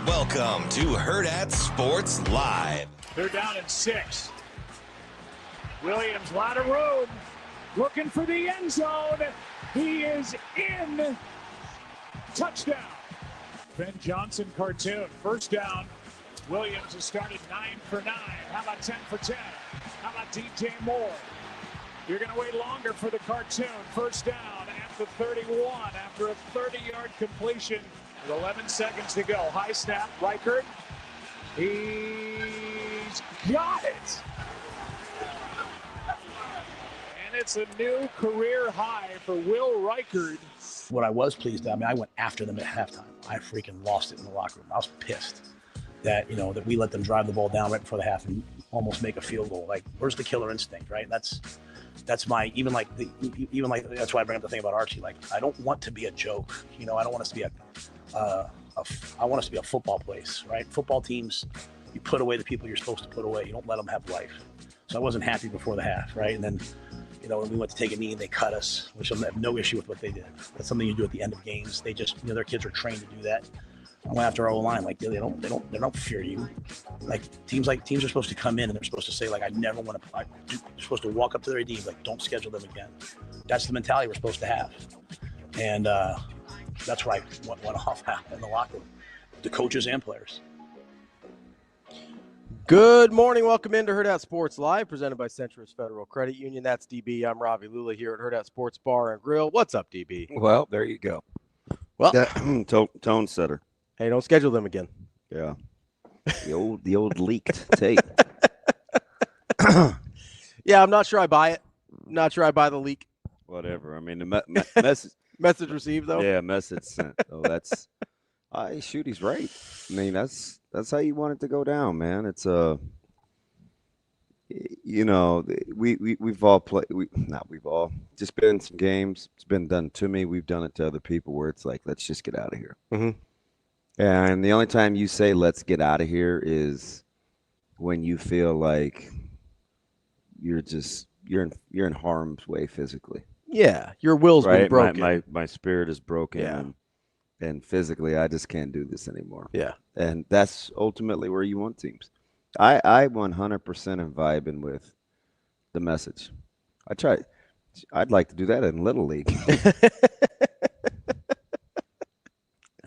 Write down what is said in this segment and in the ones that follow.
Welcome to Hurrdat Sports Live. They're down in 6. Williams, a lot of room, looking for the end zone. He is in. Touchdown. Ben Johnson cartoon. First down. Williams has started 9 for 9. How about 10 for 10? How about DJ Moore? You're going to wait longer for the cartoon. First down at the 31 after a 30-yard completion with 11 seconds to go. High snap, Reichert. He's got it. And it's a new career high for Will Reichert. What I was pleased at, I went after them at halftime. I freaking lost it in the locker room. I was pissed that, that we let them drive the ball down right before the half and almost make a field goal. Like, where's the killer instinct, right? That's my, that's why I bring up the thing about Archie. Like, I don't want to be a joke. I don't want us to be I want us to be a football place, right? Football teams, you put away the people you're supposed to put away. You don't let them have life. So I wasn't happy before the half, right? And then, when we went to take a knee and they cut us, which I have no issue with what they did. That's something you do at the end of games. They just, their kids are trained to do that. I went after our O-line. Like, they don't fear you. Like teams are supposed to come in and they're supposed to say, like, I never want to. You're supposed to walk up to their AD, like, don't schedule them again. That's the mentality we're supposed to have. And that's why I went off in the locker room, the coaches and players. Good morning. Welcome into Hurrdat Sports Live, presented by Centris Federal Credit Union. That's DB. I'm Ravi Lulla here at Hurrdat Sports Bar and Grill. What's up, DB? Well, there you go. Well, tone setter. Hey, don't schedule them again. Yeah, the old leaked tape. Yeah, I'm not sure I buy it. Not sure I buy the leak. Whatever. I mean, the message received though. Yeah, message sent. Oh, that's. Shoot, he's right. I mean, that's how you want it to go down, man. It's we've all played. We've all just been in some games. It's been done to me. We've done it to other people where it's like, let's just get out of here. Mm-hmm. And the only time you say let's get out of here is when you feel like you're in harm's way physically. Yeah, your will's been broken. My spirit is broken. Yeah. And physically, I just can't do this anymore. Yeah. And that's ultimately where you want teams. I 100% am vibing with the message. I'd like to do that in Little League.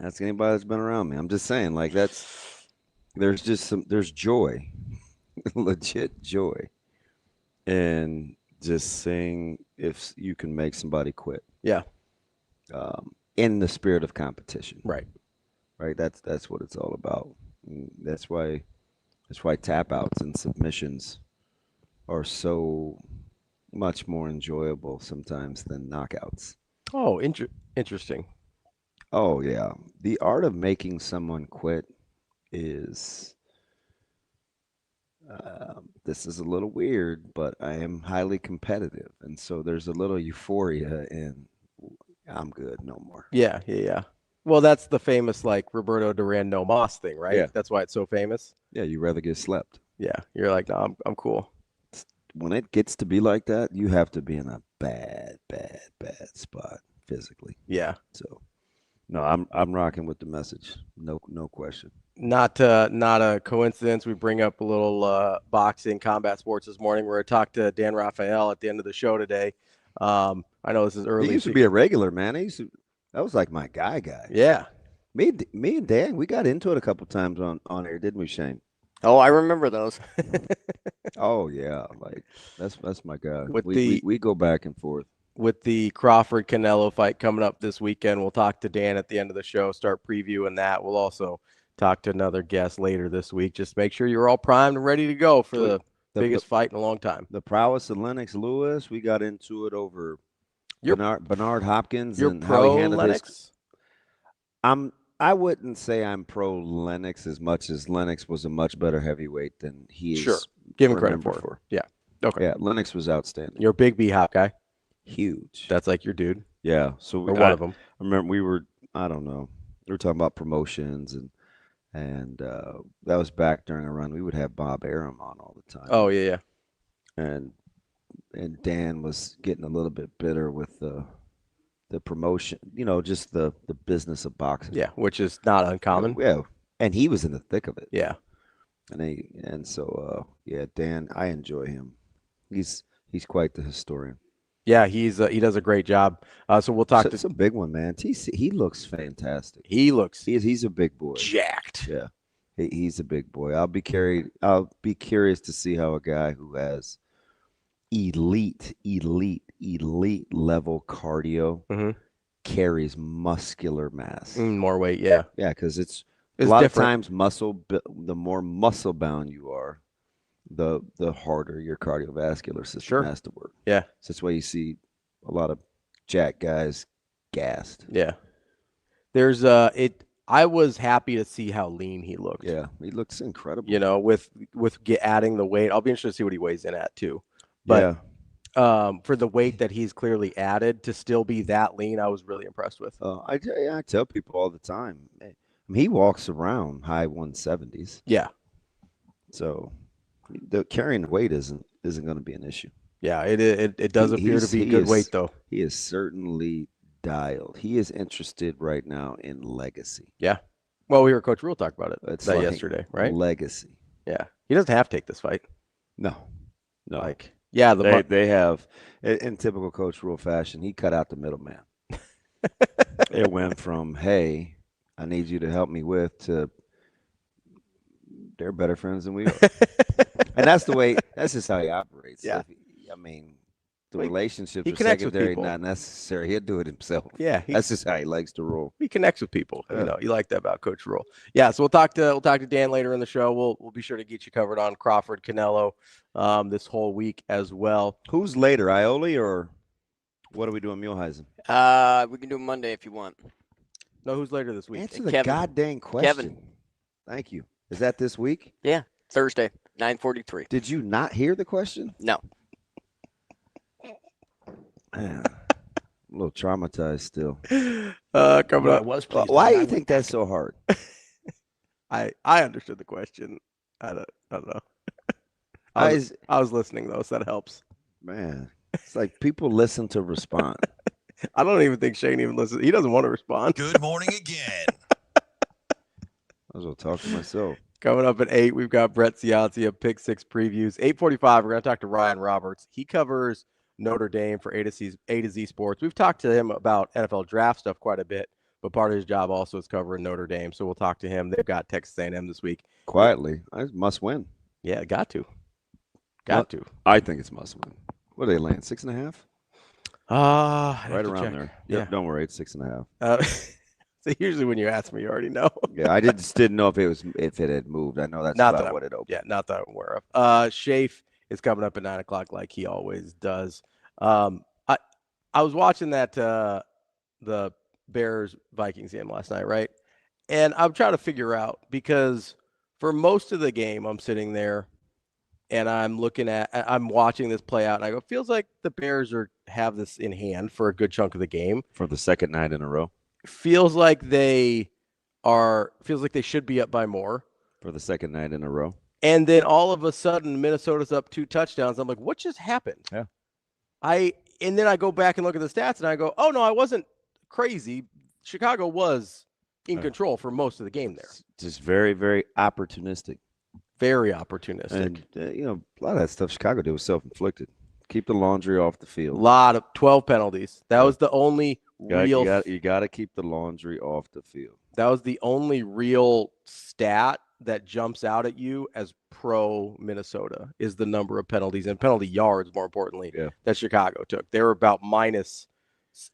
Ask anybody that's been around me. I'm just saying, like, there's joy, legit joy, and just saying if you can make somebody quit. Yeah. In the spirit of competition. Right. That's what it's all about. And that's why tap outs and submissions are so much more enjoyable sometimes than knockouts. Oh, interesting. Oh, yeah. The art of making someone quit is, this is a little weird, but I am highly competitive. And so there's a little euphoria in, I'm good, no more. Yeah. Well, that's the famous, like, Roberto Duran no mas thing, right? Yeah. That's why it's so famous. Yeah, you'd rather get slept. Yeah, you're like, no, I'm cool. When it gets to be like that, you have to be in a bad spot physically. Yeah. So, no, I'm rocking with the message. No question. Not a coincidence. We bring up a little boxing, combat sports this morning. We're going to talk to Dan Rafael at the end of the show today. I know this is early. He used to be a regular, man. That was like my guy. Yeah. Me and Dan, we got into it a couple times on air, didn't we, Shane? Oh, I remember those. Oh yeah, like that's my guy. With we go back and forth. With the Crawford Canelo fight coming up this weekend, we'll talk to Dan at the end of the show, start previewing that. We'll also talk to another guest later this week. Just make sure you're all primed and ready to go for the biggest fight in a long time. The prowess of Lennox Lewis, we got into it over Bernard Hopkins and how he handled Lennox? I wouldn't say I'm pro Lennox as much as Lennox was a much better heavyweight than he is. Sure. Give him credit for it. Yeah. Okay. Yeah, Lennox was outstanding. You're a big B-Hop guy. Huge. That's like your dude. Yeah. So one of them. I remember I don't know. We were talking about promotions and that was back during a run. We would have Bob Arum on all the time. Oh yeah. And Dan was getting a little bit bitter with the promotion, just the business of boxing. Yeah, which is not uncommon. Yeah, And he was in the thick of it. Yeah. And so Dan, I enjoy him. He's quite the historian. Yeah, he does a great job. So we'll talk It's a big one, man. He looks fantastic. He looks he's a big boy. jacked. Yeah. He's a big boy. I'll be curious to see how a guy who has elite level cardio carries muscular mass. More weight, yeah. Yeah, because it's a lot different. Of times the more muscle bound you are, the harder your cardiovascular system has to work. Yeah. So that's why you see a lot of jack guys gassed. Yeah. There's I was happy to see how lean he looked. Yeah, he looks incredible. You know, with adding the weight. I'll be interested to see what he weighs in at too. But for the weight that he's clearly added to still be that lean, I was really impressed with. I tell people all the time, he walks around high 170s. Yeah. So the carrying the weight isn't going to be an issue. Yeah, it does appear to be good weight though. He is certainly dialed. He is interested right now in legacy. Yeah. Well, we heard Coach Rhule talk about it yesterday, right? Legacy. Yeah. He doesn't have to take this fight. No. They have, in typical Coach Rhule fashion, he cut out the middleman. It went from, hey, I need you to help me to they're better friends than we are. And that's just how he operates. Yeah. The relationships are secondary, not necessary. He'll do it himself. Yeah. That's just how he likes to roll. He connects with people. Yeah. You like that about Coach Rhule. Yeah. So we'll talk to Dan later in the show. We'll be sure to get you covered on Crawford, Canelo, this whole week as well. Who's later, Raiola, or what are we doing, Muehlheisen? We can do Monday if you want. No, who's later this week? Answer the goddamn question. Kevin. Thank you. Is that this week? Yeah, Thursday, 9:43. Did you not hear the question? No. Man, I'm a little traumatized still. Coming up. Why do you think that's so hard? I understood the question. I don't know. I was listening though, so that helps. Man, it's like people listen to respond. I don't even think Shane even listens. He doesn't want to respond. Good morning again. I was going to talk to myself. Coming up at 8, we've got Brett Ciancia, Pick 6 previews. 8:45, we're going to talk to Ryan Roberts. He covers Notre Dame for A to Z Sports. We've talked to him about NFL draft stuff quite a bit, but part of his job also is covering Notre Dame. So we'll talk to him. They've got Texas A&M this week. Quietly, I must win. Yeah, got to. I think it's must win. What do they land? 6.5? Right around there. Yeah, don't worry, it's 6.5. So usually when you ask me, you already know. Yeah, I just didn't know if it had moved. I know that's not about what it opened. Yeah, not that I'm aware of. Schaefer is coming up at 9 o'clock like he always does. I was watching that the Bears Vikings game last night, right? And I'm trying to figure out, because for most of the game I'm sitting there and I'm watching this play out and I go, feels like the Bears have this in hand for a good chunk of the game. For the second night in a row. Feels like they should be up by more for the second night in a row. And then all of a sudden Minnesota's up 2 touchdowns. I'm like, what just happened? Yeah. And then I go back and look at the stats and I go, oh no, I wasn't crazy. Chicago was in control for most of the game there. Just very, very opportunistic. Very opportunistic. And a lot of that stuff Chicago did was self-inflicted. Keep the laundry off the field. A lot of 12 penalties. That was the only real. You got to keep the laundry off the field. That was the only real stat that jumps out at you as pro Minnesota is the number of penalties and penalty yards, more importantly, that Chicago took. They were about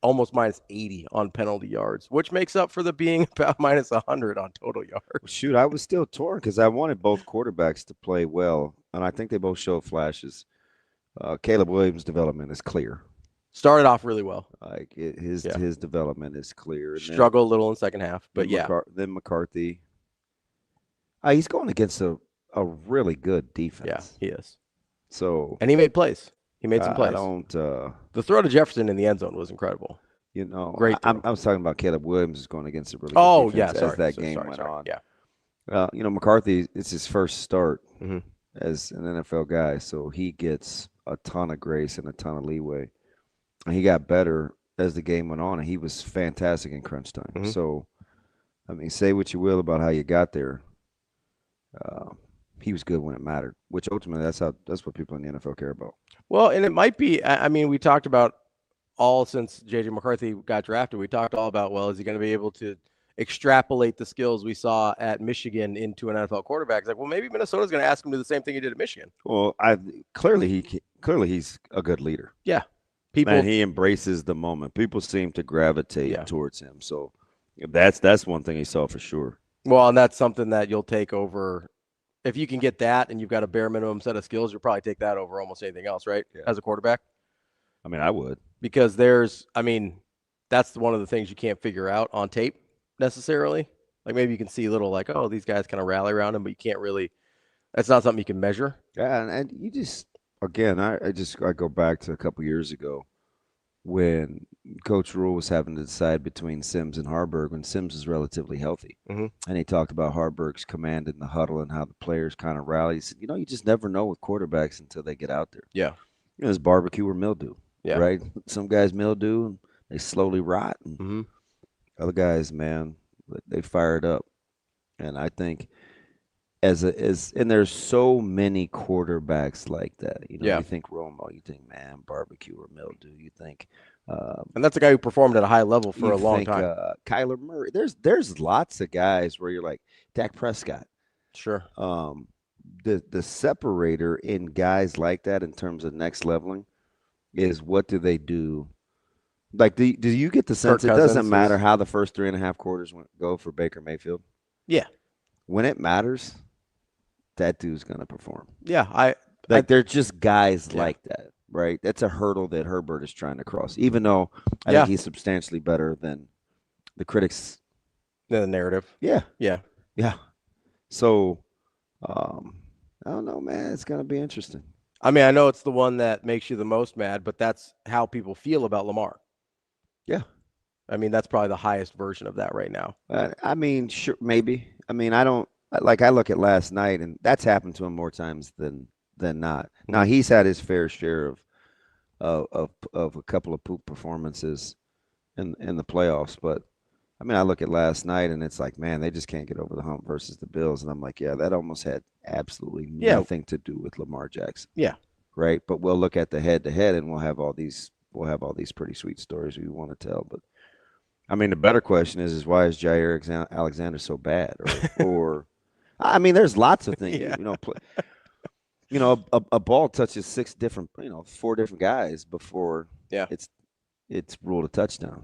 almost minus 80 on penalty yards, which makes up for the being about minus 100 on total yards. Shoot, I was still torn because I wanted both quarterbacks to play well, and I think they both showed flashes. Caleb Williams' development is clear. Started off really well. Like his development is clear. And struggled a little in the second half, but then McCarthy. He's going against a really good defense. Yeah, he is. So and he made plays. He made some plays. The throw to Jefferson in the end zone was incredible. Great. I was talking about Caleb Williams is going against a really good defense as that game went on. Yeah. McCarthy, it's his first start as an NFL guy, so he gets a ton of grace and a ton of leeway. And he got better as the game went on, and he was fantastic in crunch time. So I mean, say what you will about how you got there. He was good when it mattered, which ultimately that's what people in the NFL care about. Well, and it might be. I mean, we talked about all since JJ McCarthy got drafted. We talked all about, well, is he going to be able to extrapolate the skills we saw at Michigan into an NFL quarterback? It's like, well, maybe Minnesota's going to ask him to do the same thing he did at Michigan. Well, clearly he's a good leader. Yeah, people. And he embraces the moment. People seem to gravitate towards him. So that's one thing he saw for sure. Well, and that's something that you'll take over. If you can get that and you've got a bare minimum set of skills, you'll probably take that over almost anything else, right? Yeah. As a quarterback. I mean, I would. Because that's one of the things you can't figure out on tape necessarily. Like maybe you can see little like, oh, these guys kind of rally around him, but you can't really, that's not something you can measure. Yeah, and you just, again, I go back to a couple years ago when Coach Rhule was having to decide between Sims and Harburg when Sims was relatively healthy. Mm-hmm. And he talked about Harburg's command in the huddle and how the players kind of rally. He said, you just never know with quarterbacks until they get out there. Yeah. It's barbecue or mildew. Yeah. Right? Some guys mildew and they slowly rot. And other guys, man, they fire it up. And I think and there's so many quarterbacks like that. You think Romo, you think, man, barbecue or mildew. You think and that's a guy who performed at a high level for a long time. Kyler Murray. There's lots of guys where you're like Dak Prescott. Sure. The separator in guys like that in terms of next leveling is what do they do? Like, do you get the sense it doesn't matter how the first 3.5 quarters go for Baker Mayfield? Yeah. When it matters, that dude's going to perform. Yeah. They're just guys like that, right? That's a hurdle that Hurrdat is trying to cross, even though I think he's substantially better than the critics. The narrative. Yeah. Yeah. Yeah. So, I don't know, man. It's going to be interesting. I mean, I know it's the one that makes you the most mad, but that's how people feel about Lamar. Yeah. I mean, that's probably the highest version of that right now. I mean, sure, maybe. I mean, I don't like. I look at last night, and that's happened to him more times than not. Now he's had his fair share of a couple of poop performances in the playoffs, but I mean, I look at last night, and it's like, man, they just can't get over the hump versus the Bills, and I'm like, yeah, that almost had absolutely nothing to do with Lamar Jackson. Yeah. Right. But we'll look at the head-to-head, and we'll have all these pretty sweet stories we want to tell, but. I mean, the better question is why is Jair Alexander so bad? Or I mean, there's lots of things. Yeah. A ball touches 4 different guys before it's ruled a touchdown.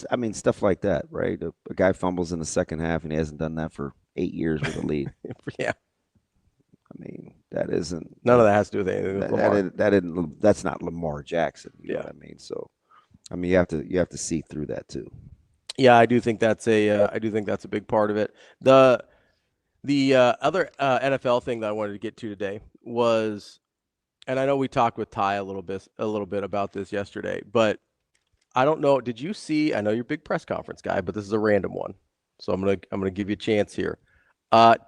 I mean, stuff like that, right? A guy fumbles in the second half, and he hasn't done that for 8 years with a lead. Yeah. I mean, that isn't. None of that has to do with anything with Lamar. That's not Lamar Jackson. You know what I mean? So, I mean, you have to see through that too. Yeah, I do think that's a big part of it. The other NFL thing that I wanted to get to today was, and I know we talked with Ty a little bit about this yesterday, but I don't know. Did you see? I know you're a big press conference guy, but this is a random one, so I'm gonna give you a chance here.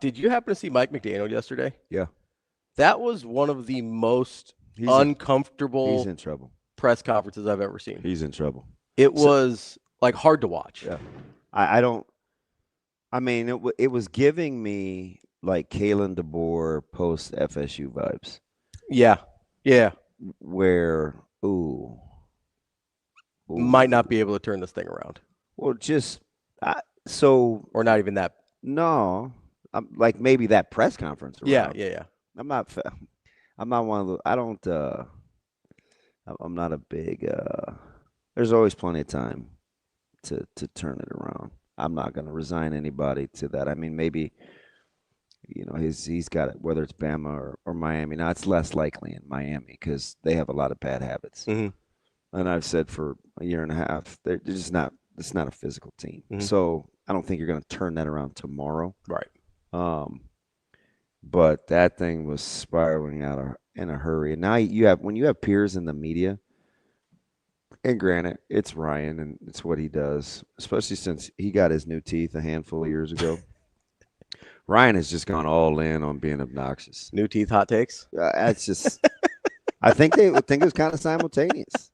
Did you happen to see Mike McDaniel yesterday? Yeah, that was one of the most uncomfortable. He's in trouble. Press conferences I've ever seen. He's in trouble. It was like hard to watch. Yeah. I mean, it was giving me like Kalen DeBoer post FSU vibes. Yeah. Yeah. Where, might not be able to turn this thing around. Well, or not even that. No, like maybe that press conference. Around. Yeah. I'm not one of the, I'm not a big, there's always plenty of time to turn it around. I'm not going to resign anybody to that. I mean, maybe, he's got it, whether it's Bama or Miami. Now, it's less likely in Miami because they have a lot of bad habits. Mm-hmm. And I've said for a year and a half, they're just not, it's not a physical team. Mm-hmm. So I don't think you're going to turn that around tomorrow. Right. But that thing was spiraling out in a hurry. And now when you have peers in the media, and granted, it's Ryan and it's what he does, especially since he got his new teeth a handful of years ago. Ryan has just gone all in on being obnoxious. New teeth, hot takes. That's just. I think they would think it was kind of simultaneous.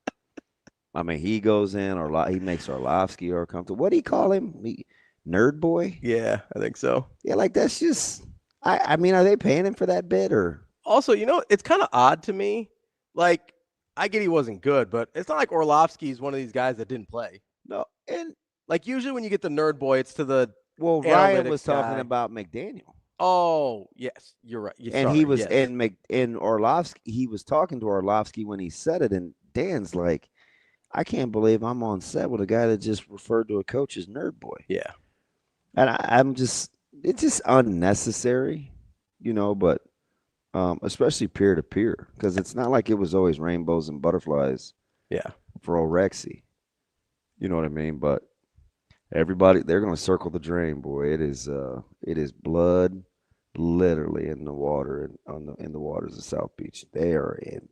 I mean, he goes in, or he makes Orlovsky or comfortable. What do you call him? Nerd Boy? Yeah, I think so. Yeah, like that's just I mean, are they paying him for that bit or? Also, it's kind of odd to me. Like, I get he wasn't good, but it's not like Orlovsky's one of these guys that didn't play. No, and Like, usually when you get the nerd boy, it's to the well, Ryan analytics was talking guy. about McDaniel. Oh, yes, you're right. And he was in Orlovsky, he was talking to Orlovsky when he said it, and Dan's like, I can't believe I'm on set with a guy that just referred to a coach as Nerd Boy. Yeah. And it's just unnecessary, but especially peer to peer, because it's not like it was always rainbows and butterflies. Yeah. For Orexy. You know what I mean? But everybody, they're going to circle the drain, boy. It is blood literally in the water in the waters of South Beach. They are in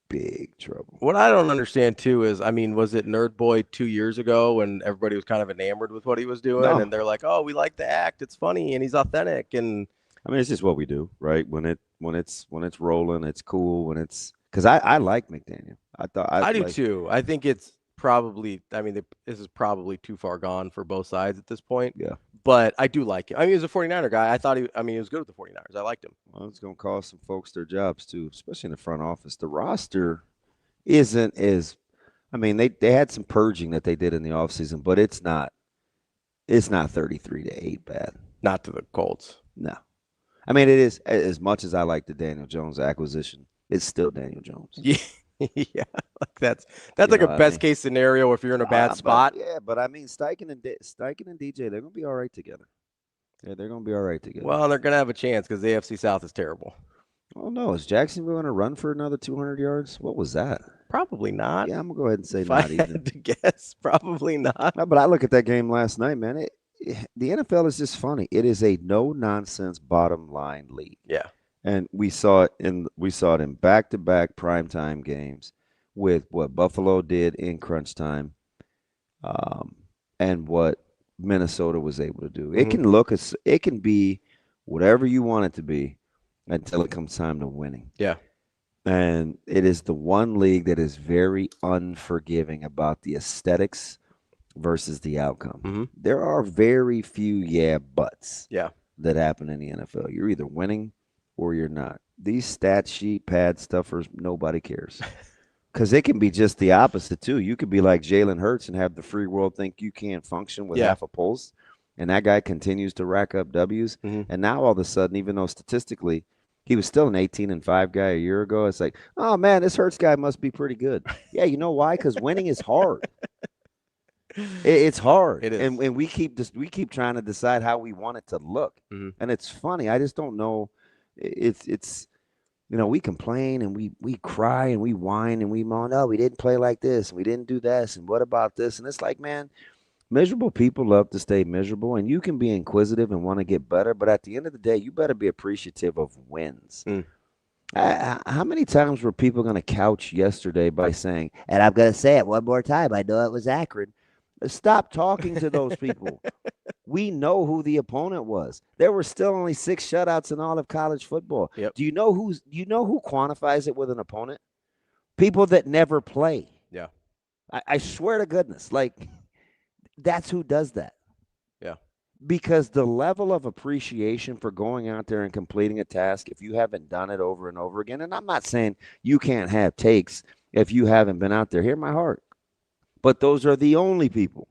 big trouble. What I don't understand too is, was it Nerd Boy 2 years ago when everybody was kind of enamored with what he was doing, No. and they're like, "Oh, we like the act. It's funny and he's authentic." And I mean, it's just what we do, right? When it's rolling, it's cool. When it's because I like McDaniel. I do too. I think it's probably. This is probably too far gone for both sides at this point. Yeah. But I do like him. He was a 49er guy. I thought he was good with the 49ers. I liked him. Well, it's going to cost some folks their jobs too, especially in the front office. The roster isn't as, they had some purging that they did in the offseason, but it's not 33-8 bad. Not to the Colts. No. It is, as much as I like the Daniel Jones acquisition, it's still Daniel Jones. Yeah. Yeah, like that's like a best case scenario if you're in a bad spot. But Steichen and DJ, they're gonna be all right together. Yeah, they're gonna be all right together. Well, they're gonna have a chance because the AFC South is terrible. Oh no, is Jacksonville gonna run for another 200 yards? What was that? Probably not. Yeah, I'm gonna go ahead and say if not I either. had to guess, probably not. No, but I look at that game last night, man. The NFL is just funny. It is a no nonsense bottom line league. Yeah. And we saw it in back-to-back primetime games with what Buffalo did in crunch time, and what Minnesota was able to do. Mm-hmm. It can be whatever you want it to be until it comes time to winning. Yeah. And it is the one league that is very unforgiving about the aesthetics versus the outcome. Mm-hmm. There are very few buts that happen in the NFL. You're either winning or you're not. These stat sheet pad stuffers, nobody cares. Because it can be just the opposite, too. You could be like Jalen Hurts and have the free world think you can't function with half a pulse, and that guy continues to rack up W's. Mm-hmm. And now all of a sudden, even though statistically he was still an 18-5 guy a year ago, it's like, oh, man, this Hurts guy must be pretty good. Yeah, you know why? Because winning is hard. It's hard. It is. And we keep trying to decide how we want it to look. Mm-hmm. And it's funny. I just don't know. It's we complain and we cry and we whine and we moan, oh, we didn't play like this and we didn't do this and what about this? And it's like, man, miserable people love to stay miserable, and you can be inquisitive and want to get better, but at the end of the day, you better be appreciative of wins. How many times were people going to couch yesterday by saying, and I'm going to say it one more time, I know it was Akron. Stop talking to those people. We know who the opponent was. There were still only 6 shutouts in all of college football. Yep. Do you know who quantifies it with an opponent? People that never play. Yeah. I swear to goodness, like that's who does that. Yeah. Because the level of appreciation for going out there and completing a task, if you haven't done it over and over again, and I'm not saying you can't have takes if you haven't been out there. Hear my heart. But those are the only people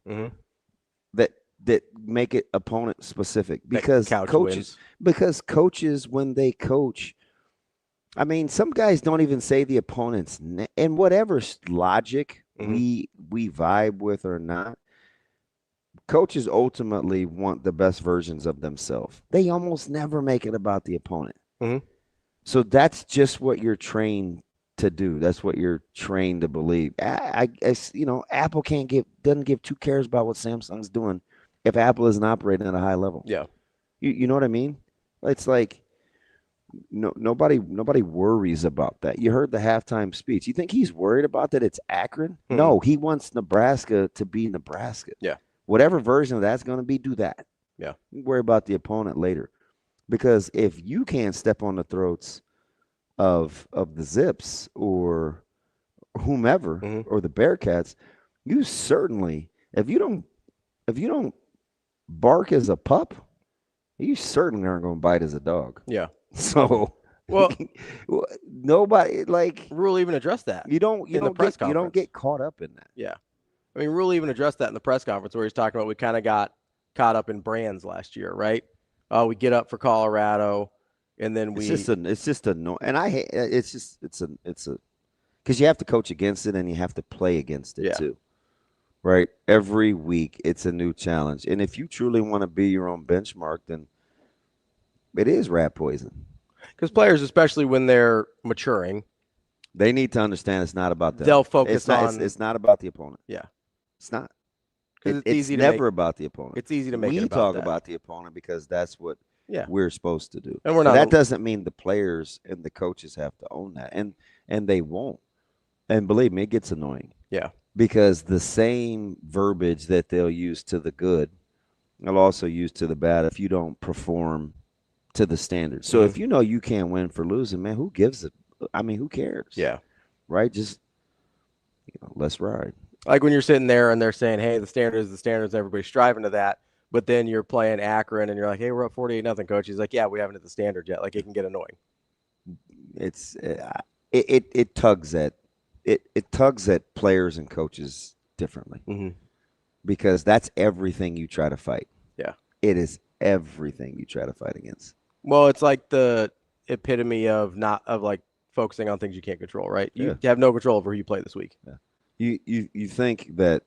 that make it opponent specific, because coaches, when they coach, some guys don't even say the opponent's name, and whatever logic we vibe with or not, coaches ultimately want the best versions of themselves. They almost never make it about the opponent. Mm-hmm. So that's just what you're trained to do. That's what you're trained to believe. Apple doesn't give 2 cares about what Samsung's doing if Apple isn't operating at a high level. Yeah. You know what I mean? It's like nobody worries about that. You heard the halftime speech. You think he's worried about that it's Akron? Mm-hmm. No, he wants Nebraska to be Nebraska. Yeah. Whatever version of that's going to be, do that. Yeah. You worry about the opponent later. Because if you can't step on the throats of the Zips or whomever or the Bearcats, you certainly, if you don't bark as a pup, you certainly aren't going to bite as a dog. Yeah. So, well, nobody like Rhule even addressed that. You don't get caught up in that. Yeah. I mean, Rhule even addressed that in the press conference where he's talking about we kind of got caught up in brands last year, right? We get up for Colorado, and then it's just a no, and it's a because you have to coach against it and you have to play against it too, right? Every week it's a new challenge, and if you truly want to be your own benchmark, then it is rat poison. Because players, especially when they're maturing, they need to understand it's not about them. They'll focus on. It's not about the opponent. Yeah, it's not. It's never about the opponent. It's easy to make. We talk about the opponent because that's what we're supposed to do. And we're not. That doesn't mean the players and the coaches have to own that, and they won't. And believe me, it gets annoying. Yeah, because the same verbiage that they'll use to the good, they'll also use to the bad if you don't perform to the standard. So if you know you can't win for losing, man, who gives it? I mean, who cares? Yeah, right. Just let's ride. Like when you're sitting there and they're saying, hey, the standards, everybody's striving to that. But then you're playing Akron and you're like, hey, we're up 48-0, coach. He's like, yeah, we haven't hit the standard yet. Like, it can get annoying. It tugs at players and coaches differently because that's everything you try to fight. Yeah. It is everything you try to fight against. Well, it's like the epitome of focusing on things you can't control, right? You have no control over who you play this week. Yeah. You think that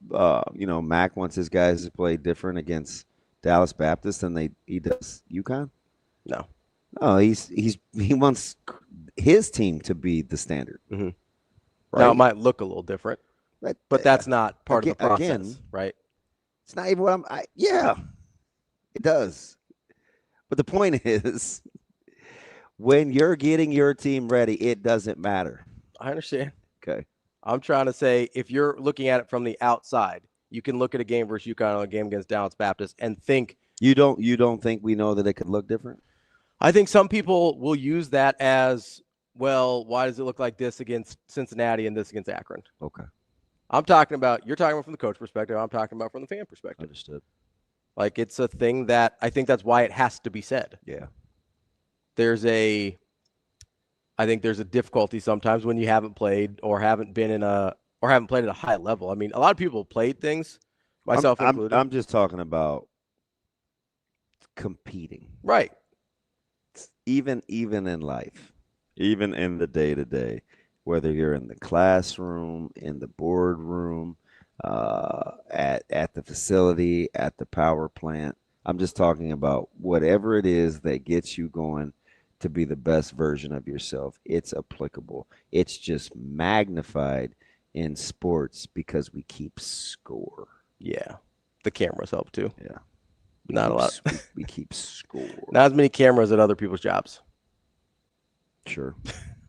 Mac wants his guys to play different against Dallas Baptist than he does UConn? No. No, he wants his team to be the standard. Right? Now it might look a little different, but that's not part of the process, again, right? It's not even what it does. But the point is, when you're getting your team ready, it doesn't matter. I understand. Okay. I'm trying to say, if you're looking at it from the outside, you can look at a game versus UConn or a game against Dallas Baptist and think. You don't think we know that it could look different? I think some people will use that as, well, why does it look like this against Cincinnati and this against Akron? Okay. You're talking about from the coach perspective. I'm talking about from the fan perspective. Understood. Like, it's a thing that I think that's why it has to be said. Yeah. I think there's a difficulty sometimes when you haven't played or haven't played at a high level. I mean, a lot of people played things, myself included. I'm just talking about competing. Right. Even in life, even in the day-to-day, whether you're in the classroom, in the boardroom, at the facility, at the power plant. I'm just talking about whatever it is that gets you going to be the best version of yourself. It's applicable. It's just magnified in sports because we keep score. Yeah. The cameras help too. Yeah. Not a lot. We keep score. Not as many cameras at other people's jobs. Sure.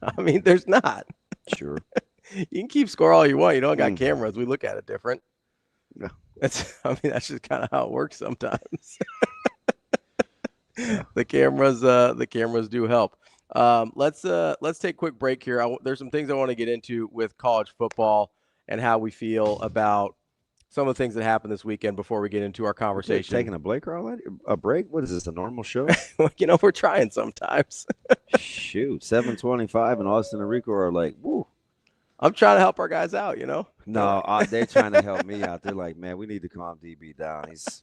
I mean, there's not. Sure. You can keep score all you want. You don't got cameras. We look at it different. Yeah. That's just kind of how it works sometimes. The cameras do help. Let's take a quick break here. There's some things I want to get into with college football and how we feel about some of the things that happened this weekend before we get into our conversation. Taking a break already? A break? What is this, a normal show? We're trying sometimes. Shoot, 7:25 and Austin and Rico are like, woo. I'm trying to help our guys out, No, they're trying to help me out. They're like, man, we need to calm DB down. This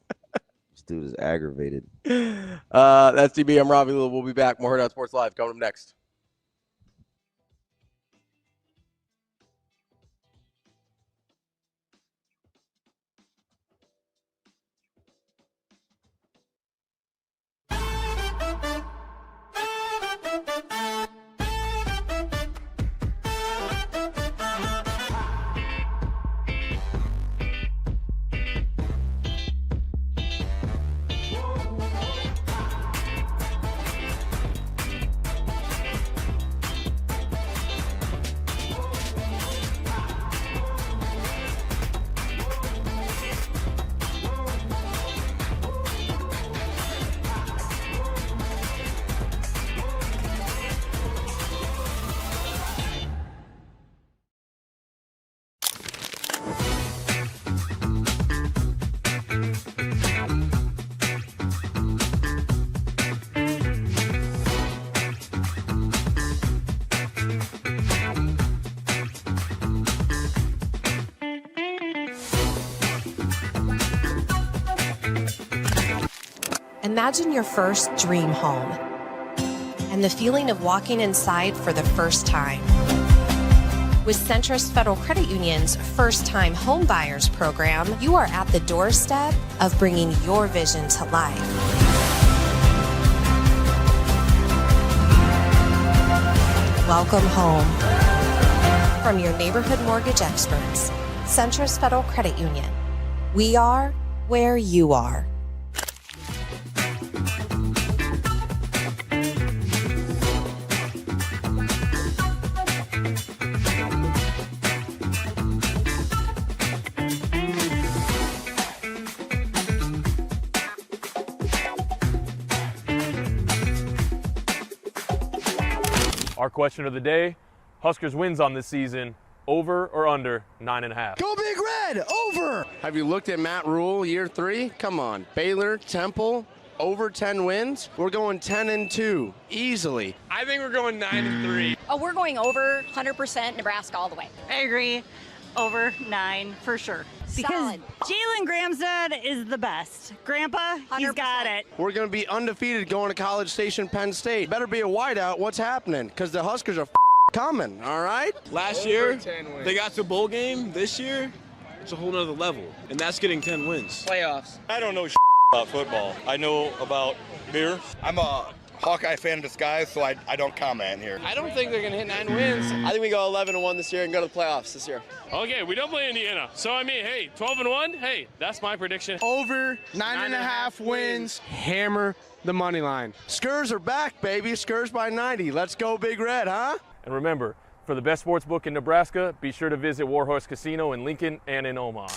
dude is aggravated. That's DB. I'm Ravi. We'll be back. More Hurrdat Sports Live coming up next. Imagine your first dream home and the feeling of walking inside for the first time. With Centrist Federal Credit Union's First Time Home Buyers program, you are at the doorstep of bringing your vision to life. Welcome home. From your neighborhood mortgage experts, Centrist Federal Credit Union. We are where you are. Our question of the day, Huskers wins on this season, over or under 9.5? Go Big Red, over! Have you looked at Matt Rhule year 3? Come on. Baylor, Temple, over 10 wins? We're going 10-2, easily. I think we're going 9-3. Oh, we're going over 100% Nebraska all the way. I agree. Over 9 for sure. Because Jalen Gramstad is the best. Grandpa, he's 100%. got it. We're going to be undefeated going to College Station, Penn State. Better be a whiteout. What's happening? Because the Huskers are coming, all right? Last year, they got to a bowl game. This year, it's a whole nother level, and that's getting 10 wins. Playoffs. I don't know about football. I know about beer. I'm a Hawkeye fan in disguise, so I don't comment here. I don't think they're going to hit 9 wins. I think we go 11-1 this year and go to the playoffs this year. Okay, we don't play Indiana. So, I mean, hey, 12-1, hey, that's my prediction. Over 9.5 wins. Hammer the money line. Skurs are back, baby. Skurs by 90. Let's go Big Red, huh? And remember, for the best sports book in Nebraska, be sure to visit Warhorse Casino in Lincoln and in Omaha.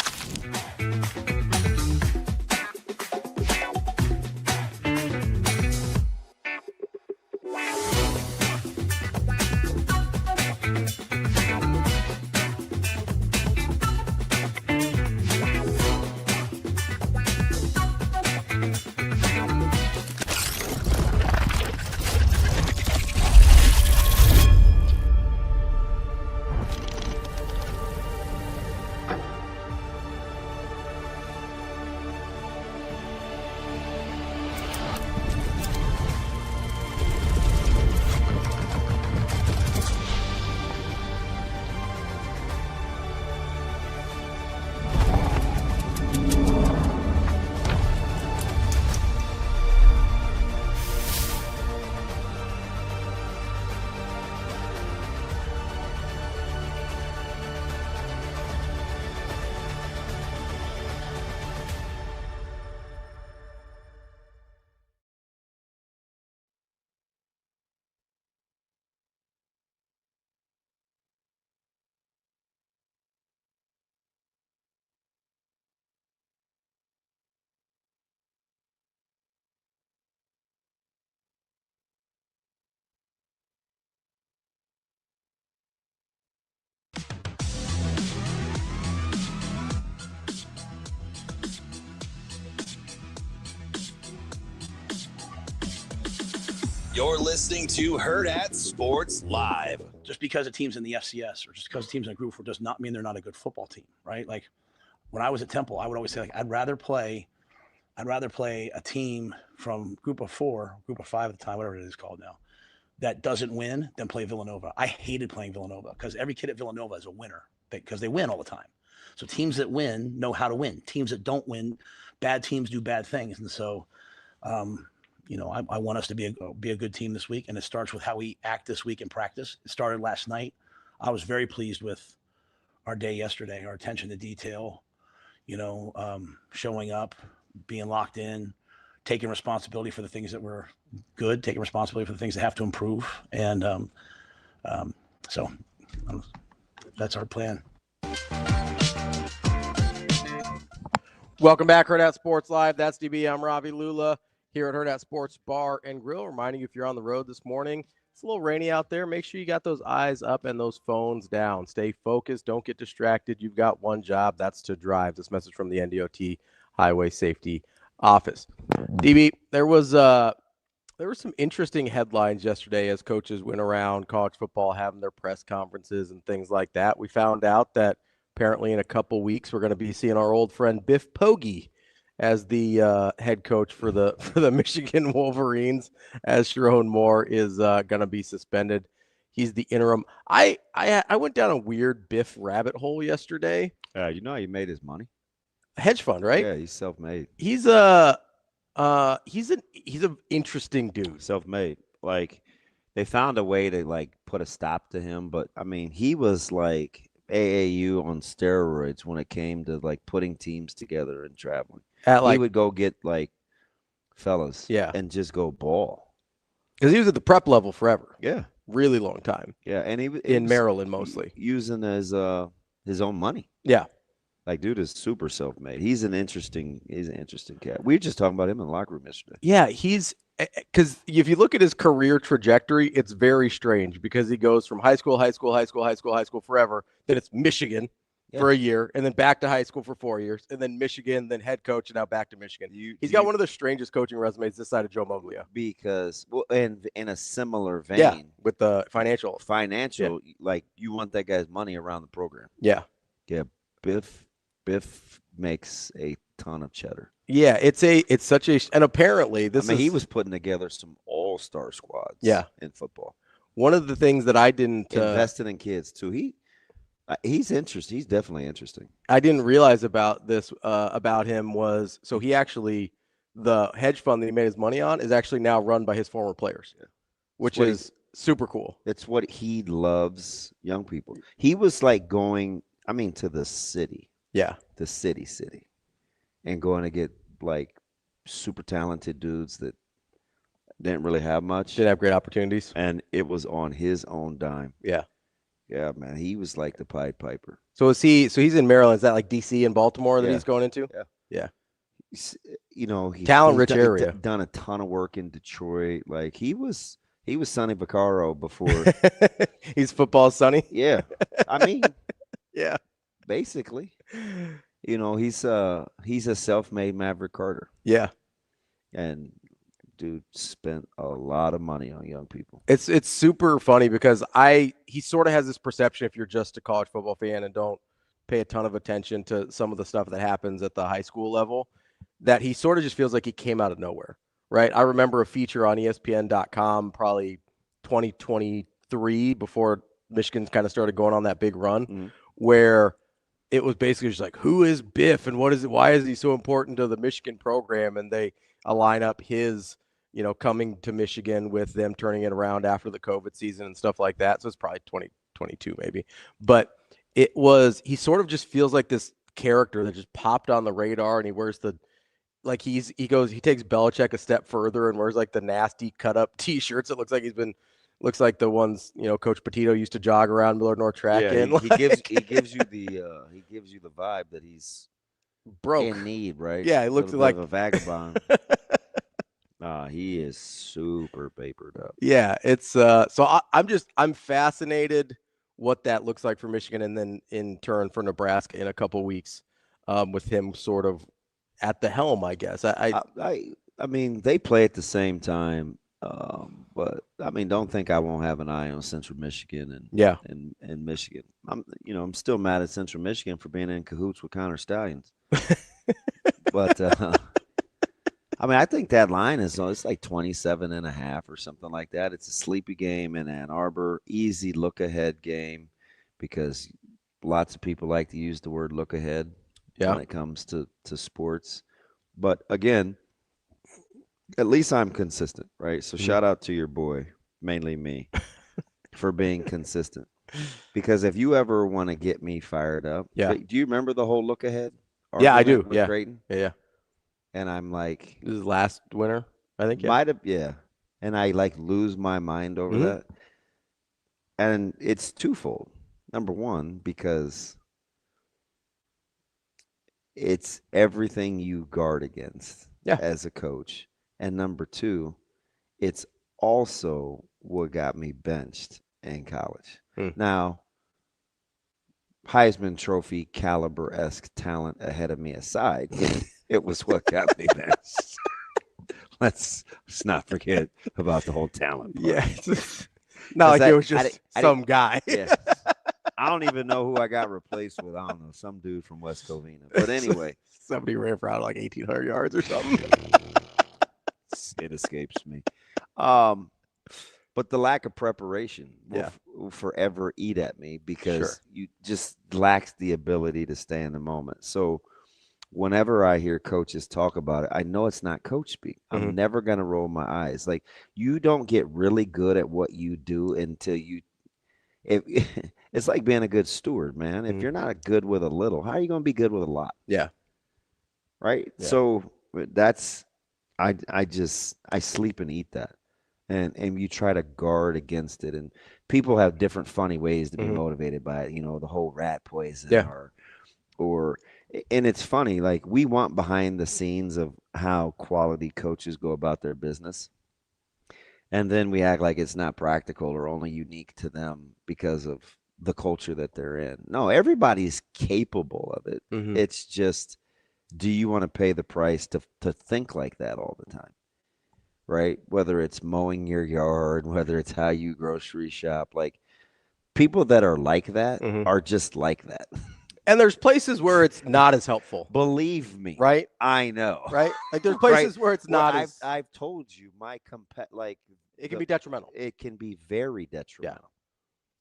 You're listening to Hurrdat Sports Live. Just because a team's in the FCS or just because a team's in a Group 4 does not mean they're not a good football team, right? Like when I was at Temple, I would always say, like, I'd rather play a team from Group of 4, Group of 5 at the time, whatever it is called now, that doesn't win than play Villanova. I hated playing Villanova because every kid at Villanova is a winner because they win all the time. So teams that win know how to win. Teams that don't win, bad teams do bad things. And so, I want us to be a good team this week, and it starts with how we act this week in practice. It started last night. I was very pleased with our day yesterday, our attention to detail, showing up, being locked in, taking responsibility for the things that were good, taking responsibility for the things that have to improve. And so that's our plan. Welcome back, Hurrdat Sports Live. That's DB. I'm Ravi Lulla here at Hurrdat Sports Bar and Grill. Reminding you, if you're on the road this morning, it's a little rainy out there. Make sure you got those eyes up and those phones down. Stay focused. Don't get distracted. You've got one job. That's to drive. This message from the NDOT Highway Safety Office. DB, there were some interesting headlines yesterday as coaches went around college football having their press conferences and things like that. We found out that apparently in a couple weeks we're going to be seeing our old friend Biff Poggi as the head coach for the Michigan Wolverines, as Sharon Moore is going to be suspended. He's the interim. I went down a weird Biff rabbit hole yesterday. You know how he made his money? A hedge fund, right? Yeah, he's self-made. He's an interesting dude. Self-made. Like, they found a way to like put a stop to him, but I mean, he was like AAU on steroids when it came to like putting teams together and traveling. He would go get like fellas, and just go ball. Because he was at the prep level forever. Yeah, really long time. Yeah, and he in Maryland mostly using his own money. Yeah, like dude is super self-made. He's an interesting cat. We were just talking about him in the locker room yesterday. Yeah, he's because if you look at his career trajectory, it's very strange because he goes from high school forever. Then it's Michigan for a year, and then back to high school for 4 years, and then Michigan, then head coach, and now back to Michigan. He's got one of the strangest coaching resumes this side of Joe Moglia. Because, well, and in a similar vein, with the financial, like you want that guy's money around the program. Yeah. Biff makes a ton of cheddar. Yeah, it's such a, and apparently he was putting together some all-star squads. In football. One of the things that I didn't invested in kids too. He's interesting. He's definitely interesting. I didn't realize about this about him was he actually, the hedge fund that he made his money on is actually now run by his former players, which is super cool. It's what he loves, young people. He was like going, to the city. Yeah. The city. And going to get like super talented dudes that didn't really have much. Didn't have great opportunities. And it was on his own dime. Yeah. Yeah, man. He was like the Pied Piper. So he's in Maryland. Is that like DC and Baltimore that he's going into? Yeah. He talent-rich area. Done a ton of work in Detroit. Like he was Sonny Vaccaro before. He's football Sonny. Yeah. Yeah. Basically. He's a self-made Maverick Carter. Yeah. And dude spent a lot of money on young people. It's super funny because he sort of has this perception, if you're just a college football fan and don't pay a ton of attention to some of the stuff that happens at the high school level, that he sort of just feels like he came out of nowhere, right? I remember a feature on ESPN.com probably 2023 before Michigan kind of started going on that big run where it was basically just like, who is Biff and why is he so important to the Michigan program? And they align up his, coming to Michigan with them turning it around after the COVID season and stuff like that. So it's probably 2022 maybe. But he sort of just feels like this character that just popped on the radar, and he wears he takes Belichick a step further and wears like the nasty cut up t-shirts. It looks like the ones, Coach Petito used to jog around Millard North track in. He gives you the vibe that he's broke, in need, right? Yeah, he looks like a vagabond. He is super papered up. Yeah, it's I'm fascinated what that looks like for Michigan, and then in turn for Nebraska in a couple weeks, with him sort of at the helm, I guess. They play at the same time. But don't think I won't have an eye on Central Michigan and Michigan. I'm still mad at Central Michigan for being in cahoots with Connor Stallions. But I think that line it's like 27.5 or something like that. It's a sleepy game in Ann Arbor, easy look ahead game, because lots of people like to use the word look ahead when it comes to sports. But again, at least I'm consistent, right? So shout out to your boy, mainly me, for being consistent. Because if you ever want to get me fired up, do you remember the whole look ahead? Yeah, I do. Yeah. Creighton? Yeah. And I'm like, this is last winter, I think. Might have, yeah. And I lose my mind over that. And it's twofold. Number one, because it's everything you guard against as a coach. And number two, it's also what got me benched in college. Now, Heisman Trophy caliber-esque talent ahead of me aside, it was what got me benched. Let's not forget about the whole talent part. Yeah. Not like it was just some guy. Yeah. I don't even know who I got replaced with. I don't know, some dude from West Covina. But anyway, somebody ran for out like 1,800 yards or something. It escapes me. But the lack of preparation will forever eat at me because you just lacks the ability to stay in the moment. So whenever I hear coaches talk about it, I know it's not coach speak. I'm never going to roll my eyes. Like, you don't get really good at what you do until you it's like being a good steward, man. If you're not good with a little, how are you going to be good with a lot? Yeah. Right? Yeah. So that's I sleep and eat that. And you try to guard against it. And people have different funny ways to be motivated by it, the whole rat poison and it's funny, like, we want behind the scenes of how quality coaches go about their business. And then we act like it's not practical or only unique to them because of the culture that they're in. No, everybody's capable of it. It's just, do you want to pay the price to think like that all the time? Right? Whether it's mowing your yard, whether it's how you grocery shop, like, people that are like that are just like that. And there's places where it's not as helpful. Believe me. Right? I know. Right? Like, there's places where it's not as... I've told you, it can be detrimental. It can be very detrimental.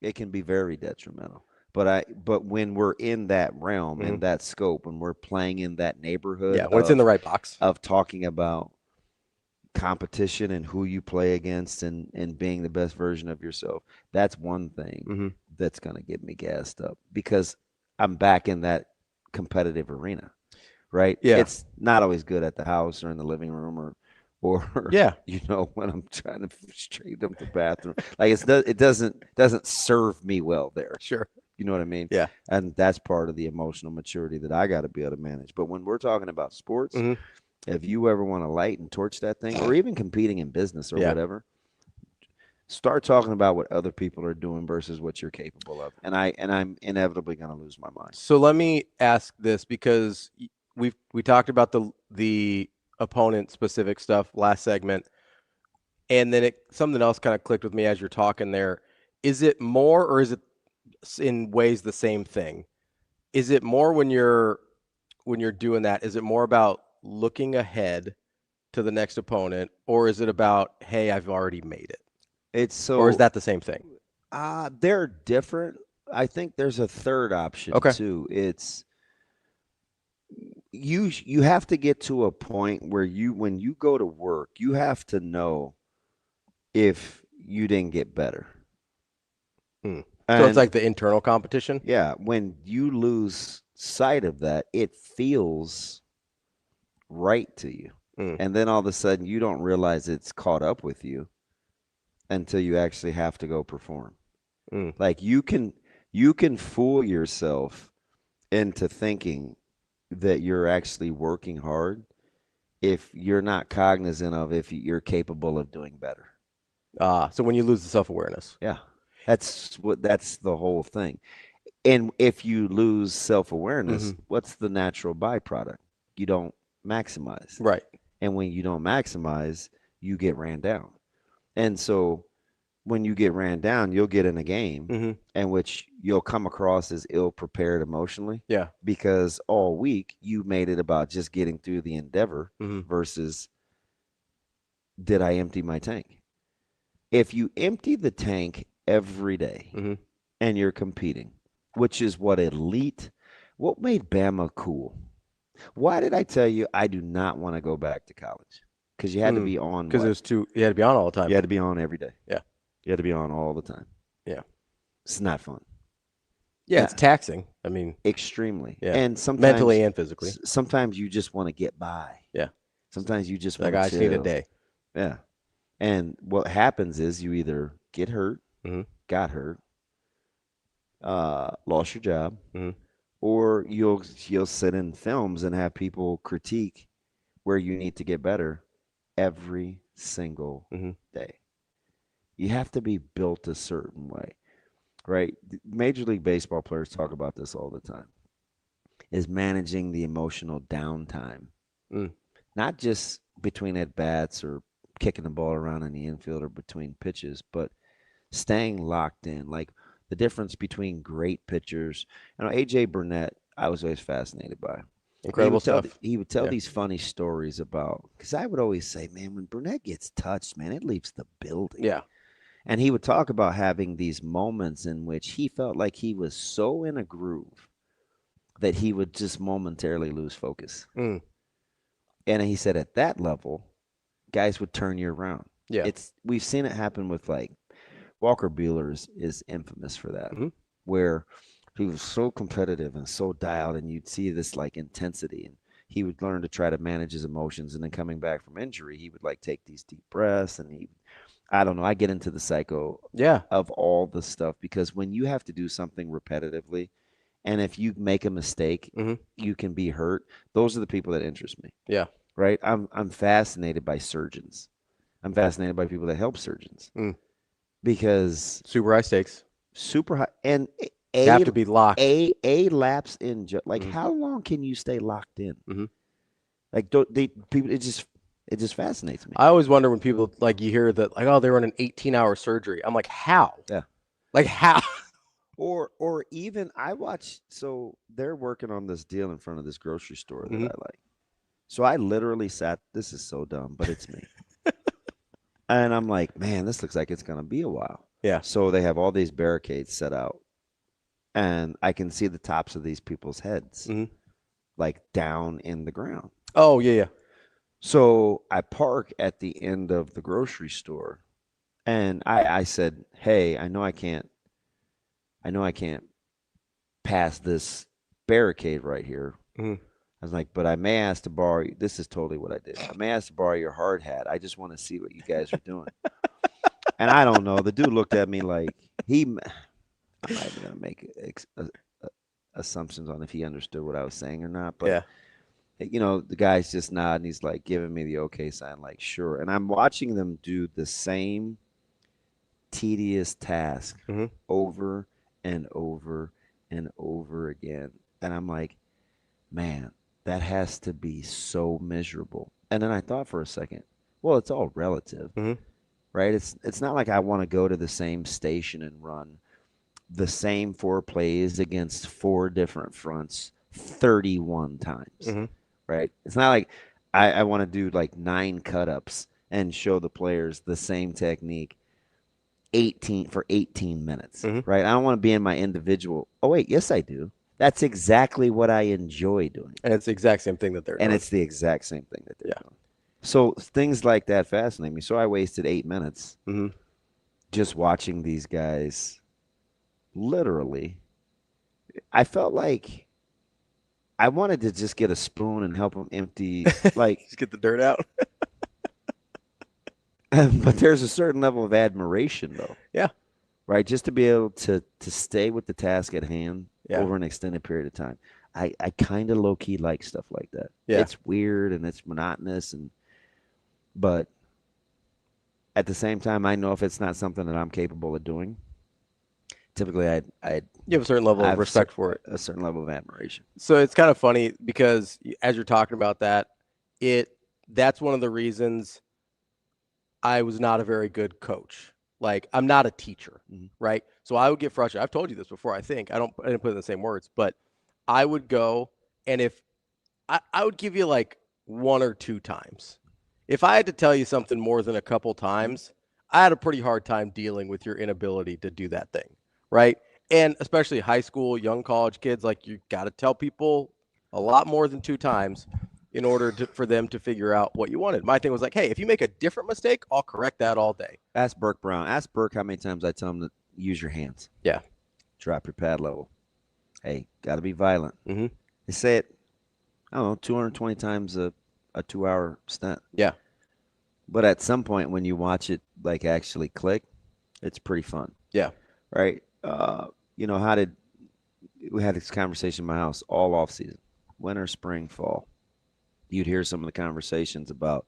Yeah. It can be very detrimental. But when we're in that realm, in that scope, when we're playing in that neighborhood, when it's in the right box of talking about competition and who you play against and being the best version of yourself, that's one thing that's going to get me gassed up, because I'm back in that competitive arena, right? Yeah. It's not always good at the house or in the living room or when I'm trying to straighten up the bathroom. Like, it doesn't serve me well there. Sure. You know what I mean? Yeah. And that's part of the emotional maturity that I got to be able to manage. But when we're talking about sports, if you ever want to light and torch that thing, or even competing in business or whatever, start talking about what other people are doing versus what you're capable of. And I'm inevitably going to lose my mind. So let me ask this, because we talked about the opponent specific stuff last segment, and then something else kind of clicked with me as you're talking there. Is it more, or is it in ways the same thing? Is it more when you're doing that? Is it more about looking ahead to the next opponent, or is it about, hey, I've already made it? Or is that the same thing? They're different. I think there's a third option too. It's you have to get to a point where when you go to work, you have to know if you didn't get better. So it's like the internal competition? Yeah. When you lose sight of that, it feels right to you. And then all of a sudden you don't realize it's caught up with you until you actually have to go perform. Like, you can fool yourself into thinking that you're actually working hard if you're not cognizant of if you're capable of doing better. So when you lose the self-awareness. Yeah. That's the whole thing. And if you lose self-awareness, what's the natural byproduct? You don't maximize. Right. And when you don't maximize, you get ran down. And so when you get ran down, you'll get in a game in which you'll come across as ill-prepared emotionally. Yeah. Because all week you made it about just getting through the endeavor versus, did I empty my tank? If you empty the tank every day and you're competing, which is what made Bama cool? Why did I tell you I do not want to go back to college? Because you had to be on. Because you had to be on all the time. You had to be on every day. Yeah. You had to be on all the time. Yeah. It's not fun. Yeah, it's taxing. I mean, extremely. Yeah. And sometimes mentally and physically. Sometimes you just want to get by. Yeah. Sometimes you just want to I just need a day. Yeah. And what happens is you either get hurt, got hurt, lost your job, or you'll sit in films and have people critique where you need to get better every single day. You have to be built a certain way, right? Major League Baseball players talk about this all the time, is managing the emotional downtime. Not just between at-bats or kicking the ball around in the infield or between pitches, but staying locked in. Like, the difference between great pitchers. AJ Burnett, I was always fascinated by. Incredible stuff. He would tell these funny stories about, because I would always say, man, when Burnett gets touched, man, it leaves the building. Yeah. And he would talk about having these moments in which he felt like he was so in a groove that he would just momentarily lose focus. Mm. And he said at that level, guys would turn you around. Yeah. We've seen it happen with, like, Walker Buehler is infamous for that, where he was so competitive and so dialed, and you'd see this, like, intensity, and he would learn to try to manage his emotions. And then coming back from injury, he would, like, take these deep breaths, and I don't know, I get into the psycho of all the stuff, because when you have to do something repetitively, and if you make a mistake, you can be hurt. Those are the people that interest me. Yeah. Right? I'm fascinated by surgeons. I'm fascinated by people that help surgeons. Because super high stakes. Super high, and you have to be locked. A lapse in how long can you stay locked in? Like, people, it just fascinates me. I always wonder when people, like, you hear that, like, oh, they run an 18-hour surgery. I'm like, how? Yeah. Like, how? Or even I watch, so they're working on this deal in front of this grocery store that I like. So I literally sat, this is so dumb, but it's me. And I'm like, man, this looks like it's going to be a while. Yeah. So they have all these barricades set out, and I can see the tops of these people's heads, like, down in the ground. Oh, yeah. So I park at the end of the grocery store, and I said, hey, I know I can't pass this barricade right here. I was like, but I may ask to borrow, this is totally what I did. I may ask to borrow your hard hat. I just want to see what you guys are doing. And I don't know. The dude looked at me like I'm not even going to make assumptions on if he understood what I was saying or not. But, the guy's just nodding. He's like giving me the okay sign, like, sure. And I'm watching them do the same tedious task over and over and over again. And I'm like, man, that has to be so miserable. And then I thought for a second, well, it's all relative, right? It's not like I want to go to the same station and run the same 4 plays against 4 different fronts 31 times, right? It's not like I want to do like 9 cut-ups and show the players the same technique 18 minutes, right? I don't want to be in my individual. Oh, wait, yes, I do. That's exactly what I enjoy doing. And it's the exact same thing that they're doing. And it's the exact same thing that they're doing. So things like that fascinate me. So I wasted 8 minutes just watching these guys. Literally, I felt like I wanted to just get a spoon and help them empty, like, just get the dirt out. But there's a certain level of admiration, though. Yeah. Right? Just to be able to stay with the task at hand over an extended period of time. I kind of low-key like stuff like that. Yeah. It's weird and it's monotonous, but at the same time, I know if it's not something that I'm capable of doing, typically you have a certain level of respect for it. A certain level of admiration. So it's kind of funny because as you're talking about that, that's one of the reasons I was not a very good coach. Like, I'm not a teacher, right? So I would get frustrated. I've told you this before, I think. I didn't put it in the same words, but I would go, and if I would give you like 1 or 2 times. If I had to tell you something more than a couple times, I had a pretty hard time dealing with your inability to do that thing, right? And especially high school, young college kids, like, you got to tell people a lot more than 2 times in order for them to figure out what you wanted. My thing was like, hey, if you make a different mistake, I'll correct that all day. Ask Burke Brown. Ask Burke how many times I tell him to use your hands. Yeah. Drop your pad level. Hey, got to be violent. They say it, I don't know, 220 times a 2-hour stint. Yeah. But at some point when you watch it, like, actually click, it's pretty fun. Yeah. Right? We had this conversation in my house all off season, winter, spring, fall. You'd hear some of the conversations about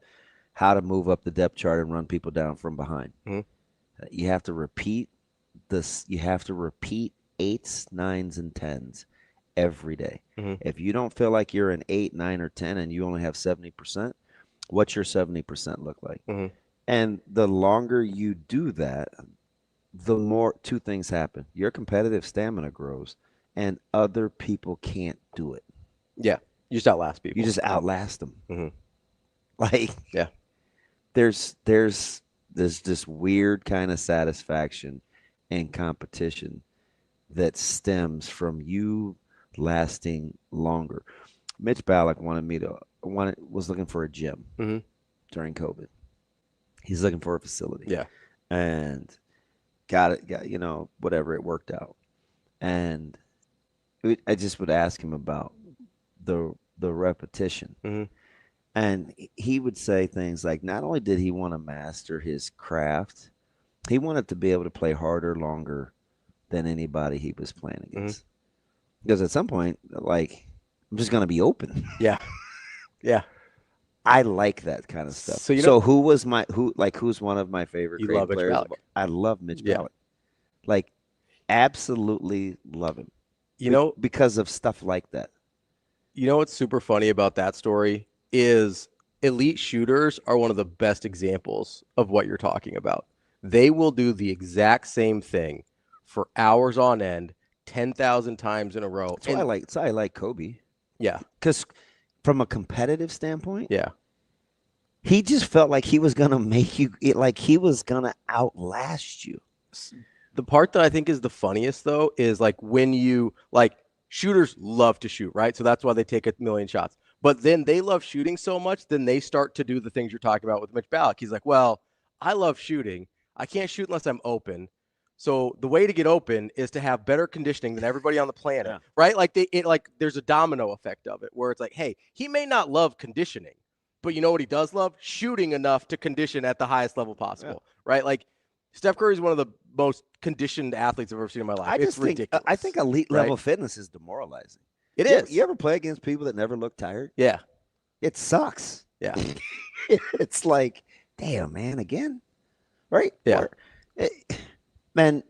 how to move up the depth chart and run people down from behind. You have to repeat this. You have to repeat 8s, 9s, and 10s every day. If you don't feel like you're an 8, 9, or 10 and you only have 70%, what's your 70% look like? And the longer you do that, the more two things happen. Your competitive stamina grows, and other people can't do it. Yeah, you just outlast people. You just outlast them. Mm-hmm. Like, yeah, there's this weird kind of satisfaction in competition that stems from you lasting longer. Mitch Ballack was looking for a gym during COVID. He's looking for a facility. Yeah. And got whatever, it worked out. And I just would ask him about the repetition. And he would say things like, not only did he want to master his craft, he wanted to be able to play harder, longer than anybody he was playing against. Because at some point, like, I'm just going to be open. Yeah. Yeah. I like that kind of stuff. So, who's one of my favorite great players? I love Mitch Ballack. Like, absolutely love him. Because of stuff like that. You know what's super funny about that story is elite shooters are one of the best examples of what you're talking about. They will do the exact same thing for hours on end, 10,000 times in a row. That's why I like Kobe. Yeah. Because from a competitive standpoint, yeah, he just felt like he was going to make you, like he was going to outlast you. The part that I think is the funniest, though, is like when you, like, shooters love to shoot, right? So that's why they take a million shots. But then they love shooting so much, then they start to do the things you're talking about with Mitch Ballack. He's like, well, I love shooting. I can't shoot unless I'm open. So the way to get open is to have better conditioning than everybody on the planet, right? Like there's a domino effect of it where it's like, hey, he may not love conditioning, but you know what he does love? Shooting enough to condition at the highest level possible, right? Like Steph Curry is one of the most conditioned athletes I've ever seen in my life. It's ridiculous. I think elite level fitness is demoralizing. It is. You ever play against people that never look tired? Yeah. It sucks. Yeah. It's like, damn, man, again? Right? Yeah. Man,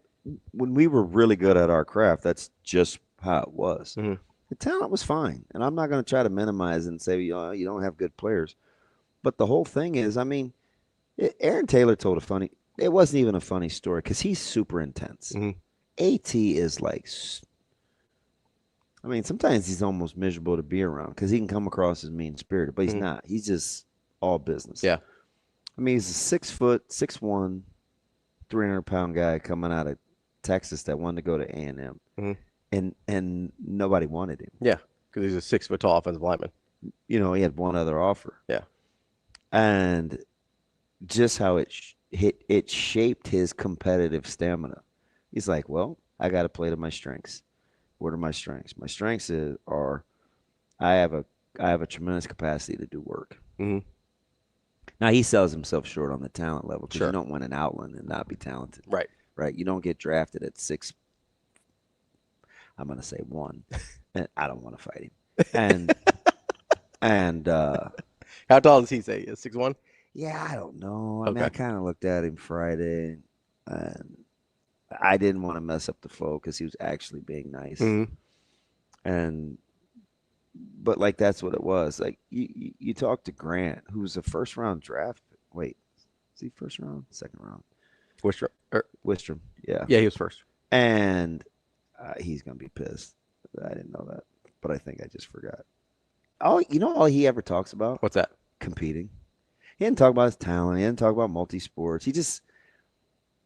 when we were really good at our craft, that's just how it was. The talent was fine. And I'm not going to try to minimize and say, you don't have good players. But the whole thing is, I mean, Aaron Taylor told it wasn't even a funny story because he's super intense. AT is like, I mean, sometimes he's almost miserable to be around because he can come across as mean-spirited, but he's not. He's just all business. Yeah. I mean, he's a 6', 6'1", 300-pound guy coming out of Texas that wanted to go to A&M, and nobody wanted him. Yeah, because he's a 6 foot tall offensive lineman. He had one other offer. Yeah, and just how it shaped his competitive stamina. He's like, well, I got to play to my strengths. What are my strengths? My strengths are I have a tremendous capacity to do work. Now, he sells himself short on the talent level because you don't win an Outland and not be talented. Right. Right. You don't get drafted at 6. I'm going to say 1. And I don't want to fight him. And how tall does he say? 6'1"? Yeah, I don't know. I mean, I kind of looked at him Friday, and I didn't want to mess up the flow because he was actually being nice. But like that's what it was. Like you talk to Grant, who's a first round draft. Wait, is he first round? Second round? Wistrom. Yeah. Yeah, he was first. And he's gonna be pissed. I didn't know that, but I think I just forgot. All he ever talks about? What's that? Competing. He didn't talk about his talent. He didn't talk about multi-sports. He just,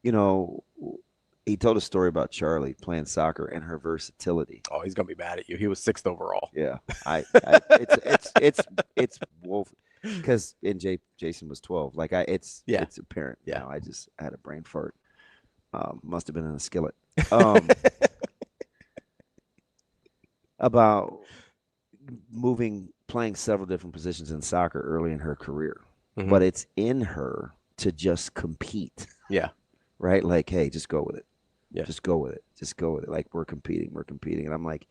he told a story about Charlie playing soccer and her versatility. Oh, he's gonna be mad at you. He was 6th overall. Yeah, it's wolf because Jason was 12. Like it's apparent. Yeah, I just had a brain fart. Must have been in a skillet. About playing several different positions in soccer early in her career, but it's in her to just compete. Yeah. Right? Like, hey, just go with it. Yeah. Just go with it. Just go with it. Like, we're competing. And I'm like,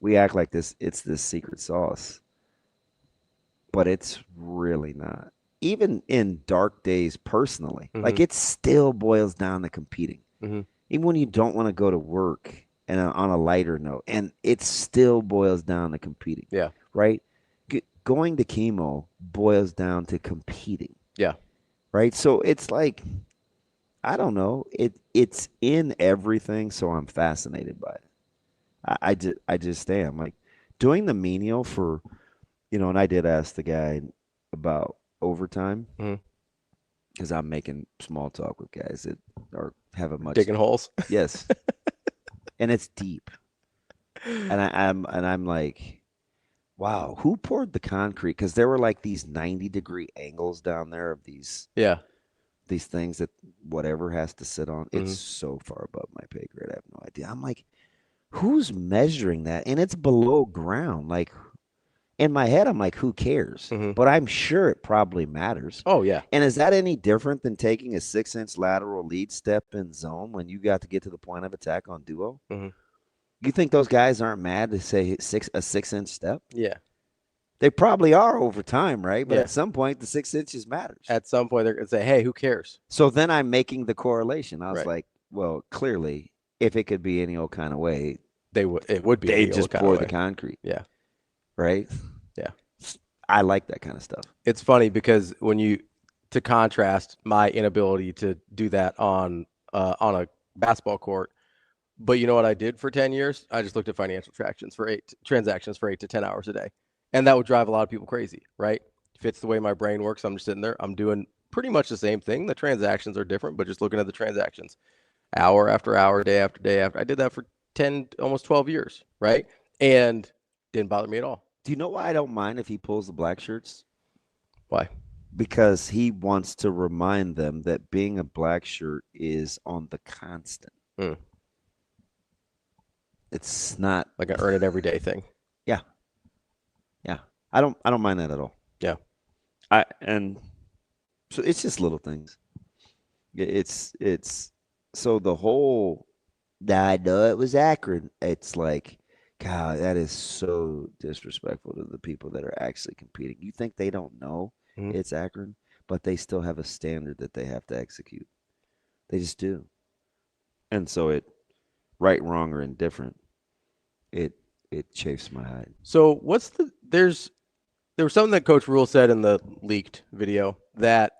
we act like it's this secret sauce, but it's really not. Even in dark days personally, like it still boils down to competing. Even when you don't want to go to work and on a lighter note, and it still boils down to competing. Yeah. Right? Going to chemo boils down to competing. Yeah. Right? So it's like, I don't know. It's in everything, so I'm fascinated by it. I just am. Like doing the menial for, and I did ask the guy about overtime because I'm making small talk with guys that are having much digging holes. Yes, and it's deep. And I'm like, wow, who poured the concrete? Because there were like these 90-degree angles down there of these things that whatever has to sit on. It's so far above my pay grade. I have no idea. I'm like, who's measuring that? And it's below ground. Like in my head, I'm like, who cares? But I'm sure it probably matters. Oh, yeah. And is that any different than taking a 6-inch lateral lead step in zone when you got to get to the point of attack on duo? You think those guys aren't mad to say a 6-inch step? Yeah. They probably are over time, right? But at some point, the 6 inches matters. At some point, they're going to say, hey, who cares? So then I'm making the correlation. I was like, well, clearly, if it could be any old kind of way, it would be. They just pour the concrete. Yeah. Right? Yeah. I like that kind of stuff. It's funny because to contrast my inability to do that on a basketball court, but you know what I did for 10 years? I just looked at financial transactions for 8 to 10 hours a day. And that would drive a lot of people crazy, right? Fits the way my brain works. I'm just sitting there. I'm doing pretty much the same thing. The transactions are different, but just looking at the transactions hour after hour, day after day after. I did that for 10, almost 12 years, right? And didn't bother me at all. Do you know why I don't mind if he pulls the black shirts? Why? Because he wants to remind them that being a black shirt is on the constant. It's not like an earn it every day thing. Yeah. Yeah. I don't mind that at all. Yeah. And so it's just little things. It's so the whole I know it was Akron. It's like, God, that is so disrespectful to the people that are actually competing. You think they don't know it's Akron, but they still have a standard that they have to execute. They just do. And so it, right, wrong, or indifferent, it chafes my hide. So there was something that Coach Rhule said in the leaked video that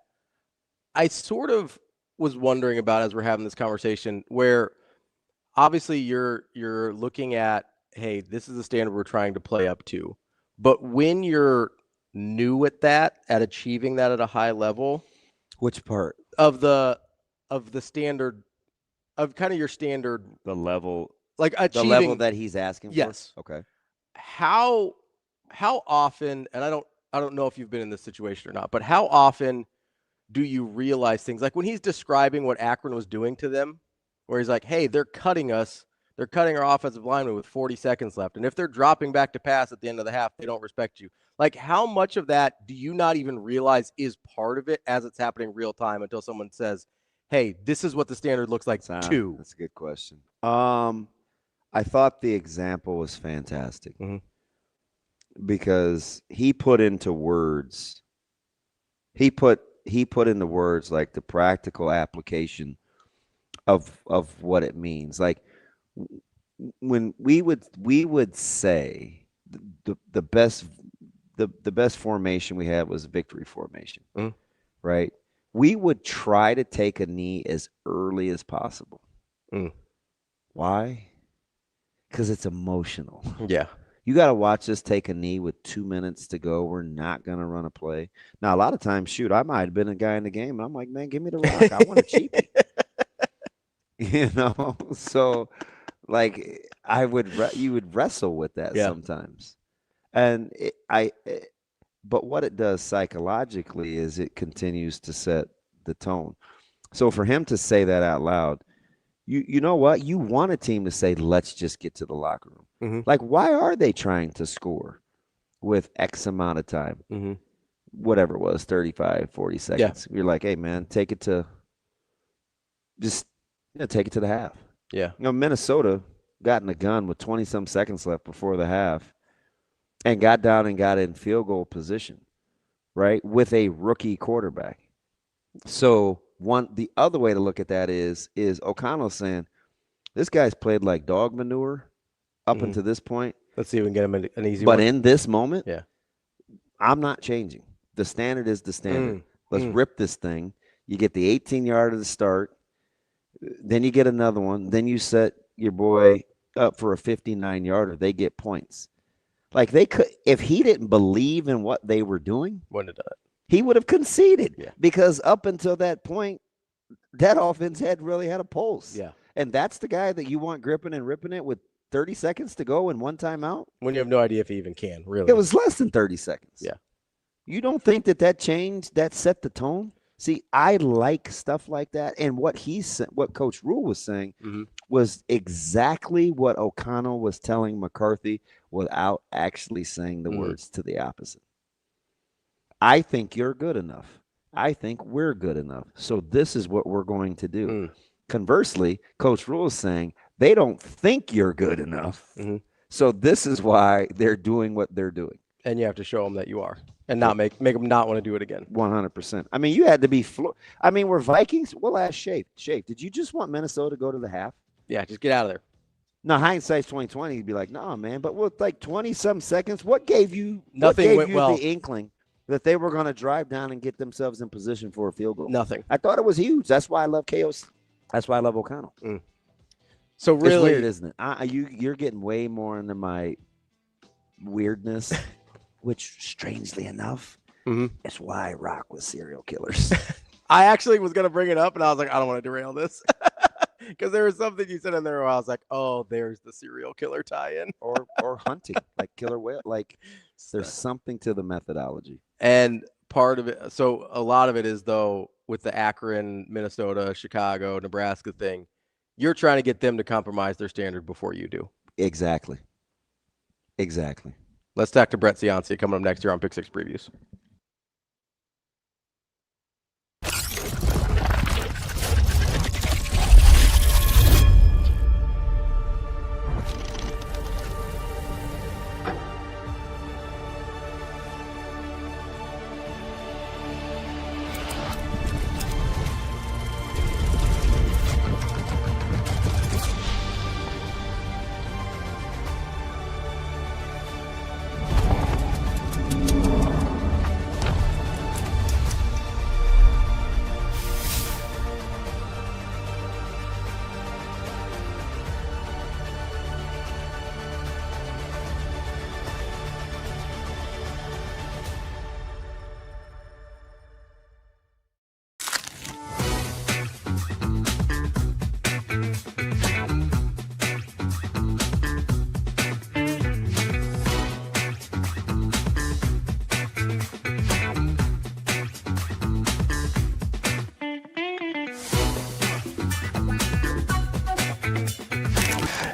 I sort of was wondering about as we're having this conversation, where obviously you're looking at, hey, this is the standard we're trying to play up to. But when you're new at achieving that at a high level, which part of the standard, of kind of your standard, the level, like achieving the level that he's asking for? Yes. Okay. How often, and I don't know if you've been in this situation or not, but how often do you realize things like when he's describing what Akron was doing to them, where he's like, hey, they're cutting us. They're cutting our offensive lineman with 40 seconds left. And if they're dropping back to pass at the end of the half, they don't respect you. Like, how much of that do you not even realize is part of it as it's happening real time until someone says, hey, this is what the standard looks like too? That's a good question. I thought the example was fantastic because he put into words like the practical application of what it means. Like, when we would say the best formation we had was victory formation, right? We would try to take a knee as early as possible. Why? Because it's emotional. Yeah. You got to watch us take a knee with 2 minutes to go. We're not going to run a play. Now, a lot of times, shoot, I might have been a guy in the game, and I'm like, man, give me the rock. I want a cheapie. So like you would wrestle with that sometimes. And but what it does psychologically is it continues to set the tone. So for him to say that out loud, you know what? You want a team to say, let's just get to the locker room. Like, why are they trying to score with X amount of time? Whatever it was, 35, 40 seconds. You're like, hey, man, take it to the half. Yeah. Minnesota got in the gun with 20-some seconds left before the half and got down and got in field goal position, right, with a rookie quarterback. So the other way to look at that is O'Connell saying, this guy's played like dog manure up until this point. Let's see if we can get him an easy one. But in this moment, I'm not changing. The standard is the standard. Let's rip this thing. You get the 18-yard of the start. Then you get another one. Then you set your boy up for a 59-yarder. They get points. Like they could, if he didn't believe in what they were doing, wouldn't have done it. He would have conceded. Yeah. Because up until that point, that offense had really had a pulse. Yeah. And that's the guy that you want gripping and ripping it with 30 seconds to go and one timeout. When you have no idea if he even can, really. It was less than 30 seconds. Yeah. You don't think that changed, that set the tone? See, I like stuff like that. And what Coach Rhule was saying was exactly what O'Connell was telling McCarthy without actually saying the words to the opposite. I think you're good enough. I think we're good enough. So this is what we're going to do. Conversely, Coach Rhule is saying they don't think you're good enough. So this is why they're doing what they're doing. And you have to show them that you are, and not make them not want to do it again. 100%. I mean, you had to be. We're Vikings. We'll ask Schaefer. Schaefer, did you just want Minnesota to go to the half? Yeah, just get out of there. Now, hindsight's 2020. You'd be like, no, man. But with like 20-some seconds, what gave you Nothing went well. The inkling that they were going to drive down and get themselves in position for a field goal? Nothing. I thought it was huge. That's why I love chaos. That's why I love O'Connell. So really, it's weird, isn't it? You're getting way more into my weirdness. Which, strangely enough, is why I rock with serial killers. I actually was going to bring it up, and I was like, I don't want to derail this. Because there was something you said in there where I was like, oh, there's the serial killer tie-in. or hunting, like killer whale. Like, there's something to the methodology. And part of it, so a lot of it is, though, with the Akron, Minnesota, Chicago, Nebraska thing, you're trying to get them to compromise their standard before you do. Exactly. Let's talk to Brett Ciancia coming up next year on Pick 6 Previews.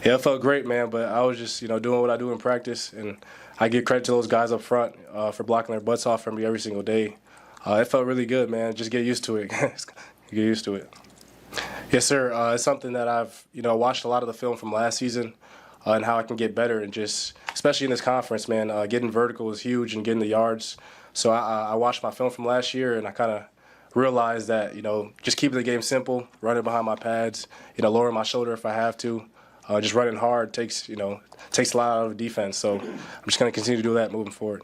Yeah, it felt great, man, but I was just, doing what I do in practice, and I give credit to those guys up front for blocking their butts off for me every single day. It felt really good, man. Just get used to it. Get used to it. Yes, sir. It's something that I've, watched a lot of the film from last season and how I can get better, and just, especially in this conference, man, getting vertical is huge and getting the yards. So I watched my film from last year, and I kind of realized that, just keeping the game simple, running behind my pads, lowering my shoulder if I have to. Just running hard takes a lot out of defense. So I'm just going to continue to do that moving forward.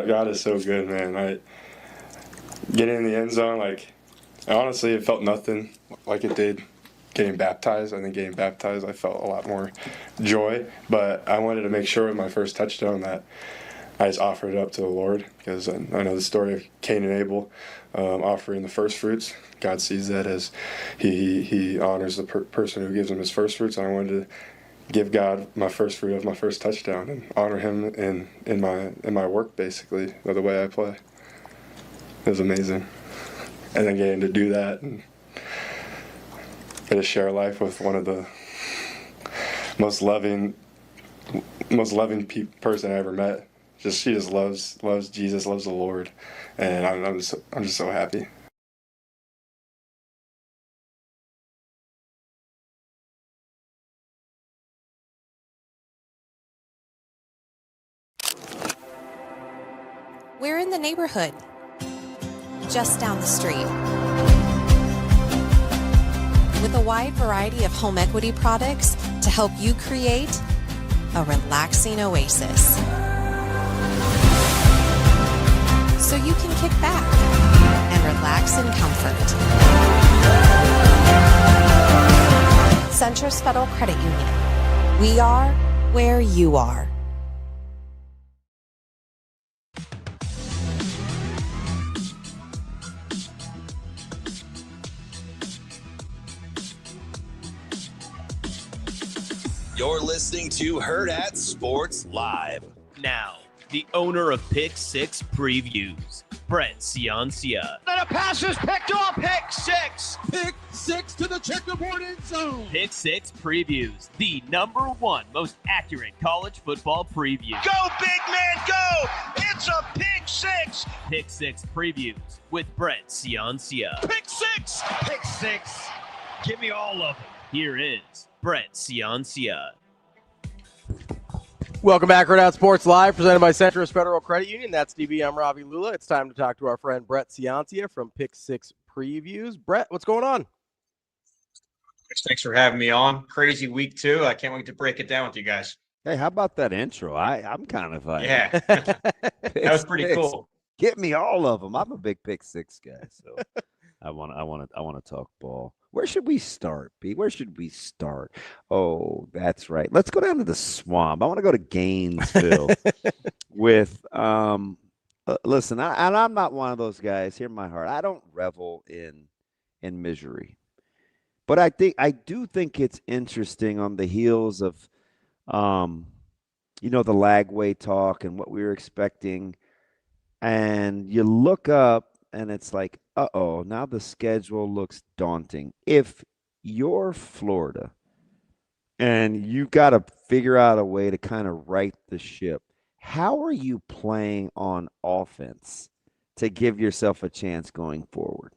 God is so good, man. Getting in the end zone, honestly, it felt nothing like it did getting baptized. I think getting baptized, I felt a lot more joy. But I wanted to make sure with my first touchdown that I just offered it up to the Lord, because I know the story of Cain and Abel offering the first fruits. God sees that as he honors the person who gives him his first fruits. And I wanted to give God my first fruit of my first touchdown and honor him in my work, basically, or the way I play. It was amazing. And then getting to do that and get to share life with one of the most loving person I ever met. She just loves Jesus, loves the Lord, and I'm just so happy. We're in the neighborhood, just down the street. With a wide variety of home equity products to help you create a relaxing oasis. So you can kick back and relax in comfort. Centris Federal Credit Union. We are where you are. You're listening to Hurrdat Sports Live. Now, the owner of Pick Six Previews, Brett Ciancia. And a pass is picked off. Pick six. Pick six to the checkerboard end zone. Pick Six Previews, the #1 most accurate college football preview. Go, big man, go. It's a pick six. Pick Six Previews with Brett Ciancia. Pick six. Pick six. Give me all of them. Here is Brett Ciancia. Welcome back, Hurrdat Sports Live, presented by Centris Federal Credit Union. That's DB. I'm Ravi Lulla. It's time to talk to our friend Brett Ciancia from Pick Six Previews. Brett, what's going on? Thanks for having me on. Crazy week 2. I can't wait to break it down with you guys. Hey, how about that intro? I'm kind of like, yeah, that was pretty cool. Get me all of them. I'm a big Pick Six guy, so I want to talk ball. Where should we start, Pete? Where should we start? Oh, that's right. Let's go down to the swamp. I want to go to Gainesville with listen, and I'm not one of those guys. Hear my heart. I don't revel in misery. But I do think it's interesting on the heels of the Lagway talk and what we were expecting. And you look up and it's like, uh-oh, now the schedule looks daunting. If you're Florida and you've got to figure out a way to kind of right the ship, how are you playing on offense to give yourself a chance going forward?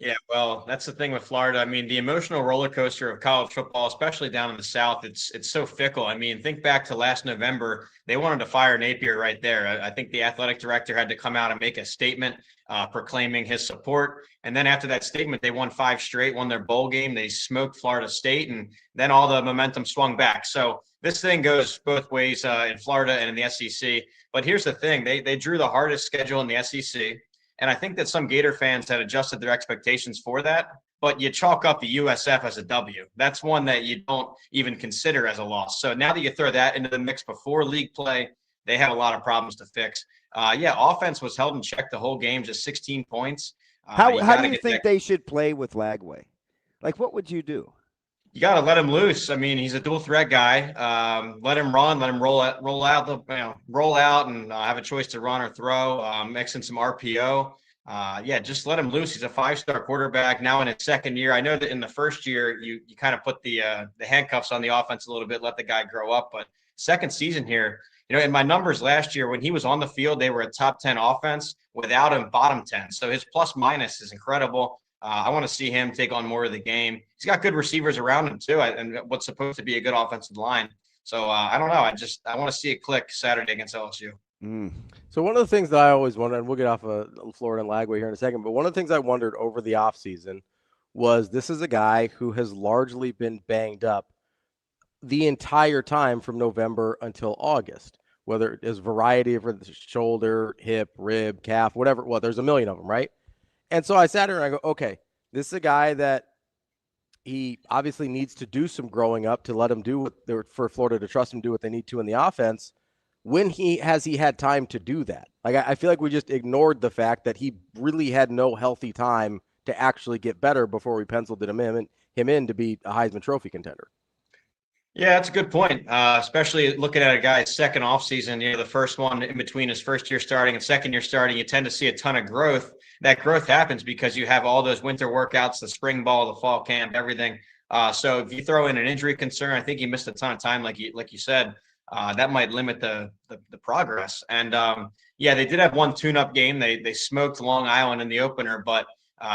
Yeah, well, that's the thing with Florida. I mean, the emotional roller coaster of college football, especially down in the South, it's so fickle. I mean, think back to last November. They wanted to fire Napier right there. I think the athletic director had to come out and make a statement proclaiming his support. And then after that statement, they won 5 straight, won their bowl game. They smoked Florida State, and then all the momentum swung back. So this thing goes both ways in Florida and in the SEC. But here's the thing. They drew the hardest schedule in the SEC. And I think that some Gator fans had adjusted their expectations for that, but you chalk up the USF as a W. That's one that you don't even consider as a loss. So now that you throw that into the mix before league play, they have a lot of problems to fix. Offense was held in check the whole game, just 16 points. How do you think they should play with Lagway? Like, what would you do? You got to let him loose. I mean, he's a dual threat guy. Let him run. Let him roll out, and have a choice to run or throw. Mix in some RPO. Just let him loose. He's a 5-star quarterback now in his second year. I know that in the first year you kind of put the handcuffs on the offense a little bit, let the guy grow up. But second season here, in my numbers last year when he was on the field, they were a top 10 offense. Without him, bottom 10. So his plus minus is incredible. I want to see him take on more of the game. He's got good receivers around him too, and what's supposed to be a good offensive line. So I don't know. I want to see it click Saturday against LSU. So one of the things that I always wondered, and we'll get off of Florida and Lagway here in a second, but one of the things I wondered over the offseason was this is a guy who has largely been banged up the entire time from November until August. whether it's variety of shoulder, hip, rib, calf, whatever. Well, there's a million of them, right? And so I sat here and I go, okay, this is a guy that he obviously needs to do some growing up to let him do for Florida to trust him do what they need to in the offense. When he had time to do that? Like, I feel like we just ignored the fact that he really had no healthy time to actually get better before we penciled him in to be a Heisman Trophy contender. Yeah, that's a good point. Especially looking at a guy's second offseason, the first one in between his first year starting and second year starting, you tend to see a ton of growth. That growth happens because you have all those winter workouts, the spring ball, the fall camp, everything. So if you throw in an injury concern, I think he missed a ton of time, like you said. That might limit the progress. And they did have one tune-up game. They smoked Long Island in the opener, but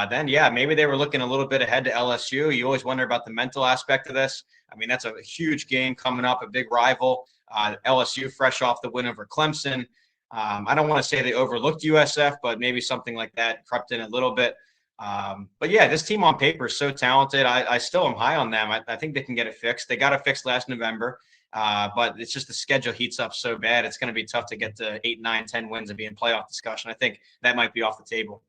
then maybe they were looking a little bit ahead to LSU. You always wonder about the mental aspect of this. I mean, that's a huge game coming up, a big rival. LSU fresh off the win over Clemson. I don't want to say they overlooked USF, but maybe something like that crept in a little bit. But this team on paper is so talented. I still am high on them. I think they can get it fixed. They got it fixed last November, but it's just the schedule heats up so bad. It's going to be tough to get to 8, 9, 10 wins and be in playoff discussion. I think that might be off the table.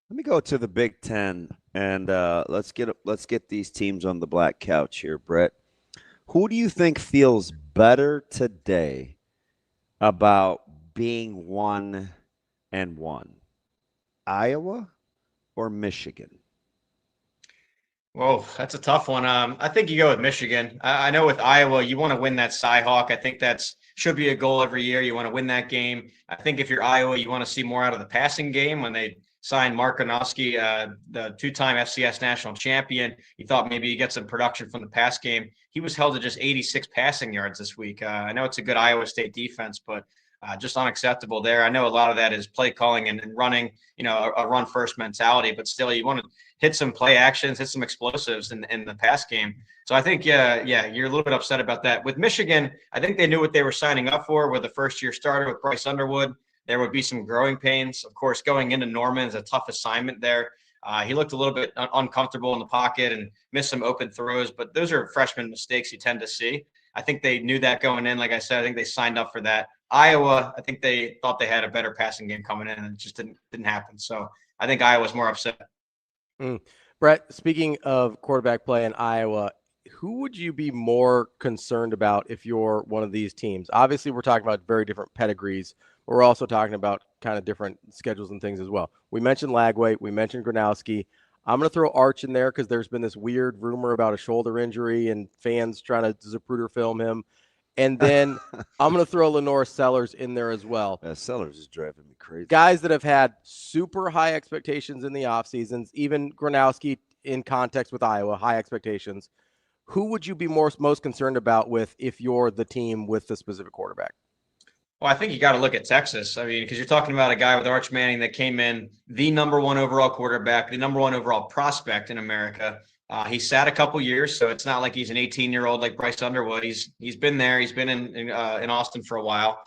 Let me go to the Big Ten, and let's get these teams on the black couch here, Brett. Who do you think feels better today about being 1-1? Iowa or Michigan? Whoa, that's a tough one. I think you go with Michigan. I know with Iowa, you want to win that Cy-Hawk. I think should be a goal every year. You want to win that game. I think if you're Iowa, you want to see more out of the passing game. When they signed Mark Konowski, the two-time FCS national champion, you thought maybe you get some production from the pass game. He was held to just 86 passing yards this week. I know it's a good Iowa State defense, but just unacceptable there. I know a lot of that is play calling and running, a run-first mentality, but still you want to hit some play actions, hit some explosives in the pass game. So I think, you're a little bit upset about that. With Michigan, I think they knew what they were signing up for with the first-year starter with Bryce Underwood. There would be some growing pains. Of course, going into Norman is a tough assignment there. He looked a little bit uncomfortable in the pocket and missed some open throws, but those are freshman mistakes you tend to see. I think they knew that going in. Like I said, I think they signed up for that. Iowa, I think they thought they had a better passing game coming in, and it just didn't happen. So I think Iowa's more upset. Brett, speaking of quarterback play in Iowa, who would you be more concerned about if you're one of these teams? Obviously, we're talking about very different pedigrees. We're also talking about kind of different schedules and things as well. We mentioned Lagway. We mentioned Gronowski. I'm going to throw Arch in there because there's been this weird rumor about a shoulder injury and fans trying to Zapruder film him. And then I'm going to throw Lenore Sellers in there as well. Sellers is driving me crazy. Guys that have had super high expectations in the offseasons, even Gronowski in context with Iowa, high expectations. Who would you be most concerned about with if you're the team with the specific quarterback? Well, I think you got to look at Texas. I mean, because you're talking about a guy with Arch Manning that came in the number 1 overall quarterback, the number 1 overall prospect in America. He sat a couple years, so it's not like he's an 18-year-old like Bryce Underwood. He's been there. He's been in Austin for a while,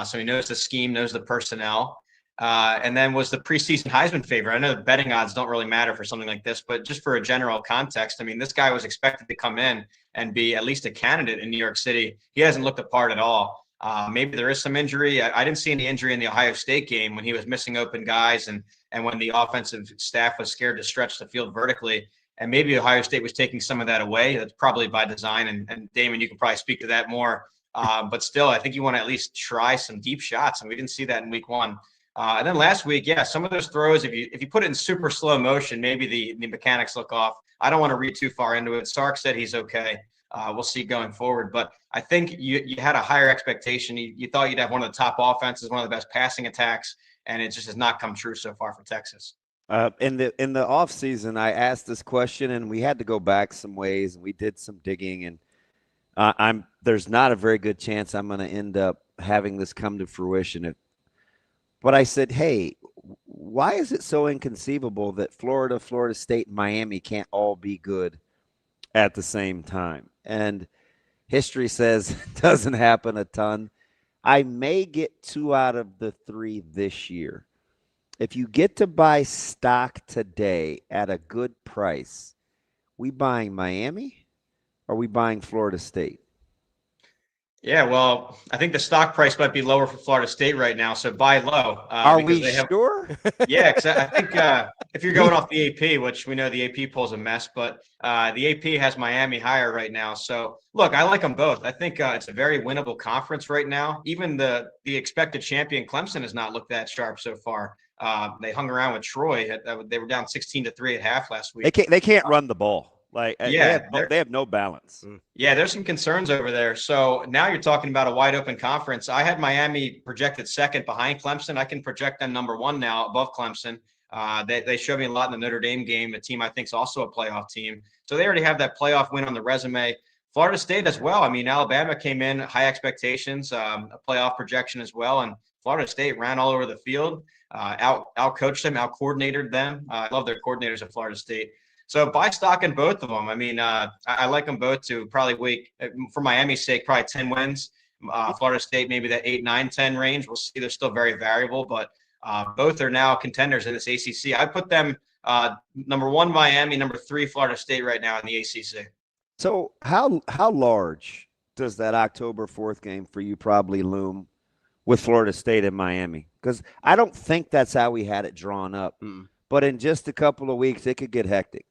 so he knows the scheme, knows the personnel, and then was the preseason Heisman favorite. I know the betting odds don't really matter for something like this, but just for a general context, I mean, this guy was expected to come in and be at least a candidate in New York City. He hasn't looked the part at all. Maybe there is some injury. I didn't see any injury in the Ohio State game when he was missing open guys and when the offensive staff was scared to stretch the field vertically. And maybe Ohio State was taking some of that away. That's probably by design. And Damon, you can probably speak to that more. But still, I think you want to at least try some deep shots. And we didn't see that in week 1. And then last week, some of those throws, if you put it in super slow motion, maybe the mechanics look off. I don't want to read too far into it. Sark said he's okay. We'll see going forward. But I think you had a higher expectation. You thought you'd have one of the top offenses, one of the best passing attacks, and it just has not come true so far for Texas. In the offseason, I asked this question, and we had to go back some ways, and we did some digging, and there's not a very good chance I'm going to end up having this come to fruition. But I said, hey, why is it so inconceivable that Florida, Florida State, and Miami can't all be good at the same time? And history says it doesn't happen a ton. I may get 2 out of the 3 this year. If you get to buy stock today at a good price, we buying Miami or we buying Florida State? Yeah, well, I think the stock price might be lower for Florida State right now, so buy low. Are because we they have, sure? Yeah, because I think if you're going off the AP, which we know the AP poll's a mess, but the AP has Miami higher right now. So look, I like them both. I think it's a very winnable conference right now. Even the expected champion Clemson has not looked that sharp so far. They hung around with Troy. They were down 16-3 at half last week. They can't run the ball. Like Yeah, they have no balance. Yeah, there's some concerns over there. So now you're talking about a wide open conference. I had Miami projected second behind Clemson. I can project them number one now above Clemson. They showed me a lot in the Notre Dame game, a team I think is also a playoff team. So they already have that playoff win on the resume. Florida State as well. I mean, Alabama came in high expectations, a playoff projection as well. And Florida State ran all over the field, out coached them, out coordinated them. I love their coordinators at Florida State. So buy stock in both of them. I mean, I like them both to probably wait for Miami's sake, probably 10 wins. Florida State, maybe that 8, 9, 10 range. We'll see. They're still very variable, but both are now contenders in this ACC. I put them number 1 Miami, number 3 Florida State right now in the ACC. So how large does that October 4th game for you probably loom with Florida State and Miami? Because I don't think that's how we had it drawn up. But in just a couple of weeks, it could get hectic.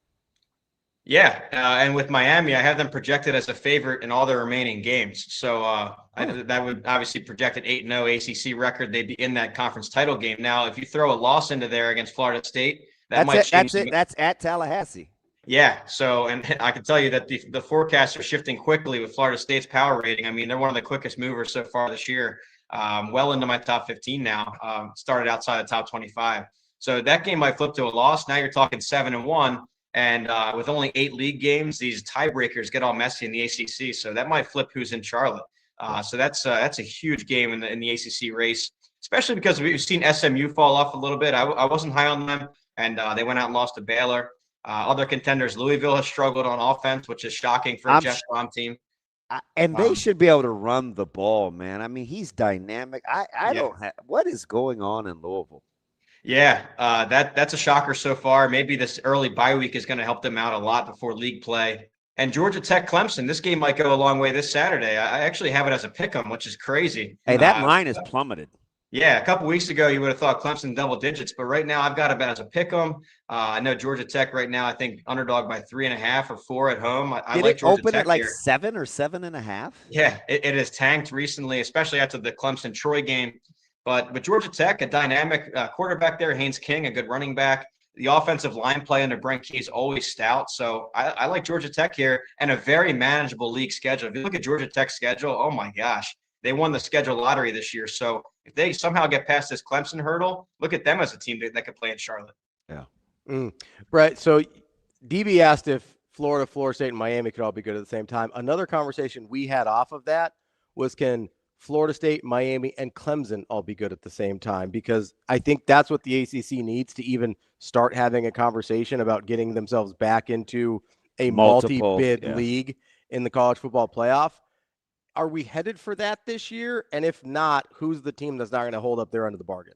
Yeah, and with Miami, I have them projected as a favorite in all their remaining games. So that would obviously project an 8-0 ACC record. They'd be in that conference title game. Now, if you throw a loss into there against Florida State, That's at Tallahassee. Yeah. So, and I can tell you that the forecasts are shifting quickly with Florida State's power rating. I mean, they're one of the quickest movers so far this year. Well into my top 15 now. Started outside the top 25. So that game might flip to a loss. Now you're talking 7-1. And with only 8 league games, these tiebreakers get all messy in the ACC. So that might flip who's in Charlotte. So that's a huge game in the ACC race, especially because we've seen SMU fall off a little bit. I wasn't high on them, and they went out and lost to Baylor. Other contenders, Louisville has struggled on offense, which is shocking for a Jeff Brom team. And they should be able to run the ball, man. I mean, he's dynamic. I don't have – what is going on in Louisville? Yeah, that's a shocker so far. Maybe this early bye week is going to help them out a lot before league play. And Georgia Tech Clemson, this game might go a long way this Saturday. I actually have it as a pick'em, which is crazy. Hey, that line is plummeted. Yeah, a couple weeks ago you would have thought Clemson double digits, but right now I've got it as a pick'em. I know Georgia Tech right now, I think underdog by 3.5 or 4 at home. I like Georgia open Tech at like here. 7 or 7.5? Yeah, it has tanked recently, especially after the Clemson-Troy game. But Georgia Tech, a dynamic quarterback there, Haynes King, a good running back. The offensive line play under Brent Key is always stout. So I like Georgia Tech here and a very manageable league schedule. If you look at Georgia Tech's schedule, oh my gosh, they won the schedule lottery this year. So if they somehow get past this Clemson hurdle, look at them as a team that could play in Charlotte. Yeah. Brett, so DB asked if Florida State, and Miami could all be good at the same time. Another conversation we had off of that was, can Florida State, Miami, and Clemson all be good at the same time? Because I think that's what the ACC needs to even start having a conversation about getting themselves back into a multi-bid league in the college football playoff. Are we headed for that this year? And if not, who's the team that's not going to hold up their end of the bargain?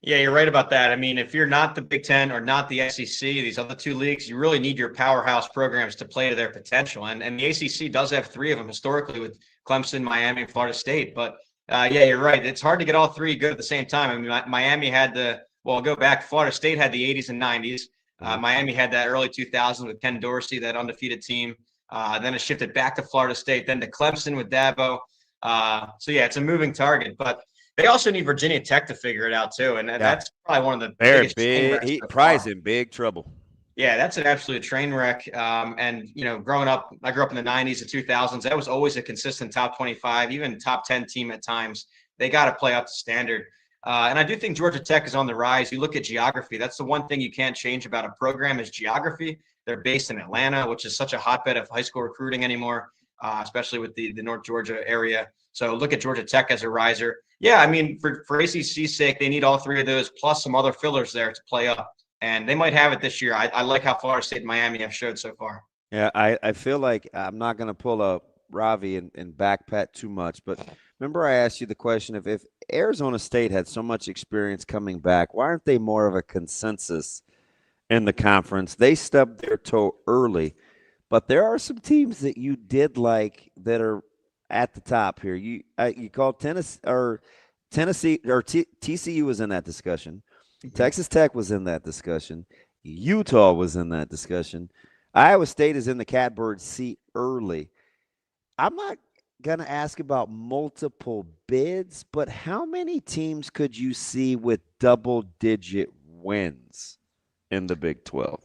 Yeah, you're right about that. I mean, if you're not the Big Ten or not the SEC, these other 2 leagues, you really need your powerhouse programs to play to their potential. And the ACC does have 3 of them historically with Clemson, Miami, and Florida State. But yeah, you're right. It's hard to get all 3 good at the same time. I mean, Miami had go back. Florida State had the 80s and 90s. Miami had that early 2000s with Ken Dorsey, that undefeated team. Then it shifted back to Florida State, then to Clemson with Dabo. So yeah, it's a moving target. But they also need Virginia Tech to figure it out too, and that's probably one of the biggest train wrecks so far. Prize in big trouble. Yeah, that's an absolute train wreck. And growing up, I grew up in the 90s and 2000s. That was always a consistent top 25, even top 10 team at times. They got to play up to standard. And I do think Georgia Tech is on the rise. You look at geography. That's the one thing you can't change about a program is geography. They're based in Atlanta, which is such a hotbed of high school recruiting anymore, especially with the North Georgia area. So look at Georgia Tech as a riser. Yeah, I mean, for ACC's sake, they need all 3 of those plus some other fillers there to play up. And they might have it this year. I like how Florida State and Miami have showed so far. Yeah, I feel like I'm not going to pull up Ravi and backpet too much. But remember I asked you the question of if Arizona State had so much experience coming back, why aren't they more of a consensus in the conference? They stubbed their toe early. But there are some teams that you did like that are at the top here. You called Tennessee or TCU was in that discussion. Texas Tech was in that discussion. Utah was in that discussion. Iowa State is in the catbird seat early. I'm not going to ask about multiple bids, but how many teams could you see with double-digit wins in the Big 12?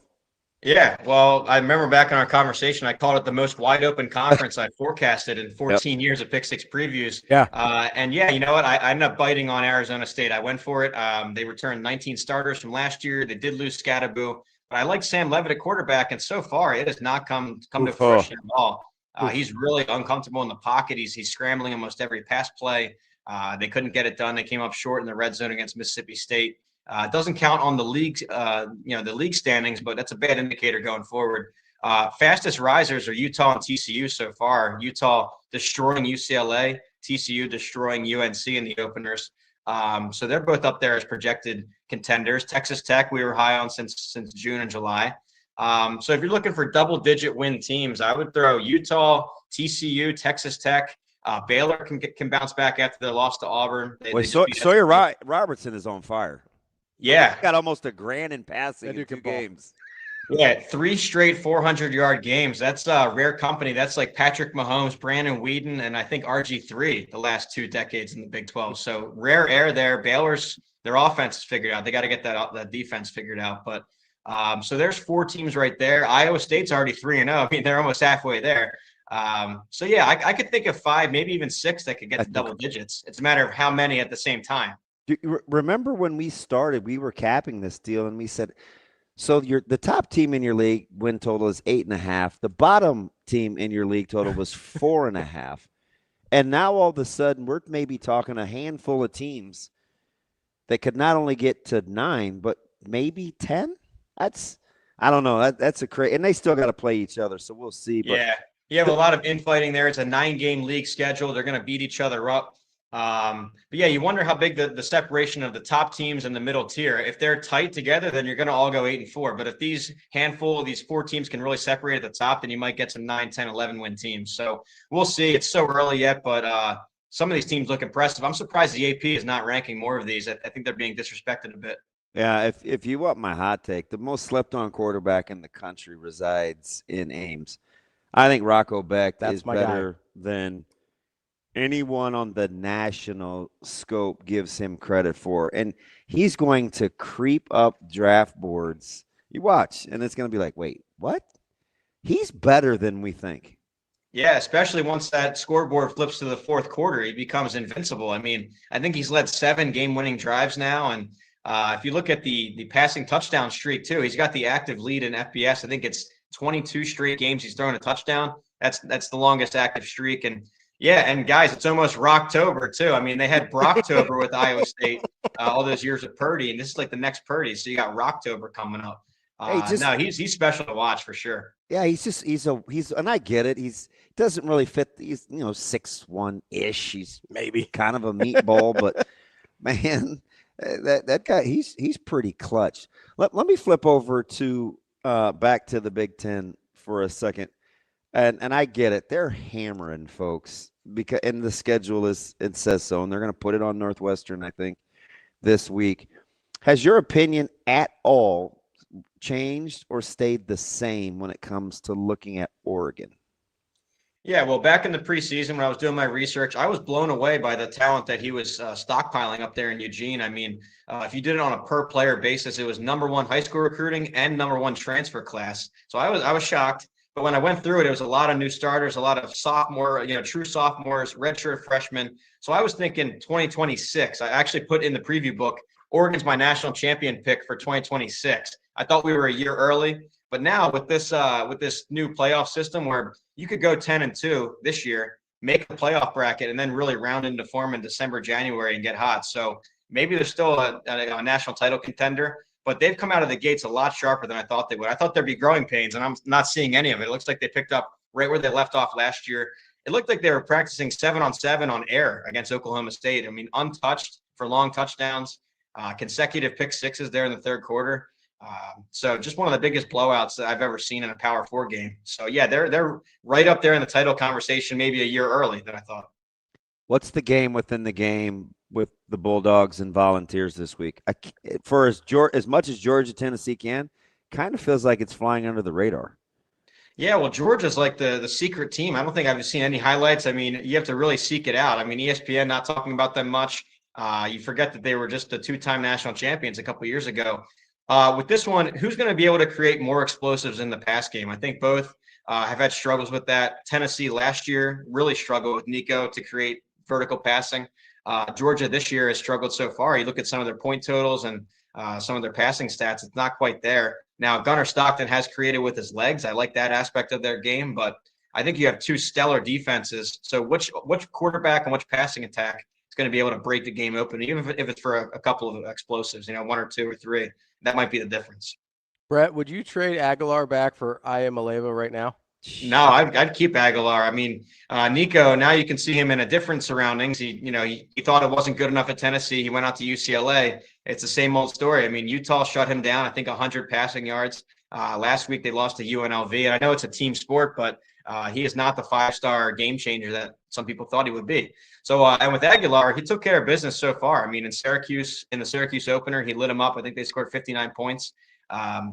Yeah, well, I remember back in our conversation, I called it the most wide open conference I forecasted in 14 years of Pick Six previews. Yeah. And yeah, you know what? I ended up biting on Arizona State. I went for it. They returned 19 starters from last year. They did lose Scatterboo, but I like Sam Levitt at quarterback, and so far it has not come to fruition at all. He's really uncomfortable in the pocket. He's scrambling almost every pass play. They couldn't get it done. They came up short in the red zone against Mississippi State. It doesn't count on the league, the league standings, but that's a bad indicator going forward. Fastest risers are Utah and TCU so far. Utah destroying UCLA, TCU destroying UNC in the openers. So they're both up there as projected contenders. Texas Tech, we were high on since June and July. So if you're looking for double-digit win teams, I would throw Utah, TCU, Texas Tech. Baylor can bounce back after their loss to Auburn. Sawyer Robertson is on fire. Yeah. He's got almost $1,000 in passing in 2 games. Yeah, 3 straight 400-yard games. That's rare company. That's like Patrick Mahomes, Brandon Whedon, and I think RG3 the last 2 decades in the Big 12. So rare air there. Baylor's their offense is figured out. They got to get that defense figured out. But so there's 4 teams right there. Iowa State's already 3-0. I mean, they're almost halfway there. So yeah, I could think of 5, maybe even 6 that could get to double digits. It's a matter of how many at the same time. Do you remember when we started, we were capping this deal and we said, so the top team in your league win total is 8.5. The bottom team in your league total was 4.5. And now all of a sudden we're maybe talking a handful of teams that could not only get to 9, but maybe 10. I don't know. That's a crazy, and they still got to play each other. So we'll see. But yeah. You have a lot of infighting there. It's a 9-game league schedule. They're going to beat each other up. But yeah, you wonder how big the separation of the top teams and the middle tier. If they're tight together, then you're going to all go 8-4. But if these 4 teams can really separate at the top, then you might get some 9, 10, 11 win teams. So we'll see. It's so early yet, but some of these teams look impressive. I'm surprised the AP is not ranking more of these. I think they're being disrespected a bit. Yeah, if you want my hot take, the most slept-on quarterback in the country resides in Ames. I think Rocco Beck is better than anyone on the national scope gives him credit for. And he's going to creep up draft boards. You watch, and it's going to be like, wait, what? He's better than we think. Yeah, especially once that scoreboard flips to the fourth quarter, he becomes invincible. I mean, I think he's led 7 game-winning drives now. And if you look at the passing touchdown streak, too, he's got the active lead in FBS. I think it's 22 straight games he's thrown a touchdown. That's the longest active streak. And yeah, and guys, it's almost Rocktober too. I mean, they had Brocktober with Iowa State all those years of Purdy, and this is like the next Purdy. So you got Rocktober coming up. No, he's special to watch for sure. Yeah, he's and I get it. He doesn't really fit. He's 6'1" He's maybe kind of a meatball, but man, that guy he's pretty clutch. Let me flip over to back to the Big Ten for a second. And I get it. They're hammering folks because in the schedule it says so, and they're going to put it on Northwestern, I think, this week. Has your opinion at all changed or stayed the same when it comes to looking at Oregon? Yeah, well, back in the preseason when I was doing my research, I was blown away by the talent that he was stockpiling up there in Eugene. I mean, if you did it on a per player basis, it was #1 high school recruiting and #1 transfer class. So I was shocked. But when I went through it, it was a lot of new starters, a lot of true sophomores, redshirt freshmen. So I was thinking 2026. I actually put in the preview book, Oregon's my national champion pick for 2026. I thought we were a year early, but now with this new playoff system where you could go 10-2 this year, make a playoff bracket, and then really round into form in December, January, and get hot. So maybe they're still a national title contender. But they've come out of the gates a lot sharper than I thought they would. I thought there'd be growing pains, and I'm not seeing any of it. It looks like they picked up right where they left off last year. It looked like they were practicing 7-on-7 on air against Oklahoma State. I mean, untouched for long touchdowns, consecutive pick sixes there in the third quarter. So just one of the biggest blowouts that I've ever seen in a Power 4 game. So yeah, they're right up there in the title conversation, maybe a year early than I thought. What's the game within the game with the Bulldogs and Volunteers this week? For as much as Georgia, Tennessee can, kind of feels like it's flying under the radar. Yeah, well, Georgia's like the secret team. I don't think I've seen any highlights. I mean, you have to really seek it out. I mean, ESPN not talking about them much. You forget that they were just the 2-time national champions a couple of years ago. With this one, who's going to be able to create more explosives in the pass game? I think both have had struggles with that. Tennessee last year really struggled with Nico to create vertical passing. Georgia this year has struggled so far. You look at some of their point totals and some of their passing stats, it's not quite there. Now, Gunnar Stockton has created with his legs. I like that aspect of their game, but I think you have two stellar defenses. So which quarterback and which passing attack is going to be able to break the game open, even if it's for a couple of explosives, 1 or 2 or 3, that might be the difference. Brett, would you trade Aguilar back for Iamaleava right now? No, I'd keep Aguilar. I mean, Nico, now you can see him in a different surroundings. He thought it wasn't good enough at Tennessee. He went out to UCLA. It's the same old story. I mean, Utah shut him down, I think 100 passing yards. Last week they lost to UNLV. And I know it's a team sport, but he is not the 5-star game changer that some people thought he would be. So, and with Aguilar, he took care of business so far. I mean, in the Syracuse opener, he lit him up. I think they scored 59 points.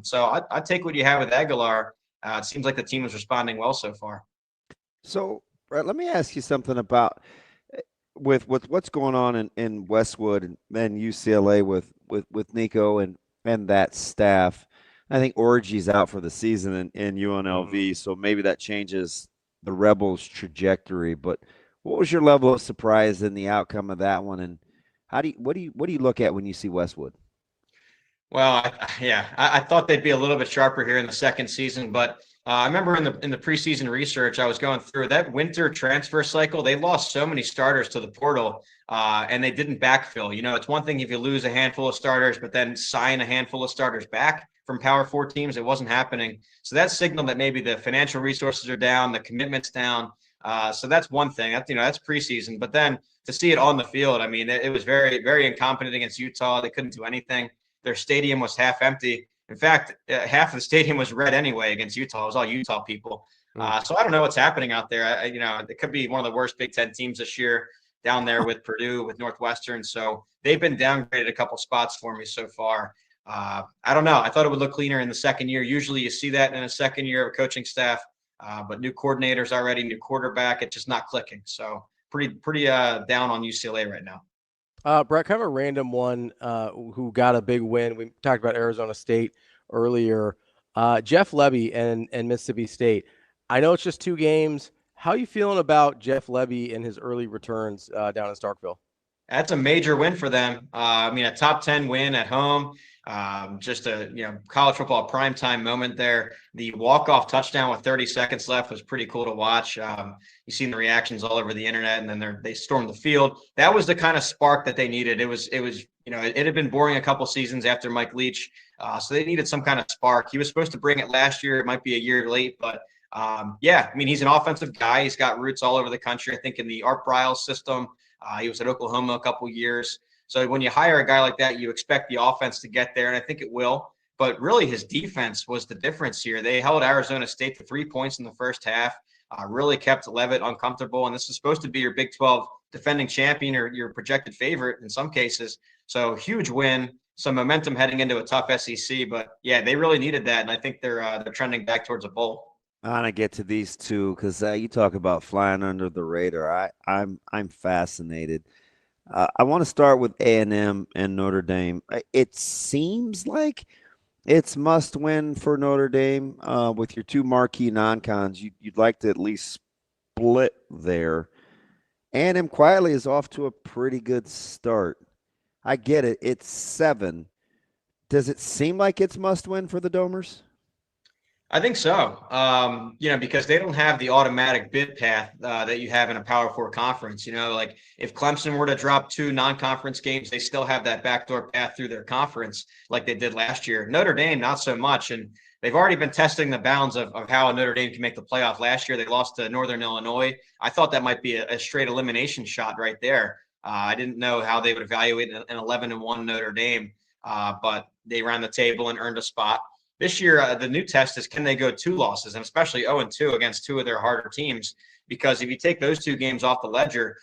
So I'd take what you have with Aguilar. It seems like the team is responding well so far. So, Brett, let me ask you something about with what's going on in Westwood and UCLA with Nico and that staff. I think Orgy's out for the season in UNLV, so maybe that changes the Rebels' trajectory. But what was your level of surprise in the outcome of that one, and what do you look at when you see Westwood? Well, I thought they'd be a little bit sharper here in the second season, but I remember in the preseason research I was going through that winter transfer cycle. They lost so many starters to the portal, and they didn't backfill. It's one thing if you lose a handful of starters, but then sign a handful of starters back from Power 4 teams. It wasn't happening. So that signaled that maybe the financial resources are down, the commitment's down. So that's one thing. That's preseason. But then to see it on the field, I mean, it was very, very incompetent against Utah. They couldn't do anything. Their stadium was half empty. In fact, half of the stadium was red anyway against Utah. It was all Utah people. So I don't know what's happening out there. It could be one of the worst Big Ten teams this year down there with Purdue, with Northwestern. So they've been downgraded a couple spots for me so far. I don't know. I thought it would look cleaner in the second year. Usually you see that in a second year of a coaching staff, but new coordinators already, new quarterback. It's just not clicking. So pretty down on UCLA right now. Brett, kind of a random one who got a big win. We talked about Arizona State earlier. Jeff Lebby and Mississippi State. I know it's just 2 games. How are you feeling about Jeff Lebby and his early returns down in Starkville? That's a major win for them. A top 10 win at home. Just a college football primetime moment there. The walk-off touchdown with 30 seconds left was pretty cool to watch. You've seen the reactions all over the internet, and then they stormed the field. That was the kind of spark that they needed. It had been boring a couple seasons after Mike Leach, so they needed some kind of spark. He was supposed to bring it last year. It might be a year late, but he's an offensive guy. He's got roots all over the country. I think in the Art Briles system. He was at Oklahoma a couple years. So when you hire a guy like that, you expect the offense to get there, and I think it will. But really, his defense was the difference here. They held Arizona State to 3 points in the first half, really kept Leavitt uncomfortable. And this is supposed to be your Big 12 defending champion or your projected favorite in some cases. So huge win, some momentum heading into a tough SEC. But, yeah, they really needed that, and I think they're trending back towards a bowl. I want to get to these two because you talk about flying under the radar. I'm fascinated. I want to start with A&M and Notre Dame. It seems like it's must win for Notre Dame with your 2 marquee non-cons. You'd like to at least split there. A&M quietly is off to a pretty good start. I get it. It's 7. Does it seem like it's must win for the Domers? I think so. Because they don't have the automatic bid path that you have in a Power 4 conference. Like if Clemson were to drop 2 non-conference games, they still have that backdoor path through their conference like they did last year. Notre Dame, not so much. And they've already been testing the bounds of how Notre Dame can make the playoff. Last year, they lost to Northern Illinois. I thought that might be a straight elimination shot right there. I didn't know how they would evaluate an 11-1 Notre Dame. But they ran the table and earned a spot. This year, the new test is, can they go 2 losses, and especially 0-2 against 2 of their harder teams? Because if you take those 2 games off the ledger,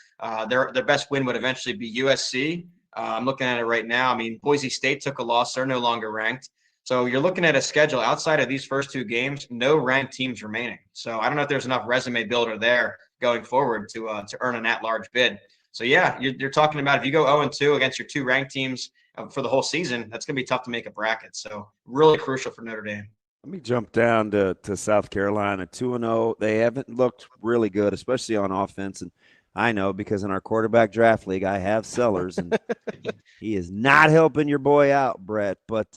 their best win would eventually be USC. I'm looking at it right now. I mean, Boise State took a loss. They're no longer ranked. So you're looking at a schedule outside of these first 2 games, no ranked teams remaining. So I don't know if there's enough resume builder there going forward to earn an at-large bid. So, yeah, you're talking about if you go 0-2 against your 2 ranked teams for the whole season, that's going to be tough to make a bracket. So really crucial for Notre Dame. Let me jump down to South Carolina, 2-0. They haven't looked really good, especially on offense. And I know because in our quarterback draft league, I have Sellers, and he is not helping your boy out, Brett. But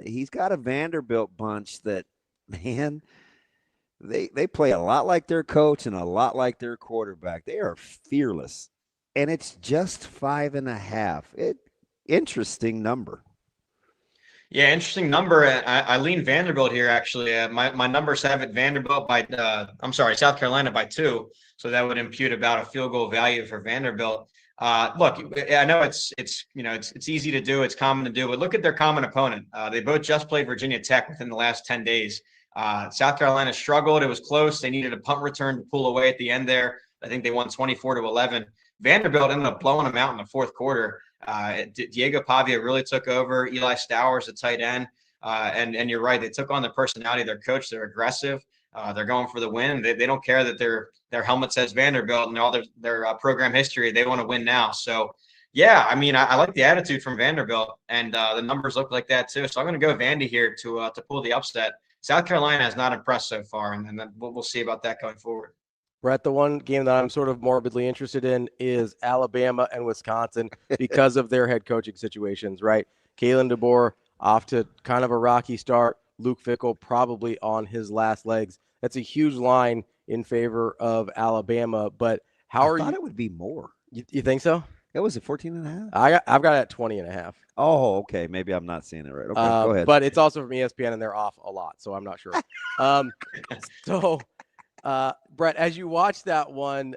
he's got a Vanderbilt bunch that, man, they play a lot like their coach and a lot like their quarterback. They are fearless, and it's just 5.5. Interesting number. Yeah, interesting number. I lean Vanderbilt here, actually. My numbers have it Vanderbilt by South Carolina by 2. So that would impute about a field goal value for Vanderbilt. Look, I know it's easy to do, it's common to do, but look at their common opponent. They both just played Virginia Tech within the last 10 days. South Carolina struggled. It was close. They needed a punt return to pull away at the end there. I think they won 24-11. Vanderbilt ended up blowing them out in the fourth quarter. Diego Pavia really took over. Eli Stowers, a tight end. And you're right. They took on the personality of their coach. They're aggressive. They're going for the win. They don't care that their helmet says Vanderbilt and all their program history. They want to win now. So, yeah, I mean, I like the attitude from Vanderbilt, and the numbers look like that too. So I'm going to go Vandy here to pull the upset. South Carolina has not impressed so far, and then we'll see about that going forward. Brett, the one game that I'm sort of morbidly interested in is Alabama and Wisconsin because of their head coaching situations, right? Kalen DeBoer off to kind of a rocky start. Luke Fickell probably on his last legs. That's a huge line in favor of Alabama. But I thought it would be more. You think so? It was a 14.5. I've got it at 20.5. Oh, okay. Maybe I'm not seeing it right. Okay, go ahead. But it's also from ESPN, and they're off a lot, so I'm not sure. Brett, as you watch that one,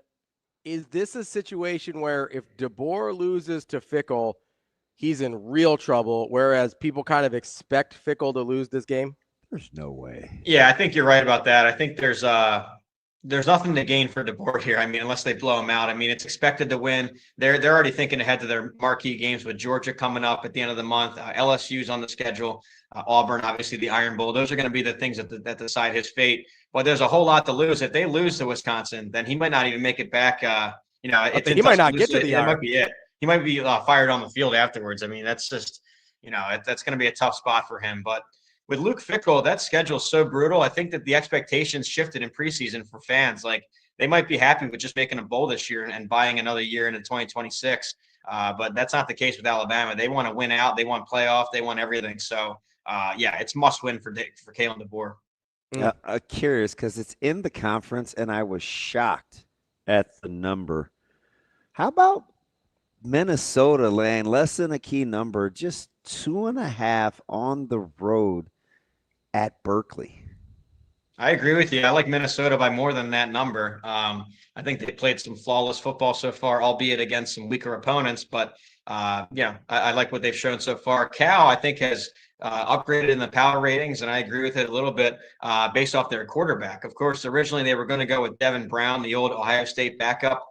is this a situation where if DeBoer loses to Fickell, he's in real trouble, whereas people kind of expect Fickell to lose this game? There's no way. Yeah, I think you're right about that. I think there's nothing to gain for DeBoer here. I mean, unless they blow him out. I mean, it's expected to win. They're already thinking ahead to their marquee games with Georgia coming up at the end of the month. LSU's on the schedule. Auburn, obviously, the Iron Bowl. Those are going to be the things that decide his fate. But there's a whole lot to lose. If they lose to Wisconsin, then he might not even make it back. He might not get to the Iron. That might be it. He might be fired on the field afterwards. I mean, that's just, that's going to be a tough spot for him. But with Luke Fickell, that schedule is so brutal. I think that the expectations shifted in preseason for fans. Like, they might be happy with just making a bowl this year and buying another year into 2026. But that's not the case with Alabama. They want to win out. They want playoff. They want everything. So, it's must win for Kalen DeBoer. I'm curious because it's in the conference, and I was shocked at the number. How about Minnesota laying less than a key number, just 2.5 on the road at Berkeley? I agree with you. I like Minnesota by more than that number. I think they played some flawless football so far, albeit against some weaker opponents. But, I like what they've shown so far. Cal, I think, has upgraded in the power ratings, and I agree with it a little bit based off their quarterback. Of course, originally they were going to go with Devin Brown, the old Ohio State backup.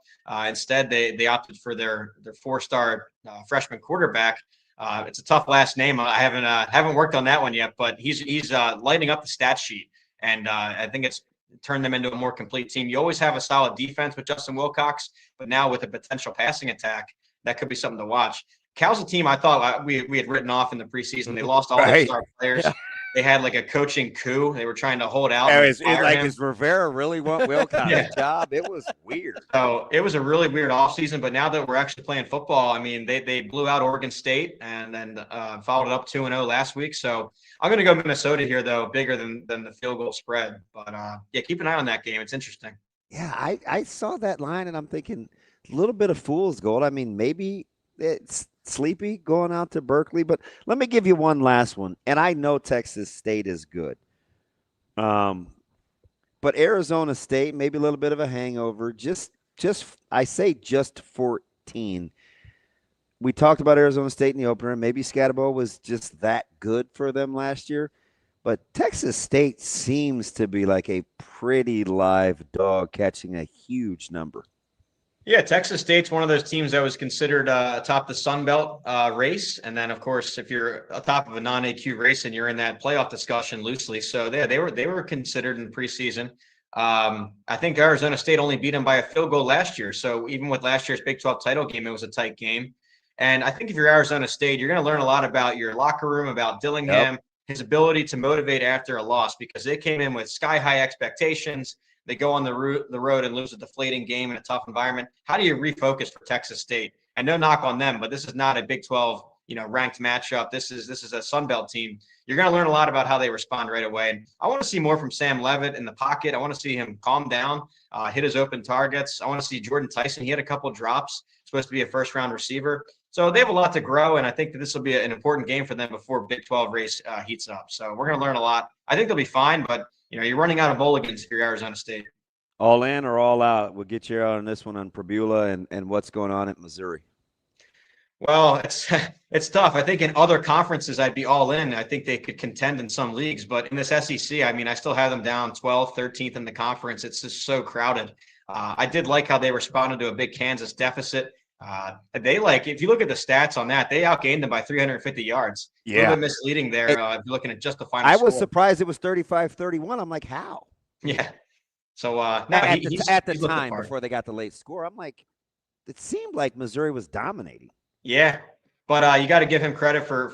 Instead, they opted for their 4-star freshman quarterback. It's a tough last name. I haven't worked on that one yet, but he's lighting up the stat sheet, and I think it's turned them into a more complete team. You always have a solid defense with Justin Wilcox, but now with a potential passing attack, that could be something to watch. Cal's a team I thought we had written off in the preseason. They lost all their star players. Yeah. They had like a coaching coup. They were trying to hold out. Does Rivera really want Wilcox's job? It was weird. So it was a really weird offseason. But now that we're actually playing football, I mean, they blew out Oregon State and then followed it up 2-0 last week. So I'm going to go Minnesota here, though, bigger than the field goal spread. But, keep an eye on that game. It's interesting. Yeah, I saw that line, and I'm thinking a little bit of fool's gold. I mean, maybe it's sleepy going out to Berkeley, but let me give you one last one. And I know Texas State is good. But Arizona State, maybe a little bit of a hangover. Just 14. we talked about Arizona State in the opener. Maybe Scatterbo was just that good for them last year. But Texas State seems to be like a pretty live dog catching a huge number. Yeah, Texas State's one of those teams that was considered atop the Sun Belt race. And then, of course, if you're atop of a non-AQ race and you're in that playoff discussion loosely. So they were considered in preseason. I think Arizona State only beat them by a field goal last year. So even with last year's Big 12 title game, it was a tight game. And I think if you're Arizona State, you're going to learn a lot about your locker room, about Dillingham, his ability to motivate after a loss, because they came in with sky-high expectations. They go on the road and lose a deflating game in a tough environment. How do you refocus for Texas State? And no knock on them, but this is not a Big 12, ranked matchup. This is a Sun Belt team. You're going to learn a lot about how they respond right away. And I want to see more from Sam Leavitt in the pocket. I want to see him calm down, hit his open targets. I want to see Jordan Tyson. He had a couple drops, supposed to be a first-round receiver. So they have a lot to grow, and I think that this will be an important game for them before Big 12 race heats up. So we're going to learn a lot. I think they'll be fine, but you're running out of mulligans if you're Arizona State. All in or all out? We'll get you out on this one on Prebula and what's going on at Missouri. Well, it's tough. I think in other conferences, I'd be all in. I think they could contend in some leagues, but in this SEC, I still have them down 12th, 13th in the conference. It's just so crowded. I did like how they responded to a big Kansas deficit. If you look at the stats on that, they outgained them by 350 yards. Yeah. A little bit misleading there if you're looking at just the final score. I was surprised it was 35-31. I'm like, how? Yeah. So at the time before they got the late score, I'm like, it seemed like Missouri was dominating. Yeah, but you got to give him credit for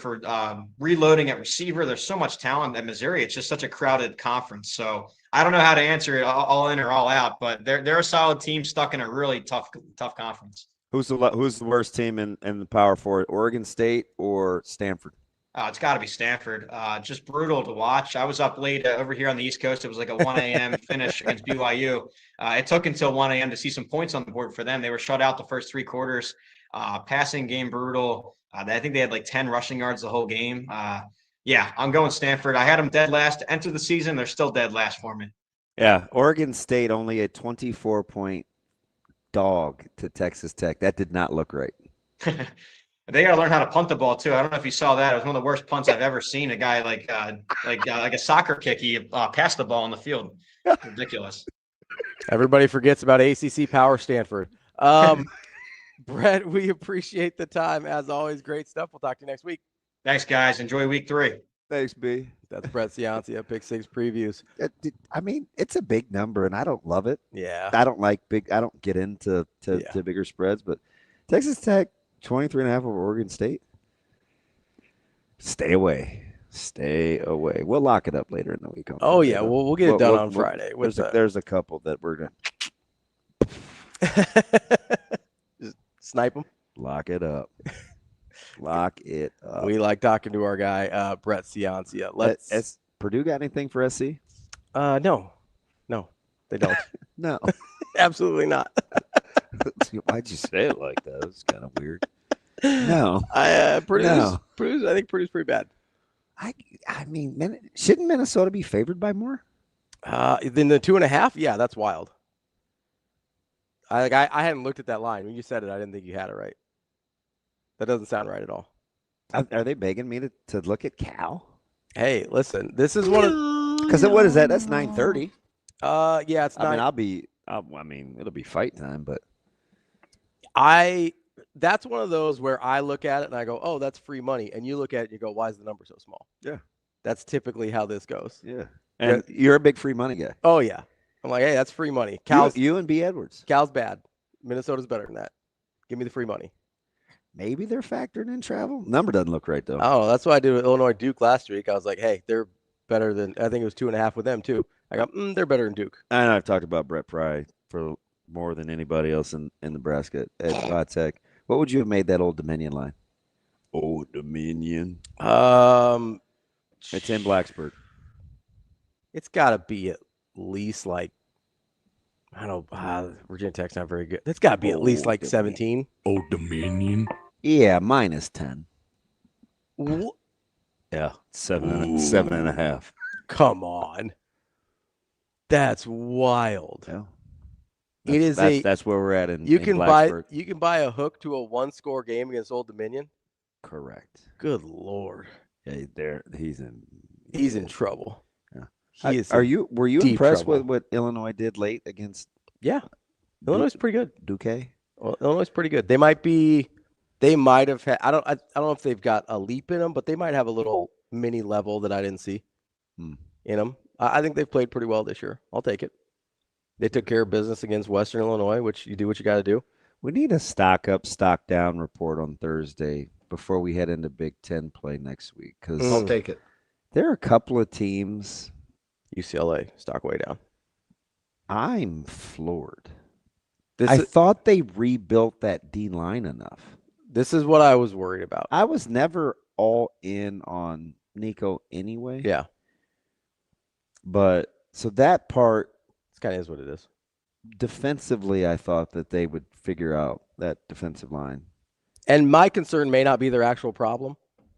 reloading at receiver. There's so much talent at Missouri. It's just such a crowded conference. So I don't know how to answer it all in or all out, but they're a solid team stuck in a really tough conference. Who's the worst team in the Power Four? Oregon State or Stanford? It's got to be Stanford. Just brutal to watch. I was up late over here on the East Coast. It was like a 1 a.m. finish against BYU. It took until 1 a.m. to see some points on the board for them. They were shut out the first three quarters. Passing game brutal. I think they had like 10 rushing yards the whole game. Yeah, I'm going Stanford. I had them dead last to enter the season. They're still dead last for me. Yeah, Oregon State only a 24-point dog to Texas Tech. That did not look right. They got to learn how to punt the ball too. I don't know if you saw that. It was one of the worst punts I've ever seen. A guy like a soccer kick, he passed the ball on the field. Ridiculous. Everybody forgets about ACC Power Stanford. Brett, we appreciate the time. As always, great stuff. We'll talk to you next week. Thanks, guys. Enjoy week 3. Thanks, B. That's Brett Ciancia, Pick 6 previews. It's a big number, and I don't love it. Yeah. I don't get into bigger spreads, but Texas Tech, 23.5 over Oregon State. Stay away. We'll lock it up later in the week. Yeah. We'll get it done on Friday. There's a couple that we're going to snipe them. Lock it up. Lock it up. We like talking to our guy, Brett Ciancia. Has Purdue got anything for SC? No, they don't. No, absolutely not. Why'd you say it like that? It's kind of weird. No, Purdue's. I think Purdue's pretty bad. I mean, shouldn't Minnesota be favored by more? Than the 2.5? Yeah, that's wild. I hadn't looked at that line when you said it. I didn't think you had it right. That doesn't sound right at all. Are they begging me to look at Cal? Hey, listen, this is one of because what is that? That's 9:30. Yeah, it's. It'll be fight time, but that's one of those where I look at it and I go, oh, that's free money, and you look at it and you go, why is the number so small? Yeah, that's typically how this goes. Yeah, and you're a big free money guy. Oh yeah, I'm like, hey, that's free money. You and B. Edwards. Cal's bad. Minnesota's better than that. Give me the free money. Maybe they're factoring in travel. Number doesn't look right though. Oh, that's what I did with Illinois Duke last week. I was like, hey, they're better than. I think it was 2.5 with them too. I got they're better than Duke. And I've talked about Brett Pry for more than anybody else in Nebraska at Tech. What would you have made that Old Dominion line? Old Dominion. It's in Blacksburg. It's got to be at least like, I don't know. Virginia Tech's not very good. It's got to be at least like 17. Old Dominion. Yeah, minus 10. What? Yeah, 7.5. Come on. That's wild. Yeah. That's where we're at in you can Blacksburg. buy a hook to a 1-score game against Old Dominion. Correct. Good Lord. Yeah, he's in trouble. Yeah. Were you impressed with what Illinois did late against? Yeah. Illinois is pretty good. Duque? Well, Illinois is pretty good. They might have had I don't know if they've got a leap in them, but they might have a little mini level that I didn't see in them. I think they've played pretty well this year. I'll take it. They took care of business against Western Illinois, which you do what you got to do. We need a stock up, stock down report on Thursday before we head into Big Ten play next week. Because I'll take it. There are a couple of teams. UCLA, stock way down. I'm floored. I thought they rebuilt that D line enough. This is what I was worried about. I was never all in on Nico anyway. Yeah. But so that part. It kind of is what it is. Defensively, I thought that they would figure out that defensive line. And my concern may not be their actual problem.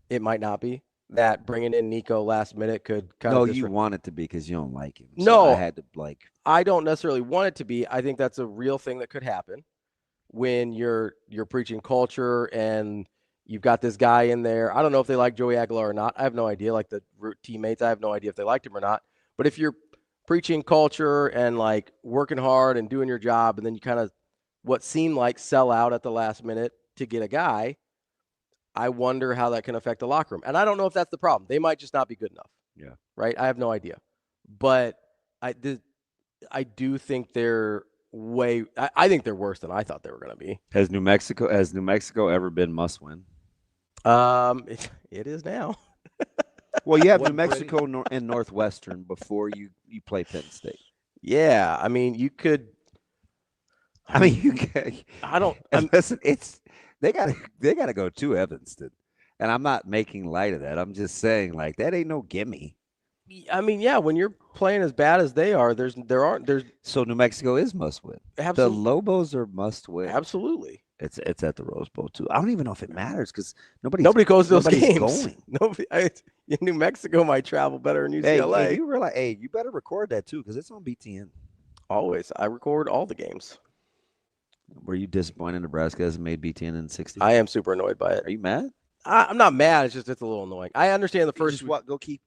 It might not be. That bringing in Nico last minute could kind of. No, you want it to be because you don't like him. So no. I had to I don't necessarily want it to be. I think that's a real thing that could happen when you're preaching culture and you've got this guy in there. I don't know if they like Joey Aguilar or not. I have no idea. Like the Root teammates, I have no idea if they liked him or not. But if you're preaching culture and like working hard and doing your job, and then you kind of what seemed like sell out at the last minute to get a guy, I wonder how that can affect the locker room. And I don't know if that's the problem. They might just not be good enough. Yeah. Right. I have no idea. But I do think they're I think they're worse than I thought they were going to be. Has New Mexico ever been must win? It is now. Well, you have New Mexico and Northwestern before you play Penn State. Yeah, I mean, you could. You can. Listen, they gotta go to Evanston, and I'm not making light of that. I'm just saying, like, that ain't no gimme. I mean, yeah, when you're playing as bad as they are, there's. So New Mexico is must win. Absolutely. The Lobos are must win. Absolutely. It's at the Rose Bowl too. I don't even know if it matters because nobody goes to those games. Going. Nobody. New Mexico might travel better than UCLA. Hey, you realize? Hey, you better record that too because it's on BTN. Always, I record all the games. Were you disappointed Nebraska hasn't made BTN in 60? I am super annoyed by it. Are you mad? I'm not mad. It's a little annoying. I understand the first. Just go key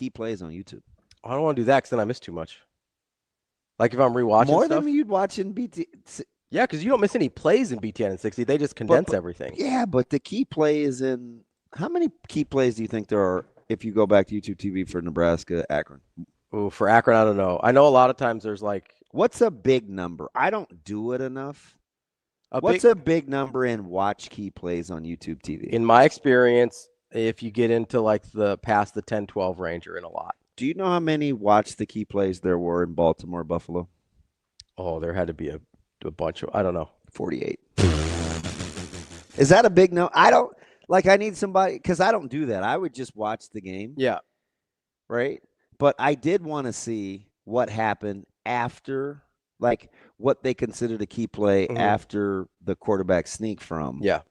plays on YouTube. I don't want to do that because then I miss too much. Like if I'm rewatching more stuff, than you'd watch in BTN. Yeah, because you don't miss any plays in BTN and 60. They just condense everything. Yeah, but the key play is in how many key plays do you think there are if you go back to YouTube TV for Nebraska, Akron? Oh, for Akron, I don't know. I know a lot of times there's like. What's a big number? I don't do it enough. What's a big number in watch key plays on YouTube TV? In my experience, if you get into like past the 10-12 range, you're in a lot. Do you know how many watch the key plays there were in Baltimore, Buffalo? Oh, there had to be a bunch of, I don't know. 48. Is that a big no? I don't like. I need somebody because I don't do that. I would just watch the game. Yeah. Right. But I did want to see what happened after, like what they considered a key play after the quarterback sneak from. Yeah.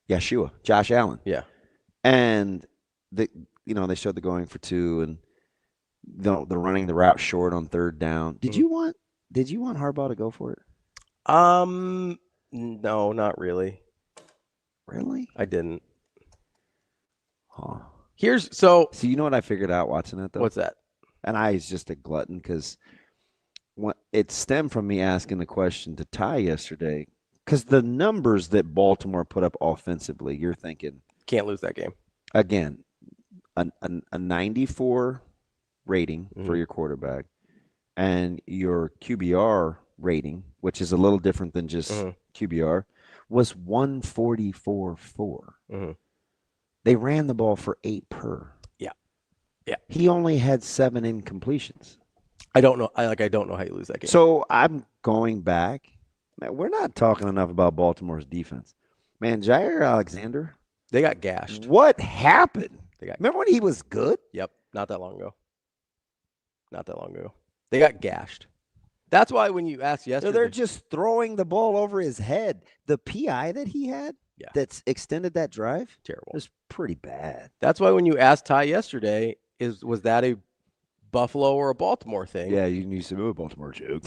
Yeshua, Josh Allen. Yeah. And they showed the going for two and they're running the route short on third down. Did you want Harbaugh to go for it? No, not really. Really? I didn't. Huh. So you know what I figured out watching it though? What's that? And I was just a glutton because it stemmed from me asking the question to Ty yesterday. Because the numbers that Baltimore put up offensively, you're thinking can't lose that game. Again, a 94 rating for your quarterback, and your QBR rating, which is a little different than just QBR, was 144.4. They ran the ball for 8 per. Yeah. He only had 7 incompletions. I don't know. I don't know how you lose that game. So I'm going back. Man, we're not talking enough about Baltimore's defense. Man, Jair Alexander. They got gashed. What happened? Remember when he was good? Yep. Not that long ago. They got gashed. That's why when you asked yesterday. They're just throwing the ball over his head. The PI that he had that's extended that drive. Terrible. Was pretty bad. That's why when you asked Ty yesterday, was that a Buffalo or a Baltimore thing. Yeah, you need to move a Baltimore joke.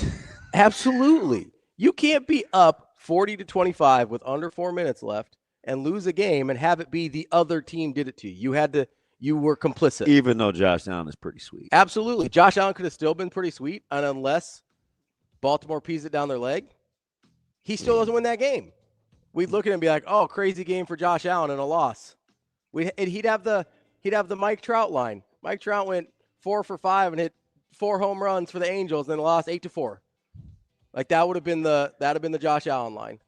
Absolutely. You can't be up 40-25 with under 4 minutes left and lose a game and have it be the other team did it to you. You were complicit. Even though Josh Allen is pretty sweet. Absolutely. Josh Allen could have still been pretty sweet, and unless Baltimore pees it down their leg, he still doesn't win that game. We'd look at him and be like, "Oh, crazy game for Josh Allen and a loss." He'd have the Mike Trout line. Mike Trout went 4 for 5 and hit 4 home runs for the Angels, and then lost 8-4. Like that'd have been the Josh Allen line.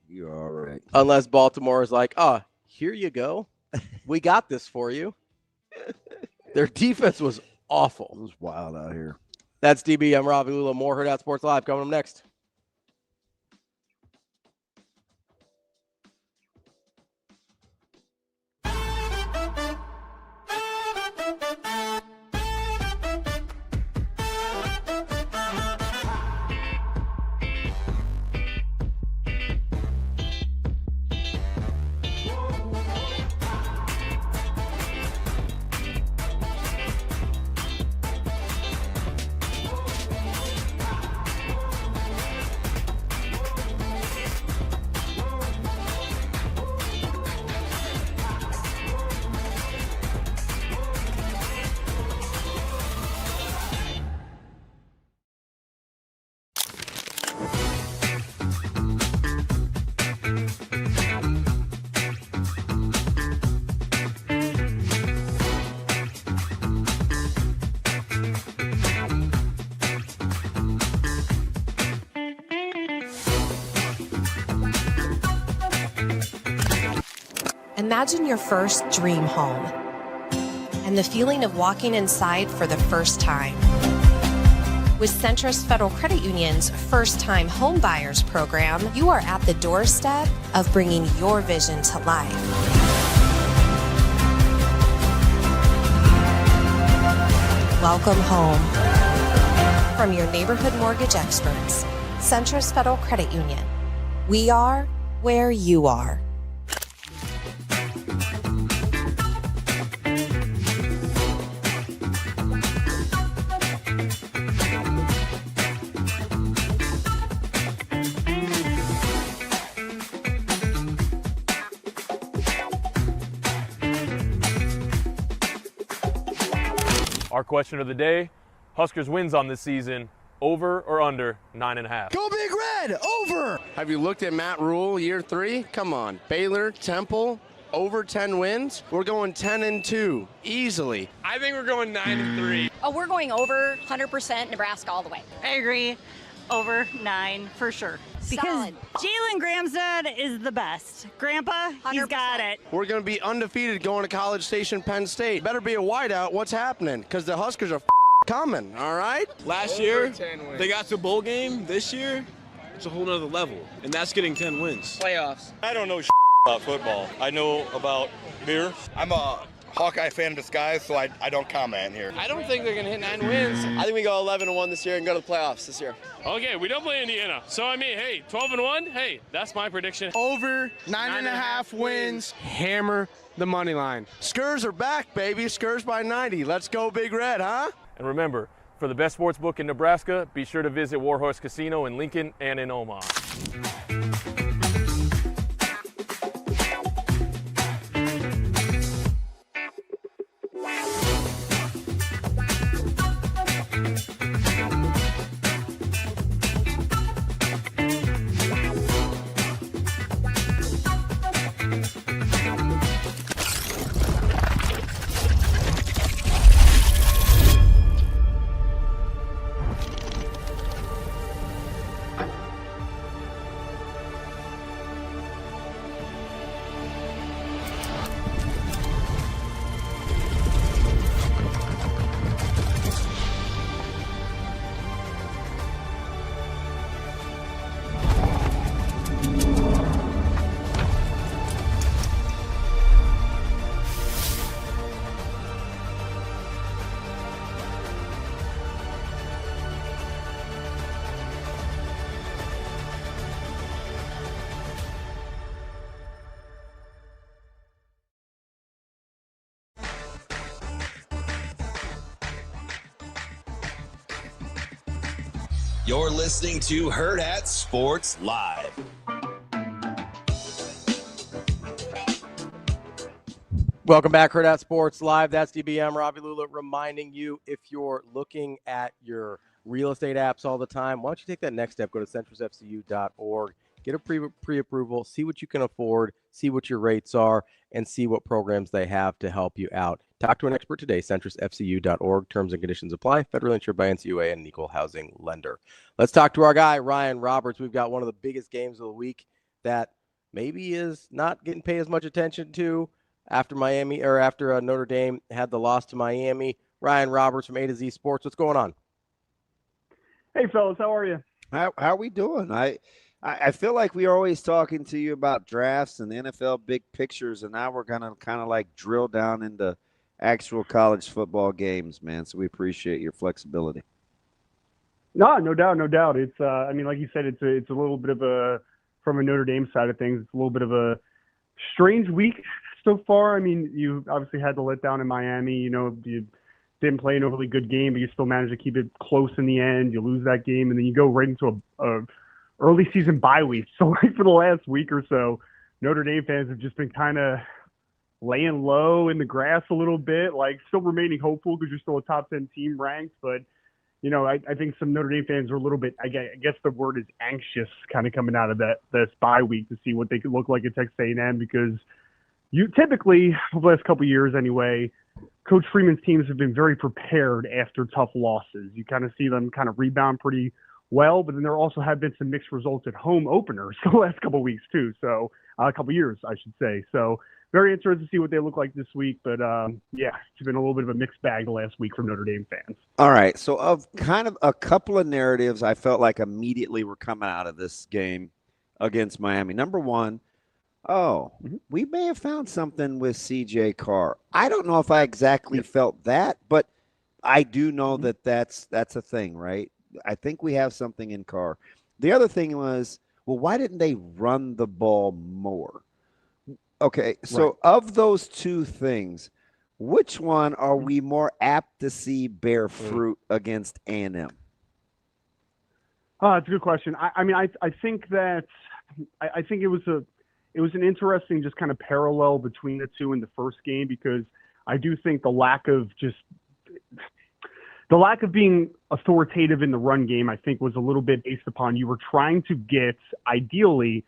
You're all right. Unless Baltimore is like, "Oh, here you go. We got this for you." Their defense was awful. It was wild out here. That's DB. I'm Ravi. Lulla. More Hurrdat Sports Live coming up next. Imagine your first dream home and the feeling of walking inside for the first time. With Centris Federal Credit Union's first-time home buyers program, you are at the doorstep of bringing your vision to life. Welcome home. From your neighborhood mortgage experts, Centris Federal Credit Union. We are where you are. Our question of the day, Huskers wins on this season, over or under 9.5? Go Big Red, over! Have you looked at Matt Rhule year 3? Come on. Baylor, Temple, over 10 wins. We're going 10-2, easily. I think we're going 9-3. Oh, we're going over 100% Nebraska all the way. I agree. Over 9 for sure. Because Solid. Jalen Graham's dad is the best. Grandpa, he's 100%. got it. We're going to be undefeated going to College Station, Penn State. Better be a whiteout. What's happening? Because the Huskers are coming, all right? Last year, they got to a bowl game. This year, it's a whole nother level. And that's getting 10 wins. Playoffs. I don't know about football. I know about beer. I'm a Hawkeye fan in disguise, so I don't comment here. I don't think they're going to hit 9 wins. I think we go 11-1 this year and go to the playoffs this year. Okay, we don't play Indiana. So, I mean, hey, 12-1, hey, that's my prediction. Over 9.5 wins. Hammer the money line. Skurs are back, baby. Skurs by 90. Let's go Big Red, huh? And remember, for the best sports book in Nebraska, be sure to visit Warhorse Casino in Lincoln and in Omaha. You're listening to Hurrdat Sports Live. Welcome back, Hurrdat Sports Live. That's DBM Ravi Lulla reminding you, if you're looking at your real estate apps all the time, why don't you take that next step? Go to centrusfcu.org, get a pre-approval, see what you can afford, see what your rates are, and see what programs they have to help you out. Talk to an expert today, centrusfcu.org. Terms and conditions apply. Federally insured by NCUA and an equal housing lender. Let's talk to our guy, Ryan Roberts. We've got one of the biggest games of the week that maybe is not getting paid as much attention to after Notre Dame had the loss to Miami. Ryan Roberts from A to Z Sports. What's going on? Hey, fellas, how are you? How are we doing? I feel like we are always talking to you about drafts and the NFL big pictures, and now we're going to kind of like drill down into actual college football games, man. So we appreciate your flexibility. No doubt. It's, like you said, it's a little bit of from a Notre Dame side of things, it's a little bit of a strange week so far. I mean, you obviously had the letdown in Miami. You didn't play an overly good game, but you still managed to keep it close in the end. You lose that game, and then you go right into a early season bye week. So like for the last week or so, Notre Dame fans have just been kind of laying low in the grass a little bit, like still remaining hopeful because you're still a top 10 team ranked. But, I think some Notre Dame fans are a little bit, I guess the word is anxious kind of coming out of this bye week to see what they could look like at Texas A&M, because you typically, over the last couple of years anyway, Coach Freeman's teams have been very prepared after tough losses. You kind of see them kind of rebound pretty well, but then there also have been some mixed results at home openers the last couple of weeks too. So a couple of years, I should say. So very interested to see what they look like this week. But it's been a little bit of a mixed bag the last week from Notre Dame fans. All right. So of kind of a couple of narratives I felt like immediately were coming out of this game against Miami. Number one, we may have found something with CJ Carr. I don't know if I exactly felt that, but I do know that that's a thing, right? I think we have something in Carr. The other thing was, why didn't they run the ball more? Okay, so of those two things, which one are we more apt to see bear fruit against A&M? It's a good question. I think that I think it was an interesting just kind of parallel between the two in the first game, because I do think the lack of being authoritative in the run game, I think, was a little bit based upon you were trying to get, ideally,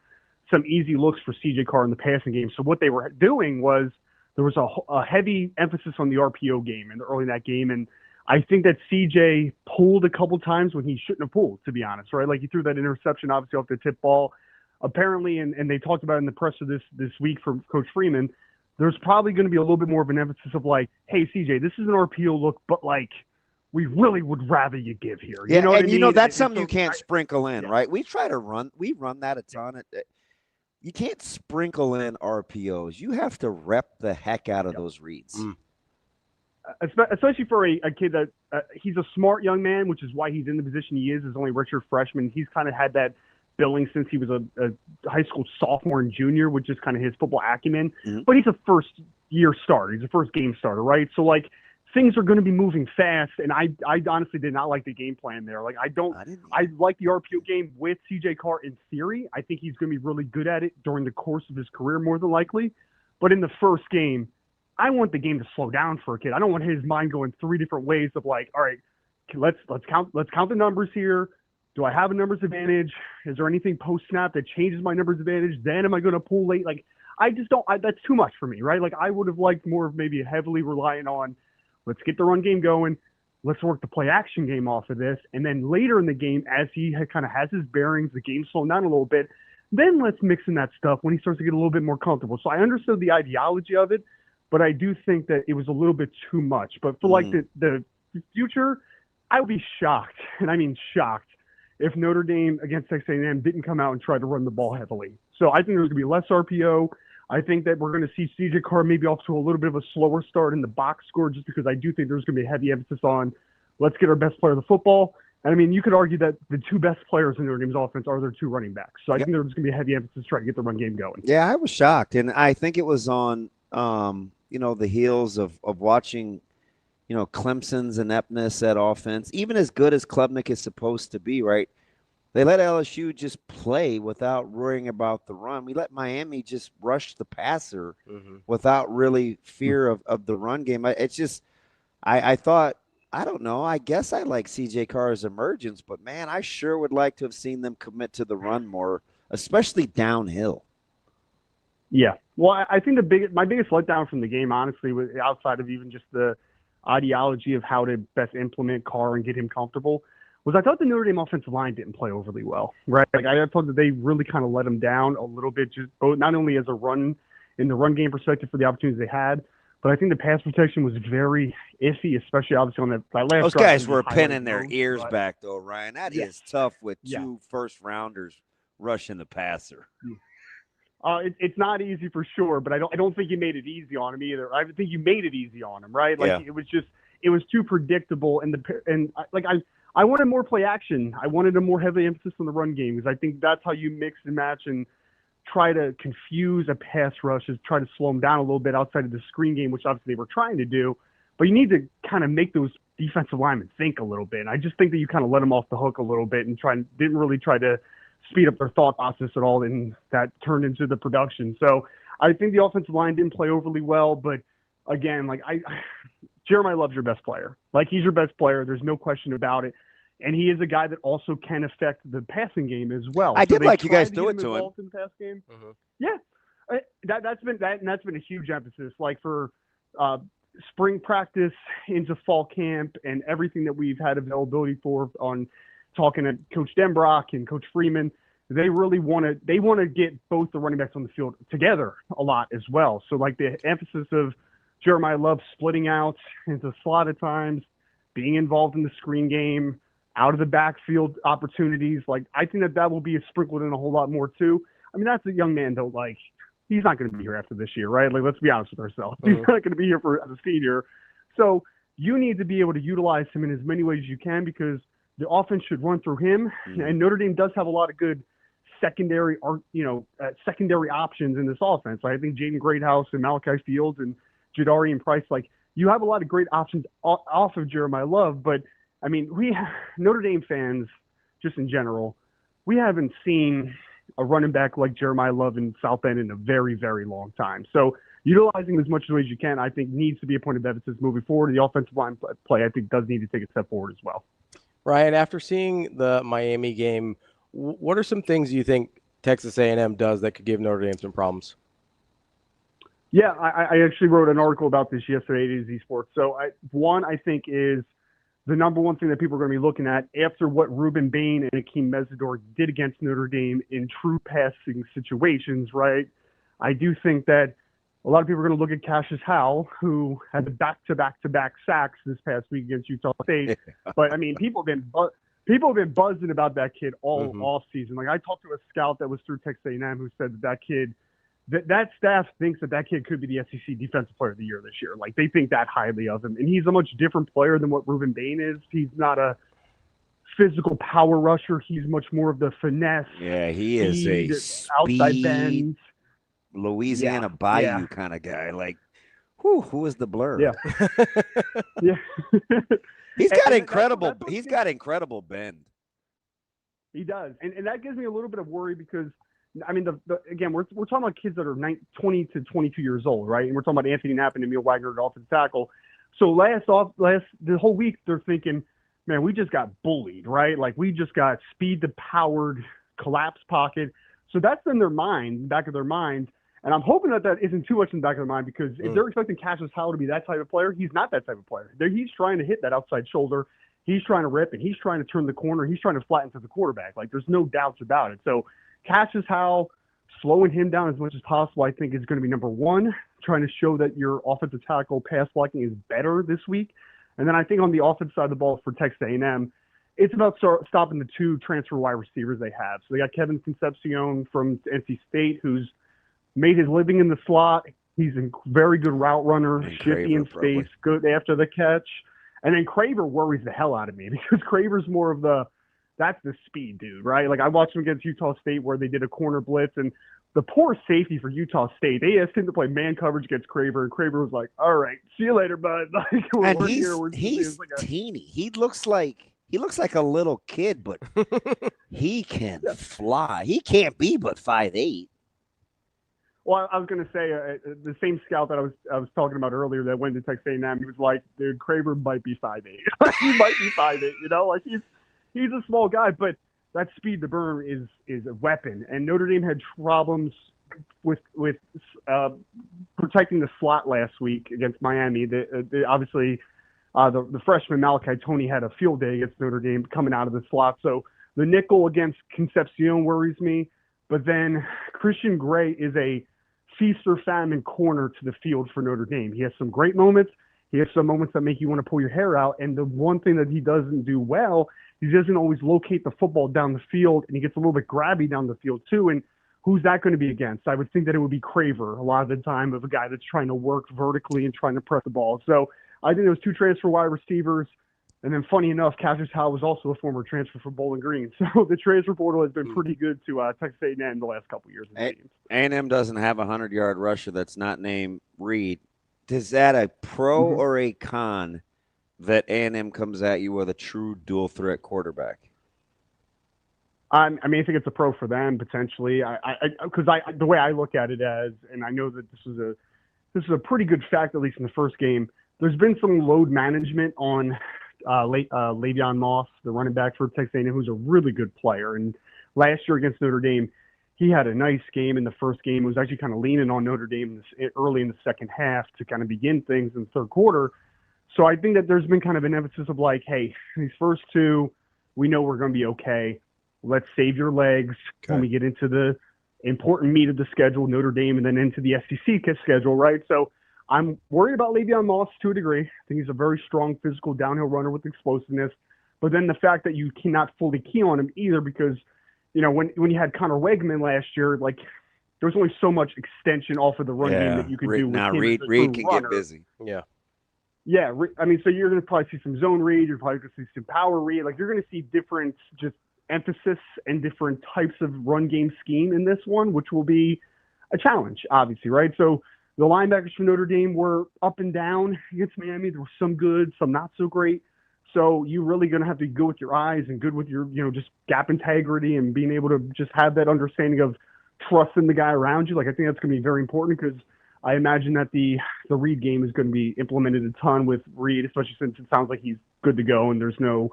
some easy looks for CJ Carr in the passing game. So what they were doing was there was a heavy emphasis on the RPO game and early in that game. And I think that CJ pulled a couple times when he shouldn't have pulled, to be honest, right? Like he threw that interception, obviously, off the tip ball. Apparently, and they talked about it in the presser this week from Coach Freeman, there's probably going to be a little bit more of an emphasis of like, hey, CJ, this is an RPO look, but like, we really would rather you give here. Yeah, what I mean? That's something you can't sprinkle in, right? We run that a ton. You can't sprinkle in RPOs. You have to rep the heck out of those reads. Especially for a kid that he's a smart young man, which is why he's in the position he is only a redshirt freshman. He's kind of had that billing since he was a high school sophomore and junior, which is kind of his football acumen. But he's a first-year starter. He's a first-game starter, right? So, like, things are going to be moving fast, and I honestly did not like the game plan there. Like, I like the RPO game with CJ Carr in theory. I think he's going to be really good at it during the course of his career, more than likely. But in the first game, I want the game to slow down for a kid. I don't want his mind going three different ways of like, all right, let's count the numbers here. Do I have a numbers advantage? Is there anything post snap that changes my numbers advantage? Then am I going to pull late? Like, I just don't. That's too much for me, right? Like, I would have liked more of maybe heavily relying on, let's get the run game going. Let's work the play action game off of this. And then later in the game, as he kind of has his bearings, the game's slowing down a little bit, then let's mix in that stuff when he starts to get a little bit more comfortable. So I understood the ideology of it, but I do think that it was a little bit too much. But for like the future, I would be shocked, and I mean shocked, if Notre Dame against Texas A&M didn't come out and try to run the ball heavily. So I think there's going to be less RPO. I think that we're going to see CJ Carr maybe off to a little bit of a slower start in the box score, just because I do think there's going to be a heavy emphasis on let's get our best player of the football. And I mean, you could argue that the two best players in Notre Dame's offense are their two running backs. So I think there's going to be a heavy emphasis trying to get the run game going. Yeah, I was shocked. And I think it was on, the heels of watching, Clemson's ineptness at offense, even as good as Klubnik is supposed to be, right? They let LSU just play without worrying about the run. We let Miami just rush the passer without really fear of the run game. It's just, I thought, I don't know. I guess I like C.J. Carr's emergence, but, man, I sure would like to have seen them commit to the run more, especially downhill. Yeah. Well, I think my biggest letdown from the game, honestly, was outside of even just the ideology of how to best implement Carr and get him comfortable, was I thought the Notre Dame offensive line didn't play overly well, right? Like I thought that they really kind of let him down a little bit, just both not only as a run in the run game perspective for the opportunities they had, but I think the pass protection was very iffy, especially obviously on that last drive. Those guys were pinning their ears back, though, Ryan. That is tough with two first-rounders rushing the passer. It's not easy for sure, but I don't think you made it easy on him either. I think you made it easy on him, right? Like it was too predictable, I wanted more play action. I wanted a more heavy emphasis on the run game because I think that's how you mix and match and try to confuse a pass rush, is try to slow them down a little bit outside of the screen game, which obviously they were trying to do. But you need to kind of make those defensive linemen think a little bit. And I just think that you kind of let them off the hook a little bit and didn't really try to speed up their thought process at all, and that turned into the production. So I think the offensive line didn't play overly well, but again, Jeremiah Love's your best player. He's your best player. There's no question about it. And he is a guy that also can affect the passing game as well. I did like you guys do it to him. In the pass game. Yeah. That's been a huge emphasis. For spring practice into fall camp and everything that we've had availability for on talking to Coach Denbrock and Coach Freeman, they really want to get both the running backs on the field together a lot as well. So the emphasis of Jeremiah Love splitting out into slot at times, being involved in the screen game, out of the backfield opportunities. I think that will be sprinkled in a whole lot more too. I mean, that's a young man though. He's not going to be here after this year, right? Let's be honest with ourselves. He's not going to be here as a senior. So you need to be able to utilize him in as many ways as you can because the offense should run through him. And Notre Dame does have a lot of good secondary options in this offense. I think Jaden Greathouse and Malachi Fields and Jadarian Price, you have a lot of great options off of Jeremiah Love. But I mean, Notre Dame fans, just in general, we haven't seen a running back like Jeremiah Love in South Bend in a very, very long time. So utilizing as much as you can, I think, needs to be a point of emphasis moving forward. The offensive line play, I think, does need to take a step forward as well. Ryan, after seeing the Miami game, what are some things you think Texas A&M does that could give Notre Dame some problems? Yeah, I actually wrote an article about this yesterday at AZ Sports. So I think is the number one thing that people are going to be looking at after what Ruben Bain and Akeem Mesidor did against Notre Dame in true passing situations, right? I do think that a lot of people are going to look at Cassius Howell, who had the back-to-back sacks this past week against Utah State. But, I mean, people have been buzzing about that kid all off season. I talked to a scout that was through Texas A&M who said that kid, that staff thinks that kid could be the SEC Defensive Player of the Year this year. They think that highly of him. And he's a much different player than what Ruben Bain is. He's not a physical power rusher. He's much more of the finesse. Yeah, he is a outside bend. Louisiana Bayou kind of guy. Who is the blur? Yeah. Yeah. He's got incredible bend. He does. And that gives me a little bit of worry because, I mean, again, we're talking about kids that are 20 to 22 years old, right? And we're talking about Anthony Knapp and Emil Wagner at offensive tackle. So the whole week they're thinking, man, we just got bullied, right? We just got speed to powered collapse pocket. So that's in their mind, back of their mind. And I'm hoping that isn't too much in the back of their mind because if they're expecting Cassius Howell to be that type of player, he's not that type of player. He's trying to hit that outside shoulder. He's trying to rip, and he's trying to turn the corner. He's trying to flatten to the quarterback. There's no doubts about it. So Cassius Howell, slowing him down as much as possible, I think is going to be number one, trying to show that your offensive tackle pass blocking is better this week. And then I think on the offensive side of the ball for Texas A&M, it's about stopping the two transfer wide receivers they have. So they got Kevin Concepcion from NC State, who's made his living in the slot. He's a very good route runner, shifty in space, good after the catch. And then Craver worries the hell out of me because Craver's more of that's the speed dude, right? Like I watched him against Utah State where they did a corner blitz, and the poor safety for Utah State, they asked him to play man coverage against Craver, and Craver was like, "All right, see you later, bud." Like, And he's like teeny. He looks like a little kid, but he can fly. He can't be but 5'8". Well, I was going to say the same scout that I was talking about earlier that went to Texas A&M. He was like, "Dude, Craver might be 5'8". He might be 5'8". You know, like he's a small guy, but that speed to burn is a weapon. And Notre Dame had problems with protecting the slot last week against Miami. Obviously, the freshman Malachi Toney had a field day against Notre Dame coming out of the slot. So the nickel against Concepcion worries me. But then Christian Gray is a feast or famine corner to the field for Notre Dame. He has some great moments. He has some moments that make you want to pull your hair out. And the one thing that he doesn't do well, he doesn't always locate the football down the field, and he gets a little bit grabby down the field too. And who's that going to be against? I would think that it would be Craver a lot of the time, of a guy that's trying to work vertically and trying to press the ball. So I think those two transfer wide receivers. And then funny enough, Cassius Howe was also a former transfer from Bowling Green. So the transfer portal has been pretty good to Texas A&M the last couple of years. A&M doesn't have a 100-yard rusher that's not named Reed. Is that a pro or a con that A&M comes at you with a true dual threat quarterback? I mean, I think it's a pro for them potentially. Because the way I look at it as, and I know that this is a pretty good fact, at least in the first game. There's been some load management on Le'Veon Moss, the running back for Texas A&M, who's a really good player. And last year against Notre Dame, he had a nice game in the first game. It was actually kind of leaning on Notre Dame early in the second half to kind of begin things in the third quarter. So I think that there's been kind of an emphasis of like, hey, these first two, we know we're going to be okay. Let's save your legs when we get into the important meat of the schedule, Notre Dame, and then into the SEC schedule, right? So I'm worried about Le'Veon Moss to a degree. I think he's a very strong physical downhill runner with explosiveness. But then the fact that you cannot fully key on him either, because, you know, when you had Connor Wegman last year, like there was only so much extension off of the run game that you could do. Now with Reed can get busy. Yeah. Yeah. I mean, so you're going to probably see some zone read. You're probably going to see some power read. Like you're going to see different just emphasis and different types of run game scheme in this one, which will be a challenge, obviously, right? So the linebackers from Notre Dame were up and down against Miami. There were some good, some not so great. So you're really going to have to go with your eyes and good with your, you know, just gap integrity and being able to just have that understanding of trusting the guy around you. Like, I think that's going to be very important because I imagine that the Reed game is going to be implemented a ton with Reed, especially since it sounds like he's good to go and there's no,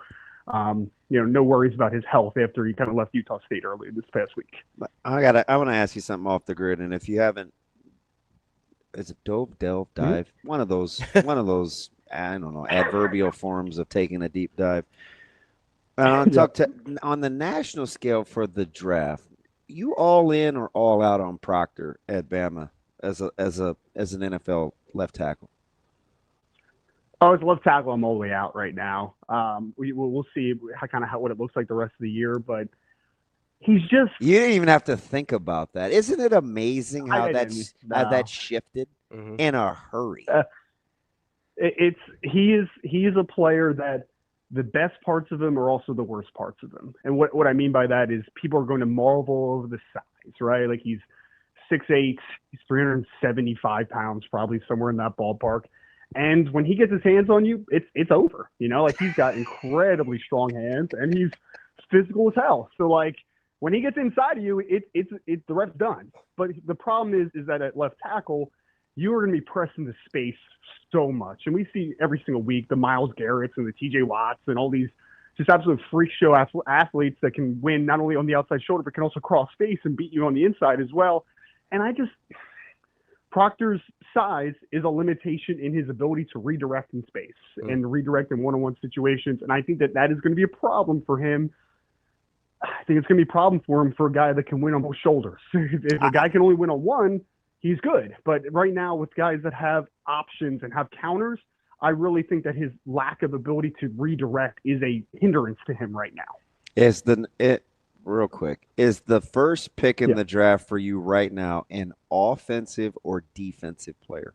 no worries about his health after he kind of left Utah State earlier this past week. I want to ask you something off the grid, and if you haven't, is it delve, dive? One of those, I don't know, adverbial forms of taking a deep dive. On the national scale for the draft, you all in or all out on Proctor at Bama as an NFL left tackle? Oh, as a left tackle, I'm all the way out right now. We'll see what it looks like the rest of the year, but he's just. You didn't even have to think about that. Isn't it amazing how that shifted in a hurry? He is a player that the best parts of him are also the worst parts of him. And what I mean by that is people are going to marvel over the size, right? Like he's 6'8", he's 375 pounds, probably somewhere in that ballpark. And when he gets his hands on you, it's over. You know, like he's got incredibly strong hands and he's physical as hell. So like when he gets inside of you, it's the rep's done. But the problem is that at left tackle, you are going to be pressed into space so much. And we see every single week the Myles Garretts and the TJ Watts and all these just absolute freak show athletes that can win not only on the outside shoulder, but can also cross space and beat you on the inside as well. And Proctor's size is a limitation in his ability to redirect in space and redirect in one-on-one situations. And I think that is going to be a problem for him. I think it's going to be a problem for him for a guy that can win on both shoulders. If a guy can only win on one, he's good. But right now with guys that have options and have counters, I really think that his lack of ability to redirect is a hindrance to him right now. Real quick, is the first pick in the draft for you right now an offensive or defensive player?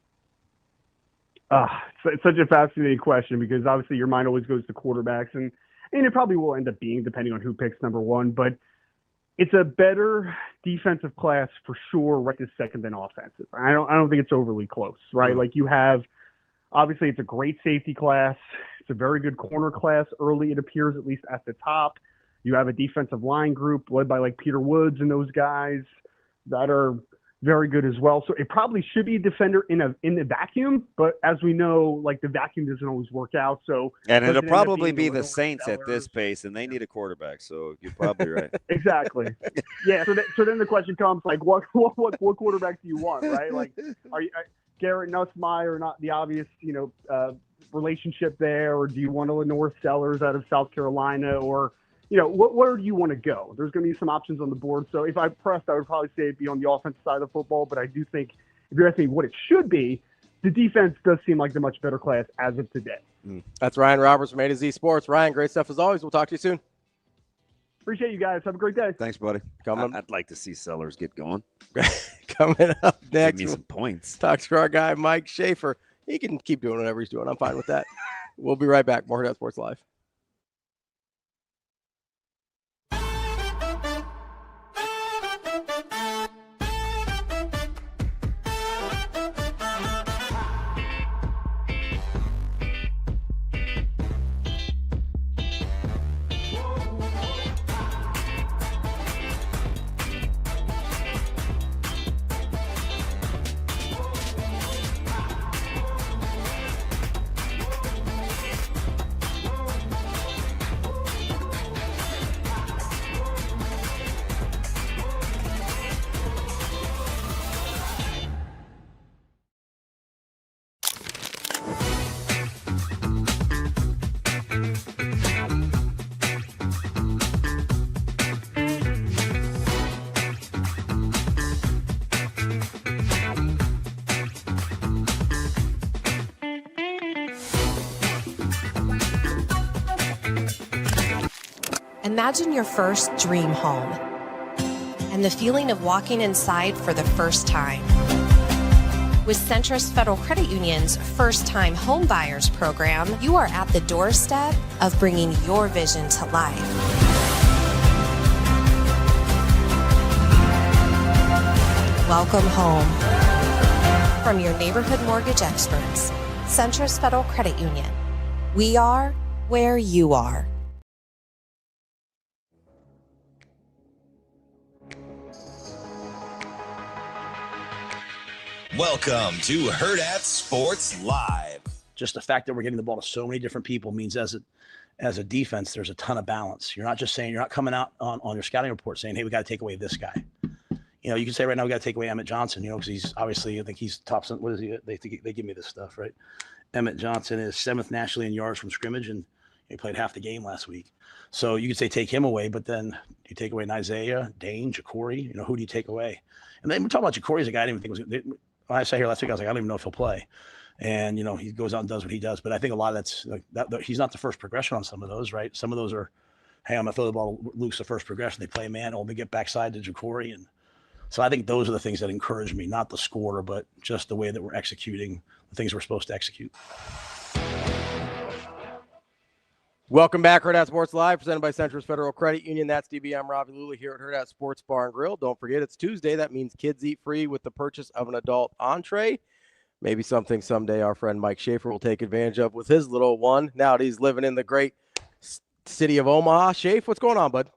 It's such a fascinating question because obviously your mind always goes to quarterbacks. And and it probably will end up being depending on who picks number one, but it's a better defensive class for sure right this second than offensive. I don't think it's overly close, right? Mm-hmm. Like you have, obviously it's a great safety class. It's a very good corner class early, it appears, at least at the top. You have a defensive line group led by like Peter Woods and those guys that are very good as well. So it probably should be a defender in the vacuum, but as we know, like the vacuum doesn't always work out. So and it'll probably be the Saints at this pace, and they need a quarterback. So you're probably right. Exactly. Yeah. So then the question comes like, what quarterback do you want, right? Like, are you Garrett Nussmeier, not the obvious, relationship there, or do you want a Lenore Sellers out of South Carolina, or where do you want to go? There's going to be some options on the board. So if I pressed, I would probably say it'd be on the offensive side of the football. But I do think if you're asking me what it should be, the defense does seem like the much better class as of today. That's Ryan Roberts from A to Z Sports. Ryan, great stuff as always. We'll talk to you soon. Appreciate you guys. Have a great day. Thanks, buddy. I'd like to see Sellers get going. Coming up next, give me some points. Talk to our guy, Mike Schaefer. He can keep doing whatever he's doing. I'm fine with that. We'll be right back. More Hurrdat Sports Live. Imagine your first dream home and the feeling of walking inside for the first time. With Centrist Federal Credit Union's first-time home buyers program, you are at the doorstep of bringing your vision to life. Welcome home. From your neighborhood mortgage experts, Centrist Federal Credit Union. We are where you are. Welcome to Hurrdat Sports Live. Just the fact that we're getting the ball to so many different people means as a defense, there's a ton of balance. You're not just saying, you're not coming out on your scouting report saying, hey, we got to take away this guy. You can say right now we got to take away Emmett Johnson, because he's obviously, I think he's top. What is he? They give me this stuff, right? Emmett Johnson is 7th nationally in yards from scrimmage, and he played half the game last week. So you could say take him away, but then you take away Isaiah, Dane, Ja'Cory. Who do you take away? And then we're talking about Ja'Cory as a guy I didn't even think was. When I sat here last week, I was like, I don't even know if he'll play. And, he goes out and does what he does. But I think a lot of that's like that. He's not the first progression on some of those, right? Some of those are, hey, I'm going to throw the ball loose the first progression. They play man, we get backside to Ja'Cory. And so I think those are the things that encourage me, not the score, but just the way that we're executing the things we're supposed to execute. Welcome back, Hurrdat Sports Live, presented by Centrist Federal Credit Union. That's DB. I'm Ravi Lulla here at Hurrdat Sports Bar and Grill. Don't forget, it's Tuesday. That means kids eat free with the purchase of an adult entree. Maybe something someday our friend Mike Schaefer will take advantage of with his little one. Now that he's living in the great city of Omaha. Schaefer, what's going on, bud?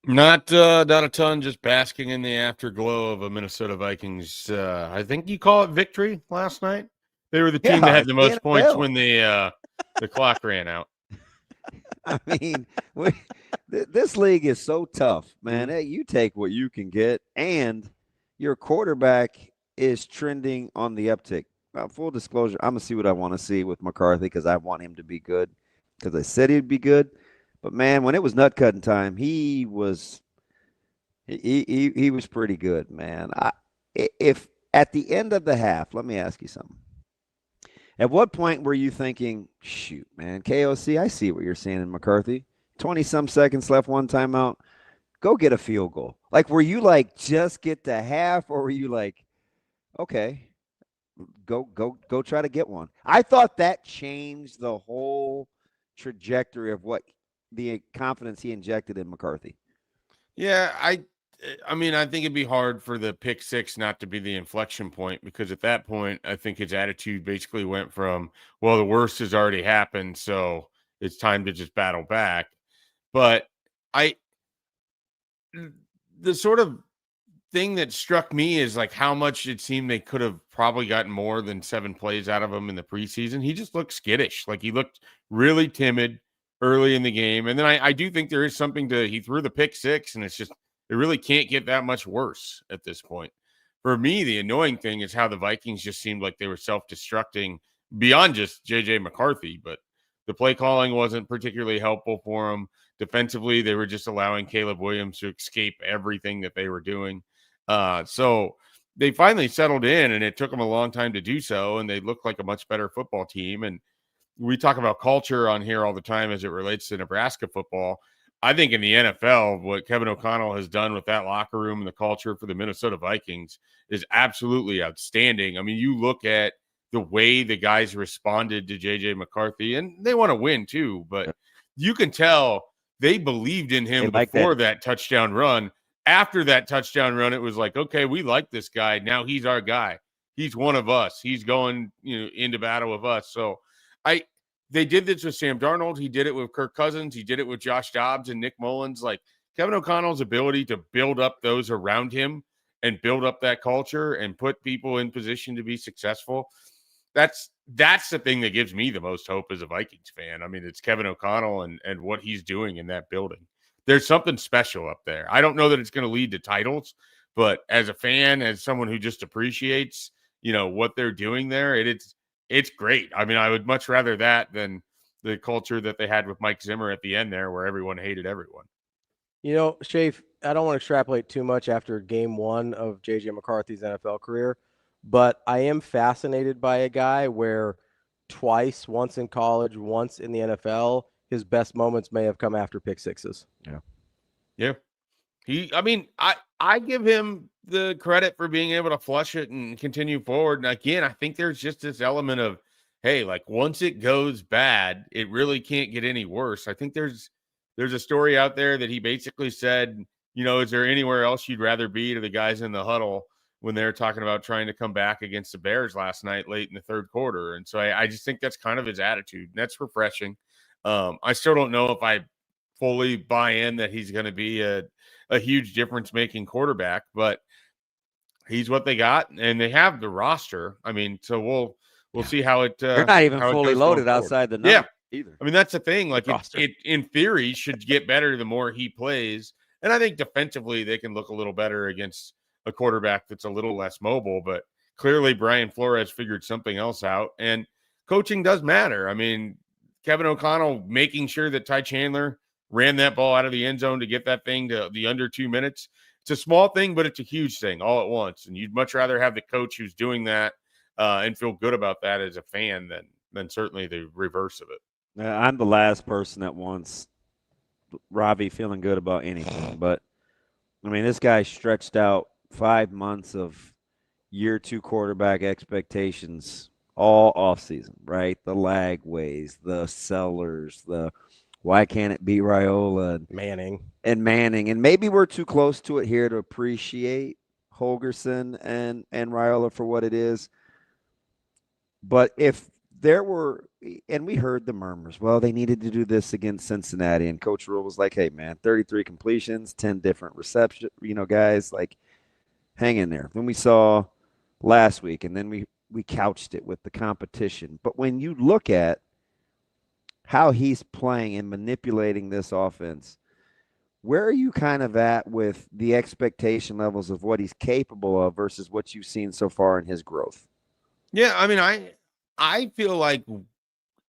Not a ton, just basking in the afterglow of a Minnesota Vikings. I think you call it victory last night. They were the team that had the most points when the clock ran out. I mean, this league is so tough, man. Hey, you take what you can get, and your quarterback is trending on the uptick. Full disclosure, I'm going to see what I want to see with McCarthy because I want him to be good because I said he'd be good. But, man, when it was nut-cutting time, he was pretty good, man. If at the end of the half, let me ask you something. At what point were you thinking, shoot, man, KOC, I see what you're saying in McCarthy. 20-some seconds left, one timeout. Go get a field goal. Like, were you like, just get to half, or were you like, okay, go try to get one? I thought that changed the whole trajectory of what the confidence he injected in McCarthy. Yeah, I mean, I think it'd be hard for the pick six not to be the inflection point, because at that point, I think his attitude basically went from, well, the worst has already happened, so it's time to just battle back. But the sort of thing that struck me is like how much it seemed they could have probably gotten more than 7 plays out of him in the preseason. He just looked skittish. Like he looked really timid early in the game. And then I do think there is something he threw the pick six, and it's just, it really can't get that much worse at this point. For me, the annoying thing is how the Vikings just seemed like they were self-destructing beyond just JJ McCarthy, but the play calling wasn't particularly helpful for them. Defensively, they were just allowing Caleb Williams to escape everything that they were doing. So they finally settled in, and it took them a long time to do so, and they looked like a much better football team. And we talk about culture on here all the time as it relates to Nebraska football. I think in the NFL, what Kevin O'Connell has done with that locker room and the culture for the Minnesota Vikings is absolutely outstanding. I mean, you look at the way the guys responded to JJ McCarthy, and they want to win too, but you can tell they believed in him before that touchdown run. After that touchdown run, it was like, okay, we like this guy. Now he's our guy. He's one of us. He's going, into battle with us. So they did this with Sam Darnold. He did it with Kirk Cousins. He did it with Josh Dobbs and Nick Mullins. Like Kevin O'Connell's ability to build up those around him and build up that culture and put people in position to be successful. That's the thing that gives me the most hope as a Vikings fan. I mean, it's Kevin O'Connell and what he's doing in that building. There's something special up there. I don't know that it's going to lead to titles, but as a fan, as someone who just appreciates, what they're doing there, it's great. I mean, I would much rather that than the culture that they had with Mike Zimmer at the end there, where everyone hated everyone. Schaefer, I don't want to extrapolate too much after game one of JJ McCarthy's NFL career, but I am fascinated by a guy where twice, once in college, once in the NFL, his best moments may have come after pick sixes. Yeah. I give him the credit for being able to flush it and continue forward. And again, I think there's just this element of, hey, like once it goes bad, it really can't get any worse. I think there's a story out there that he basically said, is there anywhere else you'd rather be, to the guys in the huddle when they're talking about trying to come back against the Bears last night late in the third quarter. And so I just think that's kind of his attitude. And that's refreshing. I still don't know if I fully buy in that he's going to be a huge difference-making quarterback, but he's what they got, and they have the roster. I mean, so we'll see how it. They're not even fully loaded outside the number either. I mean, that's the thing. Like it in theory should get better the more he plays, and I think defensively they can look a little better against a quarterback that's a little less mobile. But clearly, Brian Flores figured something else out, and coaching does matter. I mean, Kevin O'Connell making sure that Ty Chandler ran that ball out of the end zone to get that thing to the under 2 minutes. It's a small thing, but it's a huge thing all at once. And you'd much rather have the coach who's doing that and feel good about that as a fan than certainly the reverse of it. I'm the last person that wants Ravi feeling good about anything. But, I mean, this guy stretched out 5 months of year 2 quarterback expectations all offseason, right? The Lagways, the Sellers, the why can't it be Raiola and Manning. And maybe we're too close to it here to appreciate Holgorsen and Raiola for what it is. But if there were, and we heard the murmurs, well, they needed to do this against Cincinnati, and Coach Rhule was like, hey, man, 33 completions, 10 different receptions, guys, like, hang in there. Then we saw last week, and then we couched it with the competition. But when you look at how he's playing and manipulating this offense, where are you kind of at with the expectation levels of what he's capable of versus what you've seen so far in his growth? Yeah, I mean, I feel like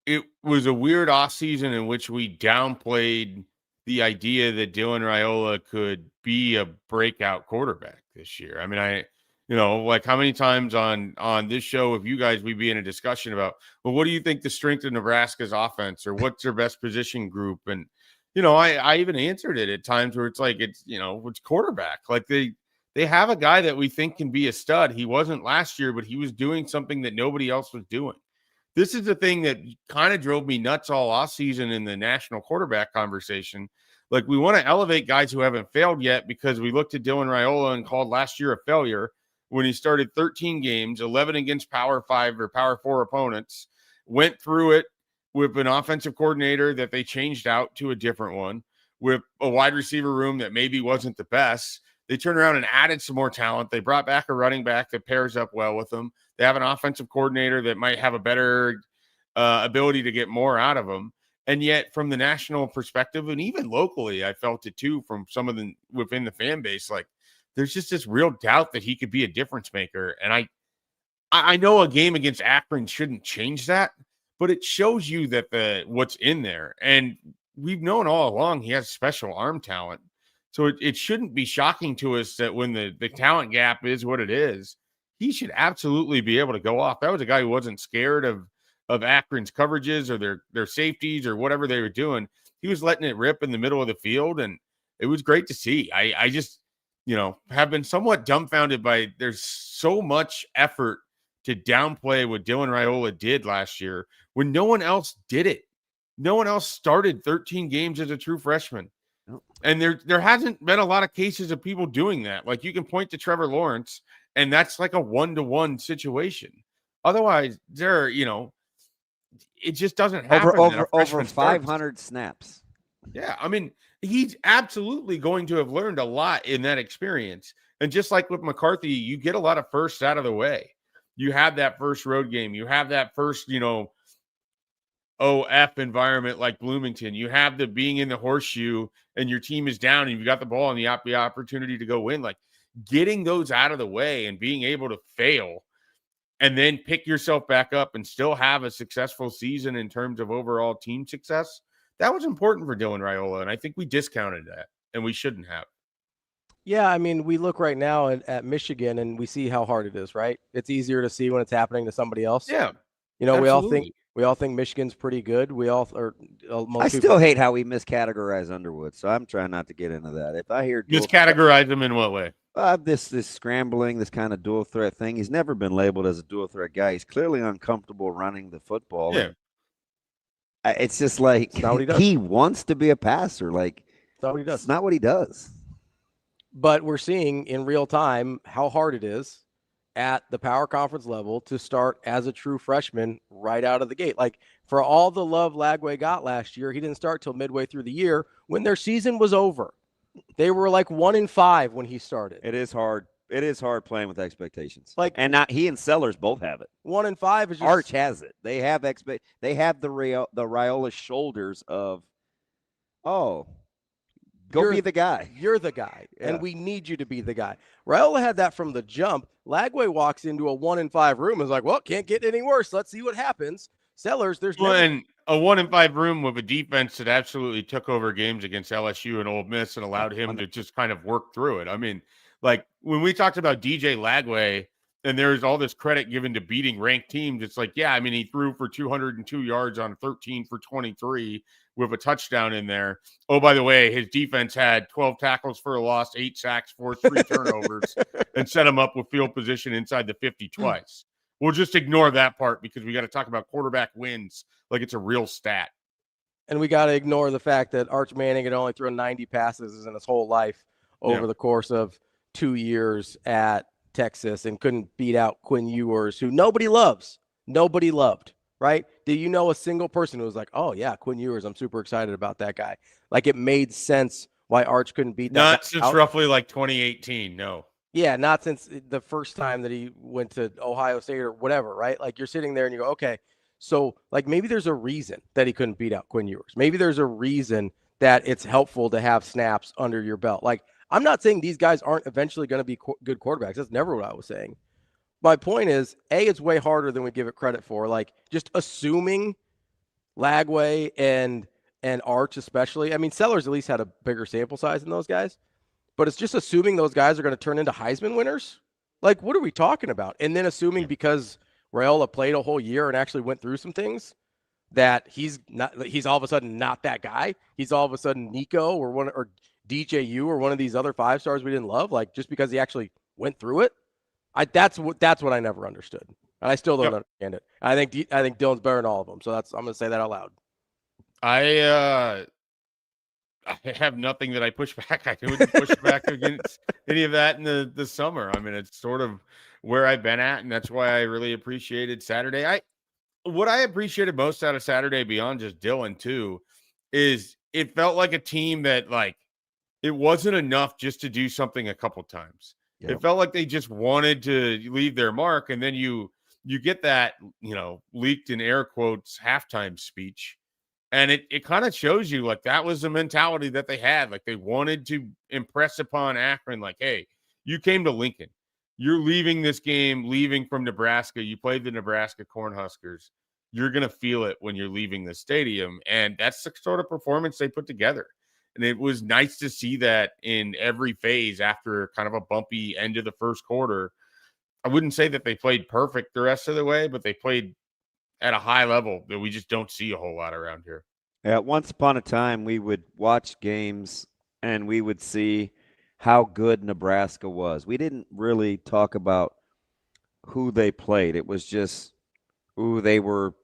it was a weird offseason in which we downplayed the idea that Dylan Raiola could be a breakout quarterback this year. I mean, like how many times on this show with you guys, we'd be in a discussion about, well, what do you think the strength of Nebraska's offense, or what's their best position group? And, I even answered it at times where it's like, it's quarterback. Like they have a guy that we think can be a stud. He wasn't last year, but he was doing something that nobody else was doing. This is the thing that kind of drove me nuts all offseason in the national quarterback conversation. Like, we want to elevate guys who haven't failed yet because we looked at Dylan Raiola and called last year a failure when he started 13 games, 11 against Power 5 or Power 4 opponents, went through it with an offensive coordinator that they changed out to a different one, with a wide receiver room that maybe wasn't the best. They turned around and added some more talent. They brought back a running back that pairs up well with them. They have an offensive coordinator that might have a better ability to get more out of them. And yet, from the national perspective, and even locally, I felt it too from some of the within the fan base, like there's just this real doubt that he could be a difference maker. And I know a game against Akron shouldn't change that, but it shows you that what's in there. And we've known all along he has special arm talent. So it shouldn't be shocking to us that when the talent gap is what it is, he should absolutely be able to go off. That was a guy who wasn't scared of Akron's coverages or their safeties or whatever they were doing. He was letting it rip in the middle of the field, and it was great to see. I just, have been somewhat dumbfounded by there's so much effort to downplay what Dylan Raiola did last year when no one else did it. No one else started 13 games as a true freshman. And there hasn't been a lot of cases of people doing that. Like, you can point to Trevor Lawrence, and that's like a one-to-one situation. Otherwise, it just doesn't happen. Over 500 snaps. Yeah, I mean, he's absolutely going to have learned a lot in that experience. And just like with McCarthy, you get a lot of firsts out of the way. You have that first road game. You have that first, OF environment like Bloomington. You have the being in the horseshoe and your team is down and you've got the ball and the opportunity to go win. Like, getting those out of the way and being able to fail and then pick yourself back up and still have a successful season in terms of overall team success, that was important for Dylan Raiola. And I think we discounted that, and we shouldn't have. Yeah, I mean, we look right now at Michigan and we see how hard it is, right? It's easier to see when it's happening to somebody else. Yeah. Absolutely. We all think Michigan's pretty good. I still hate how we miscategorize Underwood, so I'm trying not to get into that. If I hear miscategorize him in what way? This scrambling, this kind of dual threat thing. He's never been labeled as a dual threat guy. He's clearly uncomfortable running the football. Yeah. It's just like he wants to be a passer. Like, that's not what he does. It's not what he does. But we're seeing in real time how hard it is at the power conference level to start as a true freshman right out of the gate. Like, for all the love Lagway got last year, he didn't start till midway through the year when their season was over. They were like 1-5 when he started. It is hard. It is hard playing with expectations. And he and Sellers both have it. 1-5 is just, Arch has it. They have They have the Raiola shoulders of, be the guy. You're the guy, yeah. And we need you to be the guy. Raiola had that from the jump. Lagway walks into a 1-5 room and is like, well, can't get any worse. Let's see what happens. Sellers, and a 1-5 room with a defense that absolutely took over games against LSU and Ole Miss and allowed him to just kind of work through it. I mean, like, when we talked about DJ Lagway and there's all this credit given to beating ranked teams, it's like, yeah, I mean, he threw for 202 yards on 13 for 23 with a touchdown in there. Oh, by the way, his defense had 12 tackles for a loss, 8 sacks, forced 3 turnovers, and set him up with field position inside the 50 twice. We'll just ignore that part because we got to talk about quarterback wins like it's a real stat. And we got to ignore the fact that Arch Manning had only thrown 90 passes in his whole life over the course of 2 years at Texas and couldn't beat out Quinn Ewers, who nobody loves. Nobody loved, right? Do you know a single person who was like, oh, yeah, Quinn Ewers, I'm super excited about that guy? Like, it made sense why Arch couldn't beat that guy. Not since roughly like 2018, no. Yeah, not since the first time that he went to Ohio State or whatever, right? Like, you're sitting there and you go, okay, so like maybe there's a reason that he couldn't beat out Quinn Ewers. Maybe there's a reason that it's helpful to have snaps under your belt. Like, I'm not saying these guys aren't eventually going to be good quarterbacks. That's never what I was saying. My point is, it's way harder than we give it credit for. Like, just assuming Lagway and Arch especially. I mean, Sellers at least had a bigger sample size than those guys. But it's just assuming those guys are going to turn into Heisman winners. Like, what are we talking about? And then assuming because Raiola played a whole year and actually went through some things that he's all of a sudden not that guy. He's all of a sudden Nico or DJU or one of these other 5 stars we didn't love. Like, just because he actually went through it. That's what I never understood. I still don't understand it. I think Dylan's better than all of them. So I'm going to say that out loud. I have nothing that I push back. I wouldn't push back against any of that in the summer. I mean, it's sort of where I've been at, and that's why I really appreciated Saturday. What I appreciated most out of Saturday, beyond just Dylan too, is it felt like a team that, like, it wasn't enough just to do something a couple times. Yep. It felt like they just wanted to leave their mark, and then you get that, leaked in air quotes halftime speech. And it kind of shows you, like, that was the mentality that they had. Like, they wanted to impress upon Akron, like, hey, you came to Lincoln. You're leaving this game, leaving from Nebraska. You played the Nebraska Cornhuskers. You're going to feel it when you're leaving the stadium. And that's the sort of performance they put together. And it was nice to see that in every phase after kind of a bumpy end of the first quarter. I wouldn't say that they played perfect the rest of the way, but they played at a high level that we just don't see a whole lot around here. Yeah, once upon a time, we would watch games and we would see how good Nebraska was. We didn't really talk about who they played. It was just, they were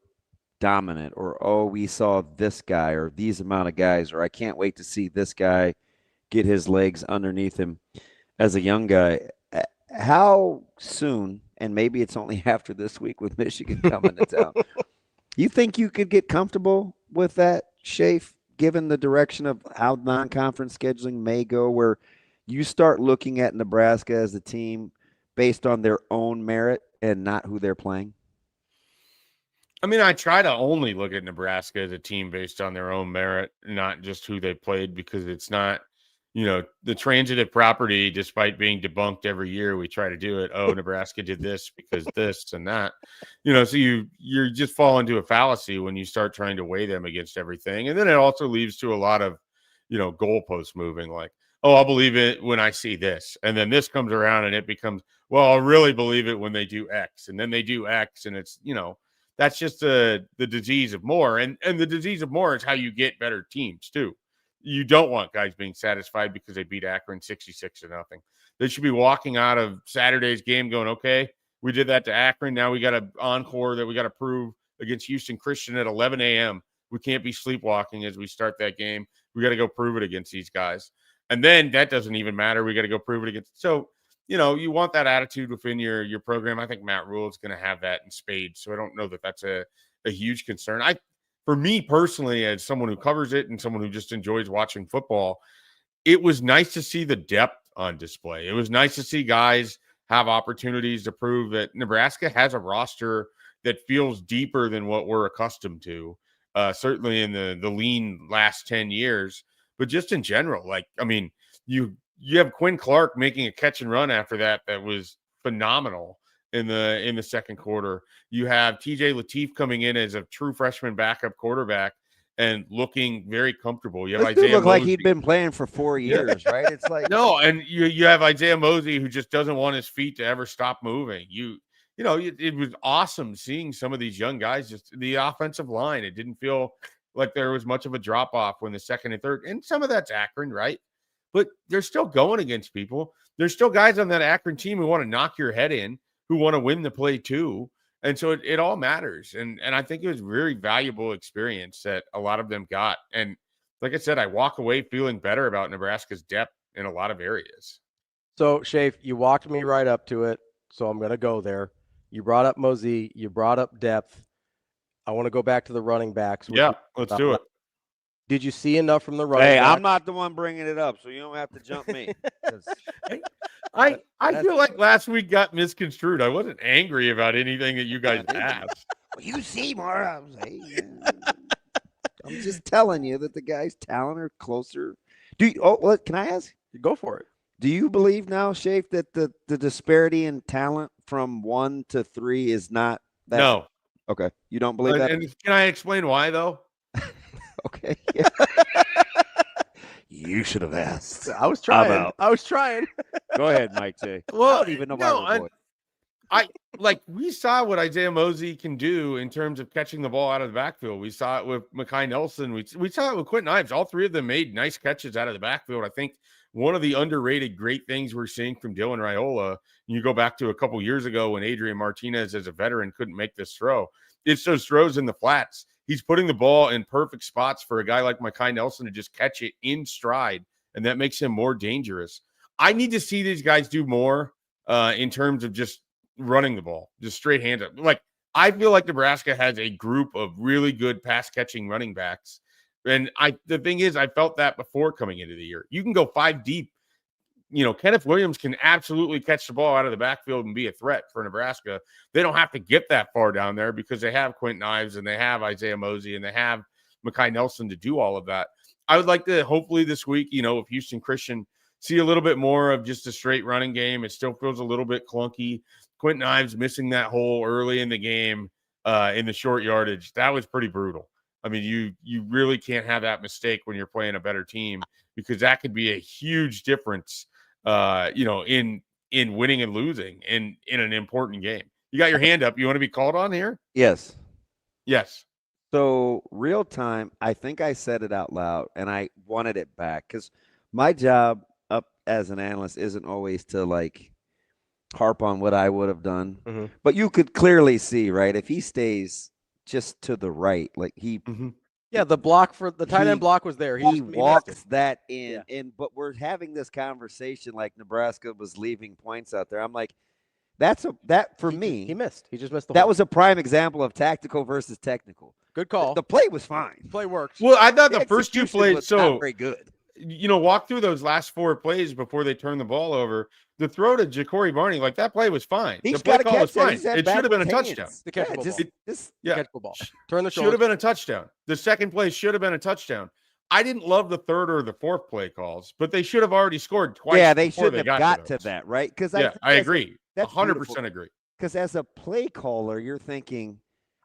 dominant, or, we saw this guy or these amount of guys, or I can't wait to see this guy get his legs underneath him as a young guy. How soon, and maybe it's only after this week with Michigan coming to town, you think you could get comfortable with that, Schaefer, given the direction of how non-conference scheduling may go, where you start looking at Nebraska as a team based on their own merit and not who they're playing? I mean, I try to only look at Nebraska as a team based on their own merit, not just who they played, because it's not, the transitive property, despite being debunked every year, we try to do it. Oh, Nebraska did this because this and that, so you're just fall into a fallacy when you start trying to weigh them against everything. And then it also leads to a lot of, goalposts moving, like, oh, I'll believe it when I see this. And then this comes around and it becomes, well, I'll really believe it when they do X. And then they do X. And it's, that's just the disease of more. And the disease of more is how you get better teams too. You don't want guys being satisfied because they beat Akron 66-0. They should be walking out of Saturday's game going, okay, we did that to Akron. Now we got an encore that we got to prove against Houston Christian at 11 a.m. We can't be sleepwalking as we start that game. We got to go prove it against these guys. And then that doesn't even matter. We got to go prove it against. So, you want that attitude within your program. I think Matt Rhule is going to have that in spades. So I don't know that that's a huge concern. For me personally, as someone who covers it and someone who just enjoys watching football, it was nice to see the depth on display. It was nice to see guys have opportunities to prove that Nebraska has a roster that feels deeper than what we're accustomed to, certainly in the lean last 10 years. But just in general, like, I mean, you have Quinn Clark making a catch and run after that was phenomenal in the second quarter. You have TJ Lateef coming in as a true freshman backup quarterback and looking very comfortable. You have Isaiah look Mosey. Like he'd been playing for 4 years, right? It's like no, and you have Isaiah Mosey, who just doesn't want his feet to ever stop moving. It was awesome seeing some of these young guys. Just the offensive line, it didn't feel like there was much of a drop off when the second and third, and some of that's Akron, right? But they're still going against people. There's still guys on that Akron team who want to knock your head in, who want to win the play too. And so it all matters. And I think it was a very valuable experience that a lot of them got. And like I said, I walk away feeling better about Nebraska's depth in a lot of areas. So, Schaefer, you walked me right up to it, so I'm going to go there. You brought up Mosey. You brought up depth. I want to go back to the running backs. Yeah, let's do it. Did you see enough from the running backs? I'm not the one bringing it up, so you don't have to jump me. I feel like last week got misconstrued. I wasn't angry about anything that you guys asked. Well, you see more. I'm just telling you that the guy's talent are closer. Can I ask? Go for it. Do you believe now, Schaefer, that the disparity in talent from 1 to 3 is not that? No. Okay. You don't believe that? And can I explain why, though? Okay. Yeah. You should have asked. I was trying. Go ahead, Mike J. Well, I don't even know we saw what Isaiah Mosey can do in terms of catching the ball out of the backfield. We saw it with Mekhi Nelson. We saw it with Quentin Ives. All three of them made nice catches out of the backfield. I think one of the underrated great things we're seeing from Dylan Raiola, you go back to a couple years ago when Adrian Martinez as a veteran couldn't make this throw. It's those throws in the flats. He's putting the ball in perfect spots for a guy like Mekhi Nelson to just catch it in stride, and that makes him more dangerous. I need to see these guys do more in terms of just running the ball, just straight hands up. Like, I feel like Nebraska has a group of really good pass-catching running backs. And the thing is, I felt that before coming into the year. You can go 5 deep. Kenneth Williams can absolutely catch the ball out of the backfield and be a threat for Nebraska. They don't have to get that far down there because they have Quentin Ives and they have Isaiah Mosey and they have Mekhi Nelson to do all of that. I would like to, hopefully this week, if Houston Christian see a little bit more of just a straight running game. It still feels a little bit clunky. Quentin Ives missing that hole early in the game in the short yardage. That was pretty brutal. I mean, you really can't have that mistake when you're playing a better team, because that could be a huge difference, in winning and losing in an important game. You got your hand up. You want to be called on here? Yes. Yes. So real time, I think I said it out loud and I wanted it back because my job up as an analyst isn't always to harp on what I would have done. Mm-hmm. But you could clearly see, right, if he stays just to the right, Yeah, the block for the tight end block was there. He walks that in, but we're having this conversation like Nebraska was leaving points out there. I'm like, for me. He missed. He just missed the That hole. was a prime example of tactical versus technical. Good call. The play was fine. Play worked. Well, I thought the first 2 plays was not very good. Walk through those last 4 plays before they turn the ball over. The throw to Ja'Cory Barney, that play was fine. He's the play got to call catch was that. fine. He's had It should have been a backwards touchdown. hands. The catchable ball. Catchable ball. Turn the Should shoulder. have been a touchdown. The second play should have been a touchdown. I didn't love the third or the fourth play calls, but they should have already scored twice. Yeah, they before shouldn't have got to to that, right? Because I agree. 100% agree. Because as a play caller, you're thinking,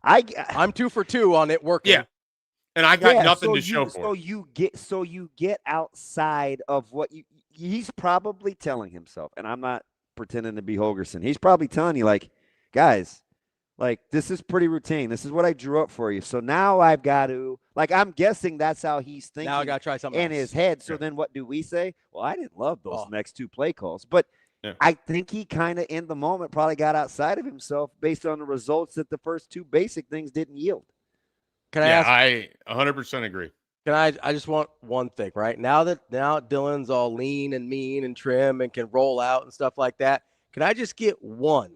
I'm 2 for 2 on it working. Yeah, and I got nothing to show for it. So you get outside of what he's probably telling himself, and I'm not pretending to be Holgerson. He's probably telling you, guys, this is pretty routine. This is what I drew up for you. So now I've got to, I'm guessing that's how he's thinking. Now I got to try something in else. his head. So then what do we say? Well, I didn't love those next 2 play calls, but I think he kind of in the moment probably got outside of himself based on the results that the first 2 basic things didn't yield. Can I ask? I 100% agree. I just want one thing, right? Now Dylan's all lean and mean and trim and can roll out and stuff like that. Can I just get one?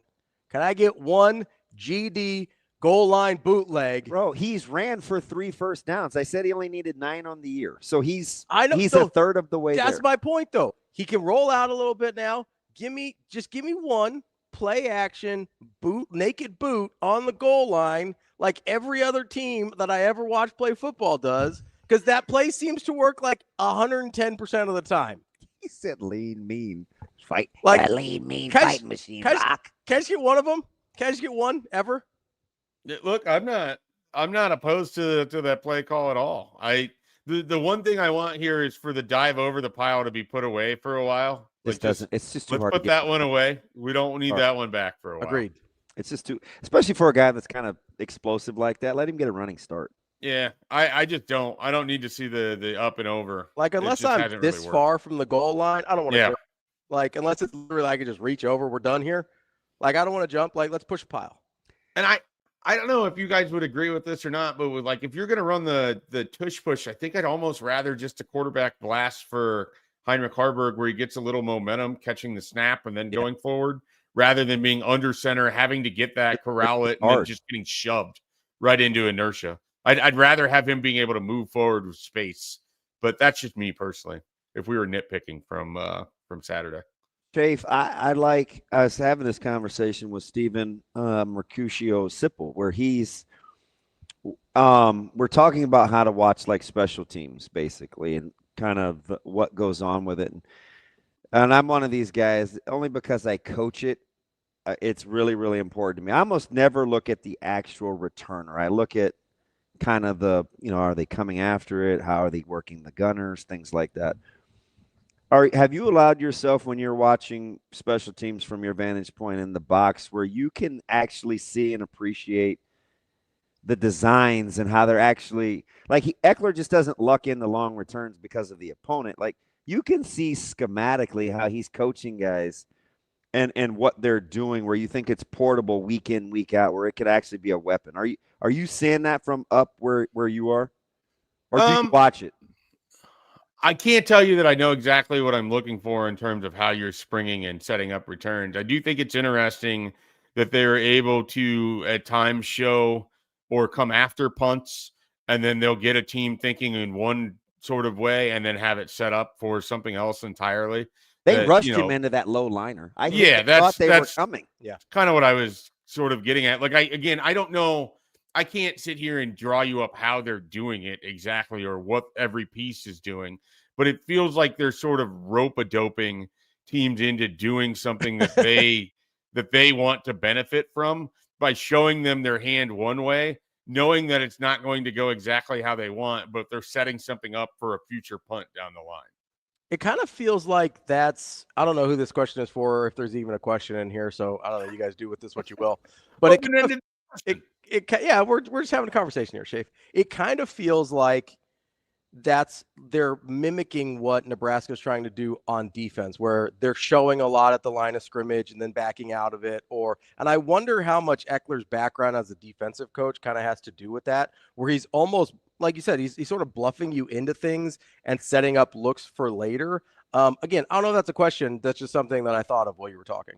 Can I get one GD goal line bootleg? Bro, he's ran for 3 first downs. I said he only needed 9 on the year. So he's a third of the way there. That's my point, though. He can roll out a little bit now. Give me one play action naked boot on the goal line like every other team that I ever watched play football does, because that play seems to work 110% of the time. He said lean, mean, fight. Lean, mean, fight machine, rock. Can I just get one of them? Can I just get one ever? Look, I'm not opposed to that play call at all. The one thing I want here is for the dive over the pile to be put away for a while. It's just too hard. Let's put that one away. We don't need that one back for a while. Agreed. It's just too, especially for a guy that's kind of explosive like that. Let him get a running start. Yeah, I just don't. I don't need to see the up and over. Unless I'm this far from the goal line, I don't want to. Yeah. Unless it's literally I can just reach over. We're done here. I don't want to jump. Let's push a pile. And I don't know if you guys would agree with this or not, but if you're going to run the tush push, I think I'd almost rather just a quarterback blast for Heinrich Harburg where he gets a little momentum catching the snap and then going forward, rather than being under center, having to get that, corral it, and then just getting shoved right into inertia. I'd rather have him being able to move forward with space, but that's just me personally. If we were nitpicking from Saturday. Schaefer, I was having this conversation with Stephen Mercutio Sipple, where we're talking about how to watch special teams basically, and kind of what goes on with it. And I'm one of these guys, only because I coach it, it's really, really important to me. I almost never look at the actual returner. I look at kind of are they coming after it? How are they working the gunners? Things like that. Have you allowed yourself, when you're watching special teams from your vantage point in the box, where you can actually see and appreciate the designs and how they're actually Eckler just doesn't luck in the long returns because of the opponent. you can see schematically how he's coaching guys and what they're doing, where you think it's portable week in, week out, where it could actually be a weapon. Are you seeing that from up where you are? Or do you watch it? I can't tell you that I know exactly what I'm looking for in terms of how you're springing and setting up returns. I do think it's interesting that they're able to at times show or come after punts, and then they'll get a team thinking in one sort of way and then have it set up for something else entirely. They rushed him into that low liner. I thought they were coming. Yeah, kind of what I was sort of getting at. Like, I don't know. I can't sit here and draw you up how they're doing it exactly or what every piece is doing, but it feels like they're sort of rope-a-doping teams into doing something that they want to benefit from by showing them their hand one way, knowing that it's not going to go exactly how they want, but they're setting something up for a future punt down the line. It kind of feels like that's, I don't know who this question is for, or if there's even a question in here. So I don't know. You guys do with this what you will. But yeah, we're just having a conversation here, Schaefer. It kind of feels like they're mimicking what Nebraska's trying to do on defense, where they're showing a lot at the line of scrimmage and then backing out of it. And I wonder how much Eckler's background as a defensive coach kind of has to do with that, where he's almost, like you said, he's sort of bluffing you into things and setting up looks for later. Again, I don't know if that's a question. That's just something that I thought of while you were talking.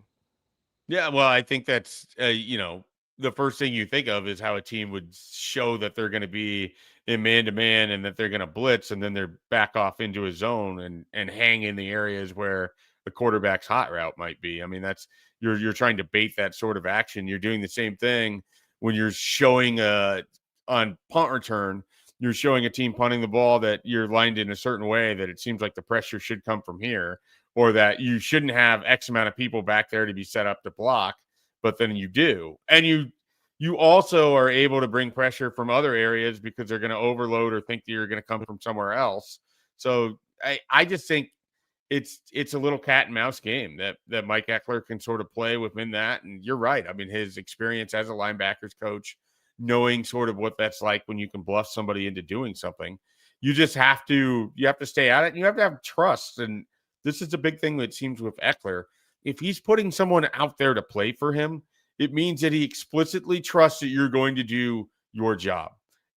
Yeah, well, I think that's, the first thing you think of is how a team would show that they're going to be in man-to-man and that they're going to blitz, and then they're back off into a zone and hang in the areas where the quarterback's hot route might be. I mean, that's you're trying to bait that sort of action. You're doing the same thing when you're showing on punt return. You're showing a team punting the ball that you're lined in a certain way that it seems like the pressure should come from here, or that you shouldn't have X amount of people back there to be set up to block, but then you do. And you also are able to bring pressure from other areas because they're going to overload or think that you're going to come from somewhere else. So I just think it's a little cat and mouse game that Mike Eckler can sort of play within that. And you're right. I mean, his experience as a linebackers coach, knowing sort of what that's like when you can bluff somebody into doing something, you have to stay at it, and you have to have trust. And this is a big thing that seems with Eckler. If he's putting someone out there to play for him, it means that he explicitly trusts that you're going to do your job.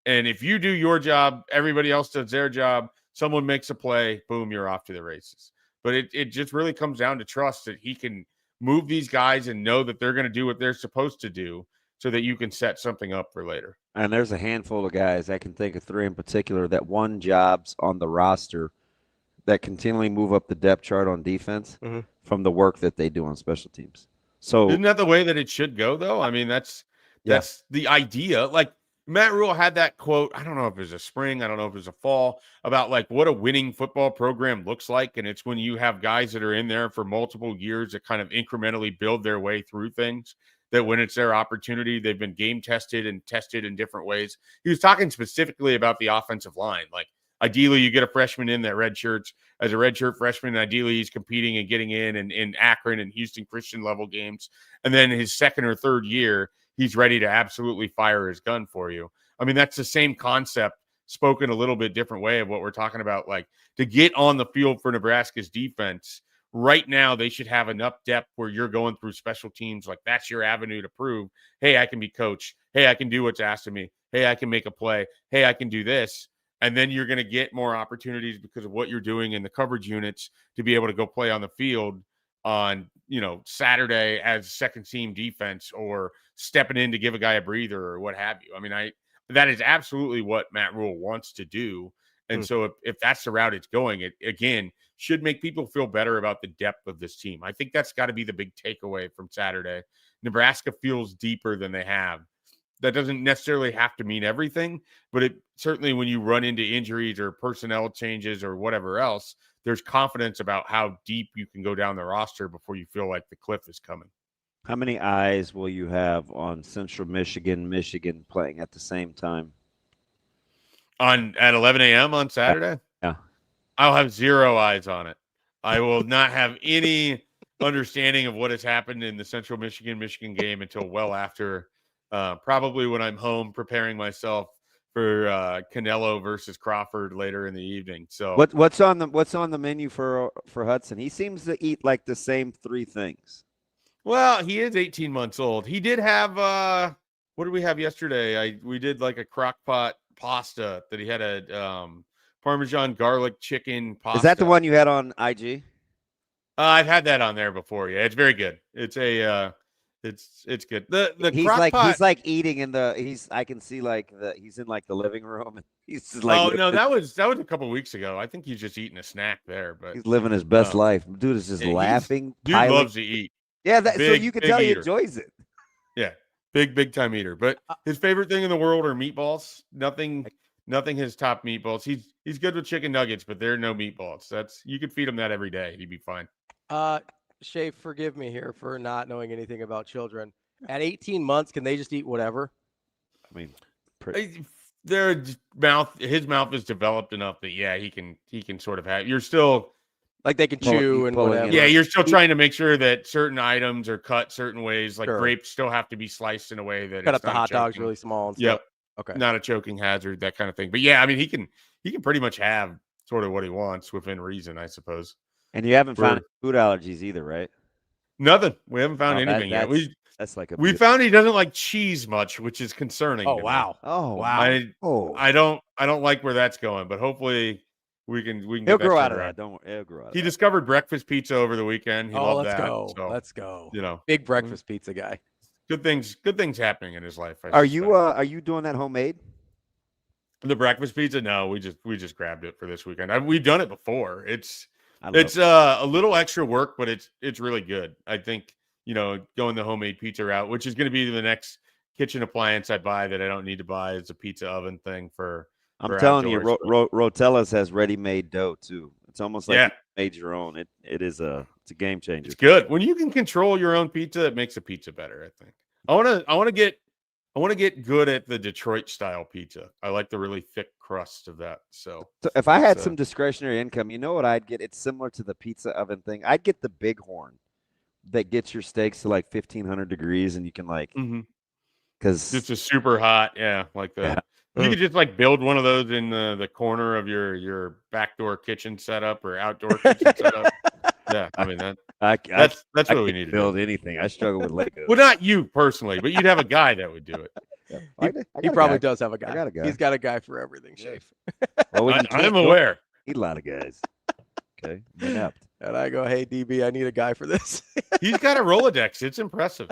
And if you do your job, everybody else does their job, someone makes a play, boom, you're off to the races. But it just really comes down to trust that he can move these guys and know that they're going to do what they're supposed to do so that you can set something up for later. And there's a handful of guys, I can think of 3 in particular, that won jobs on the roster that continually move up the depth chart on defense from the work that they do on special teams. So isn't that the way that it should go, though? I mean, that's the idea. Like, Matt Rhule had that quote, I don't know if it was a spring, I don't know if it was a fall, about like what a winning football program looks like. And it's when you have guys that are in there for multiple years that kind of incrementally build their way through things, that when it's their opportunity, they've been game tested and tested in different ways. He was talking specifically about the offensive line. Like, ideally, you get a freshman in that redshirts as a redshirt freshman. Ideally, he's competing and getting in Akron and Houston Christian level games. And then his second or third year, he's ready to absolutely fire his gun for you. I mean, that's the same concept spoken a little bit different way of what we're talking about. Like, to get on the field for Nebraska's defense right now, they should have enough depth where you're going through special teams. Like, that's your avenue to prove, hey, I can be coached. Hey, I can do what's asked of me. Hey, I can make a play. Hey, I can do this. And then you're going to get more opportunities because of what you're doing in the coverage units to be able to go play on the field on, Saturday as second team defense, or stepping in to give a guy a breather or what have you. I mean, that is absolutely what Matt Rhule wants to do. And so if that's the route it's going, it again should make people feel better about the depth of this team. I think that's got to be the big takeaway from Saturday. Nebraska feels deeper than they have. That doesn't necessarily have to mean everything, but it certainly, when you run into injuries or personnel changes or whatever else, there's confidence about how deep you can go down the roster before you feel like the cliff is coming. How many eyes will you have on Central Michigan playing at the same time? At 11 a.m. on Saturday? Yeah. I'll have 0 eyes on it. I will not have any understanding of what has happened in the Central Michigan game until well after, probably when I'm home preparing myself Canelo versus Crawford later in the evening. So what's on the menu for Hudson? He seems to eat like the same 3 things. Well, he is 18 months old. He did have what did we have yesterday? We did like a crock pot pasta that he had a Parmesan garlic chicken pasta. Is that the one you had on IG? I've had that on there before. Yeah, it's very good. It's a it's good. The he's crock like pot, he's like eating in the I can see like he's in like the living room and he's just like oh no, that was a couple weeks ago. I think he's just eating a snack there, but he's living his best life. Dude is just laughing. Dude loves to eat. Yeah, so you can tell eater. he enjoys it. Yeah, big time eater. But his favorite thing in the world are meatballs. Nothing has topped meatballs. He's good with chicken nuggets, but there are no meatballs. You could feed him that every day. He'd be fine. Shay, forgive me here for not knowing anything about children. At 18 months, can they just eat whatever? I mean, his mouth is developed enough that he can sort of have. You're still like they can chew and whatever. Yeah, you're still trying to make sure that certain items are cut certain ways. Like Sure. grapes still have to be sliced in a way that Cut it's up the not hot dogs choking. really small and stuff. Yep. Okay. Not a choking hazard, that kind of thing. But yeah, I mean, he can pretty much have sort of what he wants within reason, I suppose. And you haven't found food allergies either, right? Nothing. We haven't found anything yet. That's like we found he doesn't like cheese much, which is concerning. Oh to me. wow. Oh wow. I don't like where that's going, but hopefully we can He'll get grow that out of around. that. Don't worry. He'll grow out. He discovered breakfast pizza over the weekend. He loved let's that. go. So, Let's go. You know, big breakfast pizza guy. Good things happening in his life. Are you doing that homemade? The breakfast pizza? No, we just grabbed it for this weekend. We've done it before. It's a little extra work, but it's really good. I think, going the homemade pizza route, which is going to be the next kitchen appliance I buy that I don't need to buy, is a pizza oven thing for. I'm telling you, Rotella's has ready-made dough too. It's almost like you made your own. It's a game changer. It's good when you can control your own pizza. It makes a pizza better. I think. I want to get good at the Detroit style pizza. I like the really thick crust of that. So if I had some discretionary income, you know what I'd get? It's similar to the pizza oven thing. I'd get the Bighorn that gets your steaks to like 1,500 degrees, and you can because it's a super hot, like the. Yeah. You could just like build one of those in the corner of your backdoor kitchen setup or outdoor kitchen setup. Yeah, I mean that's what we need to build anything. I struggle with Legos. Well, not you personally, but you'd have a guy that would do it. He probably does have a guy. I got a guy. He's got a guy for everything, Schaefer. Well, I'm aware. Need a lot of guys. Okay, inept. And I go, hey DB, I need a guy for this. He's got a Rolodex. It's impressive.